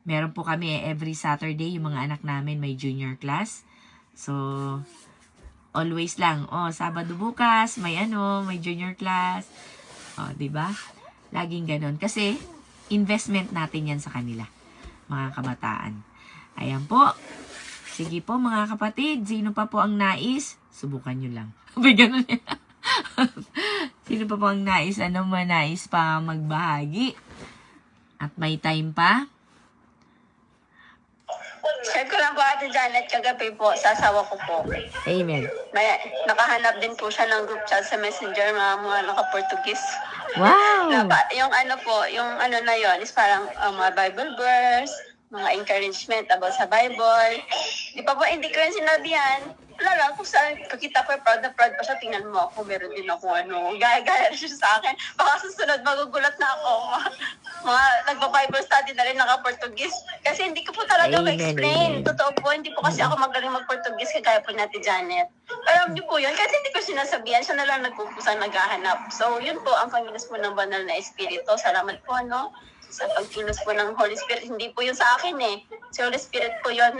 C: meron po kami every Saturday, yung mga anak namin may junior class. So, always lang, Sabado bukas, may junior class. Diba? Laging ganon. Kasi, investment natin yan sa kanila, mga kabataan. Ayan po. Sige po, mga kapatid, sino pa po ang nais? Subukan nyo lang. May ganon yan. Sino pa po ang nais? Manais pa magbahagi? At may time pa?
H: Share ko lang po, Ate Janet, kagabi po, sa asawa ko po.
C: Amen.
H: Nakahanap din po siya ng group chat sa Messenger, mga naka-Portuguese.
C: Wow!
H: Yung na yon is parang mga Bible verse, mga encouragement about sa Bible. Hindi ko yung sinabihan. Wala lang, kung saan kakita ko, proud na proud pa siya, tingnan mo ako, meron din ako, gaya-gaya na siya sa akin. Baka susunod, magugulat na ako. Mga nagpa-Bible study na rin, naka-Portuguese. Kasi hindi ko po talaga ma-explain. Totoo po, hindi po kasi ako magaling mag-Portuguese, kagaya po natin Janet. Pero niyo po yun, kahit hindi ko sinasabihan, siya na lang nagpupusan, naghahanap. So, yun po, ang Panginoon po ng banal na Espiritu. Salamat po, sa pagkilos po ng Holy Spirit. Hindi po yun sa akin eh. Si Holy Spirit po yun.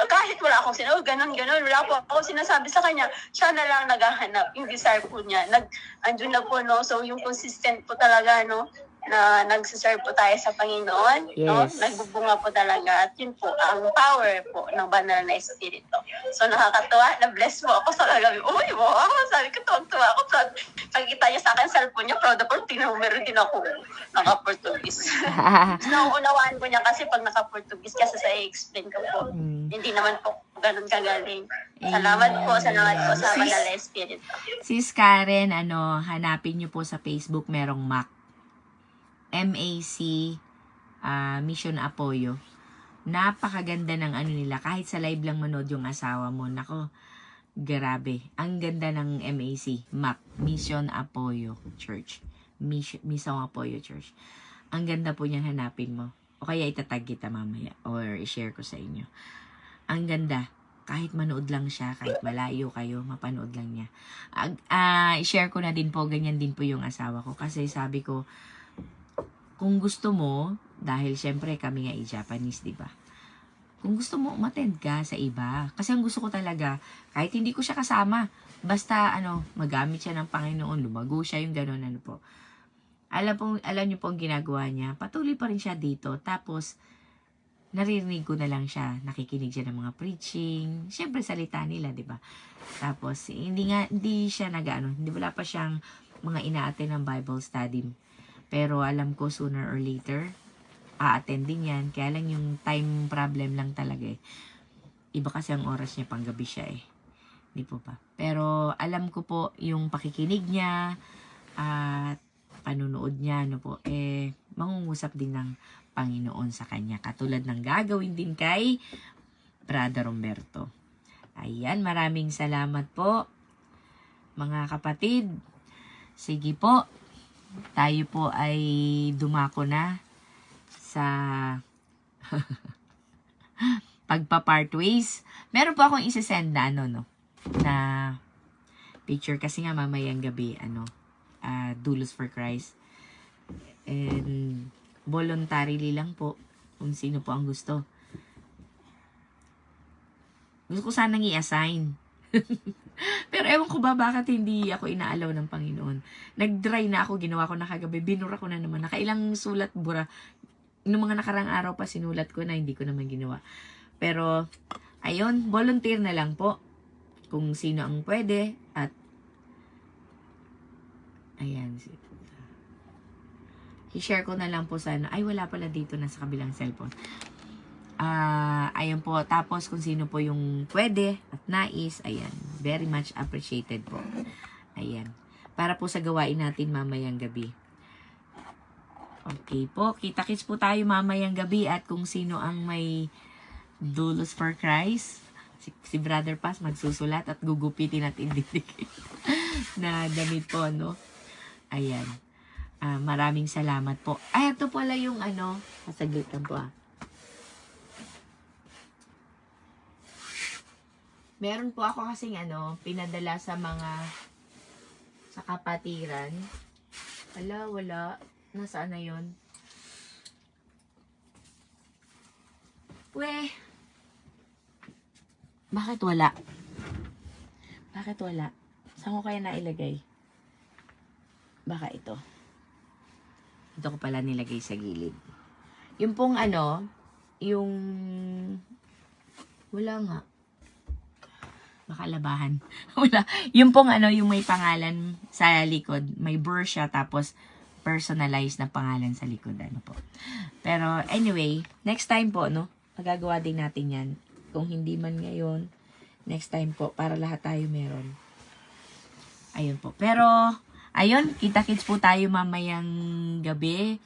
H: Kahit wala akong sinabi, ganun, wala po ako sinasabi sa kanya, siya na lang naghahanap. Yung desire po niya. Andun na po, So, yung consistent po talaga, na nagsiserve po tayo sa Panginoon,
C: Yes.
H: Nagbubunga po talaga. At yun po, ang power po ng banal na Espiritu. So, nakakatuwa. Na-bless po ako sa kagabi. Uy, wow! Sabi ko, tuwag-tuwa ako. Pagkita niya sa akin, cellphone niya, proud ako. Tingnan mo, meron din ako naka-Portuguese. Nauunawaan ko niya kasi pag naka-Portuguese kasi sa i-explain ko po. Hindi naman po ganun kagaling. Salamat po sa banal na Espiritu.
C: Sis Karen, hanapin niyo po sa Facebook, merong MAC. MAC Mission Apoyo. Napakaganda ng nila. Kahit sa live lang manood yung asawa mo. Nako, grabe. Ang ganda ng MAC. MAC. Mission Apoyo Church. Mission Apoyo Church. Ang ganda po niyan, hanapin mo. O kaya itatag kita mamaya. Or i-share ko sa inyo. Ang ganda. Kahit manood lang siya, kahit malayo kayo, mapanood lang niya. I-share ko na din po, ganyan din po yung asawa ko. Kasi sabi ko, kung gusto mo, dahil syempre kami nga i-Japanese, di ba? Kung gusto mo, umattend ka sa iba. Kasi ang gusto ko talaga, kahit hindi ko siya kasama, basta magamit siya ng Panginoon, lumago siya, yung gano'n, po. Alam niyo po ang ginagawa niya, patuloy pa rin siya dito. Tapos, naririnig ko na lang siya, nakikinig siya ng mga preaching, syempre salita nila, di ba? Tapos, hindi siya hindi wala pa siyang mga ina-attend ng Bible study. Pero alam ko sooner or later, a-attend din yan. Kaya lang yung time problem lang talaga eh. Iba kasi ang oras niya, panggabi siya eh. Di po ba? Pero alam ko po yung pakikinig niya at panunood niya, ano po, eh, mangungusap din ng Panginoon sa kanya. Katulad ng gagawin din kay Brother Humberto. Ayan, maraming salamat po, mga kapatid. Sige po, tayo po ay dumako na sa pagpa-part ways. Meron po akong isasend na na picture kasi nga mamayang gabi, Dulos for Christ. And voluntarily lang po kung sino po ang gusto. Gusto ko sanang i-assign. Pero ewan ko ba bakit hindi ako inaalaw ng Panginoon. Nag-dry na ako, ginawa ko na kagabi, binura ko na naman. Nakailang sulat bura. Noong mga nakarang araw pa sinulat ko na, hindi ko naman ginawa. Pero, ayun, volunteer na lang po. Kung sino ang pwede. At, ayan. I-share ko na lang po sana. Ay, wala pala dito na sa kabilang cellphone. Ayan po. Tapos, kung sino po yung pwede at nais, ayan. Very much appreciated po. Ayan. Para po sa gawain natin mamayang gabi. Okay po. Kita-kits po tayo mamayang gabi at kung sino ang may Dulos for Christ, si Brother Paz magsusulat at gugupitin at ididikit na damit po, no? Ayan. Maraming salamat po. Ay, ito pala yung pasaglit lang po Meron po ako kasing pinadala sa sa kapatiran. Wala. Nasaan na yun? Bakit wala? Saan ko kaya nailagay? Baka ito. Ito ko pala nilagay sa gilid. Yung pong yung wala nga. Baka labahan. Wala. Yung pong yung may pangalan sa likod, may blur siya tapos personalized na pangalan sa likod po. Pero anyway, next time po magagawa din natin 'yan. Kung hindi man ngayon, next time po para lahat tayo meron. Ayun po. Pero ayun, kita-kits po tayo mamayang gabi.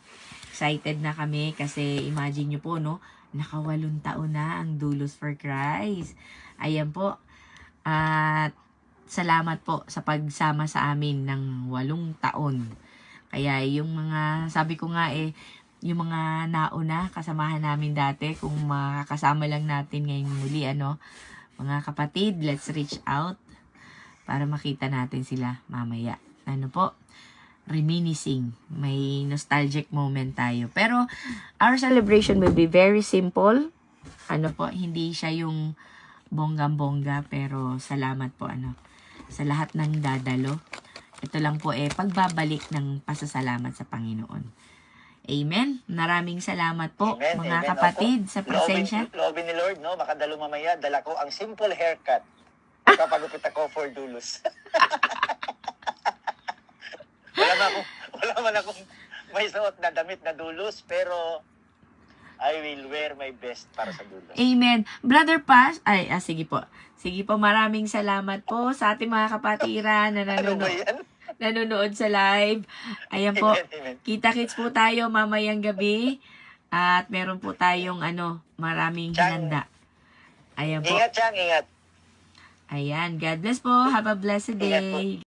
C: Excited na kami kasi imagine nyo po, naka 8 taon na ang Dulos for Christ. Ayan po. At salamat po sa pagsama sa amin ng 8 taon. Kaya yung mga, sabi ko nga yung mga nauna, kasamahan namin dati, kung makakasama lang natin ngayong muli, mga kapatid, let's reach out para makita natin sila mamaya. Reminiscing. May nostalgic moment tayo. Pero, our celebration will be very simple. Hindi siya yung bonggang-bongga, pero salamat po sa lahat ng dadalo. Ito lang po pagbabalik ng pasasalamat sa Panginoon. Amen. Maraming salamat po, mga kapatid, sa presensya.
I: Loobin ni Lord, makadalo mamaya, dala ko ang simple haircut. Kapagupit ako for Dulos. wala man akong may suot na damit na Dulos, pero I will wear my best para sa Dulos.
C: Amen. Brother Paz, sige po. Sige po, maraming salamat po sa ating mga kapatiran na nanonood sa live. Ayan po,
I: Amen.
C: kita-kits po tayo mamayang gabi. At meron po tayong maraming hinanda. Ayan po.
I: Ingat, Chang, ingat.
C: Ayan, God bless po. Have a blessed
I: Ingat po.
C: day.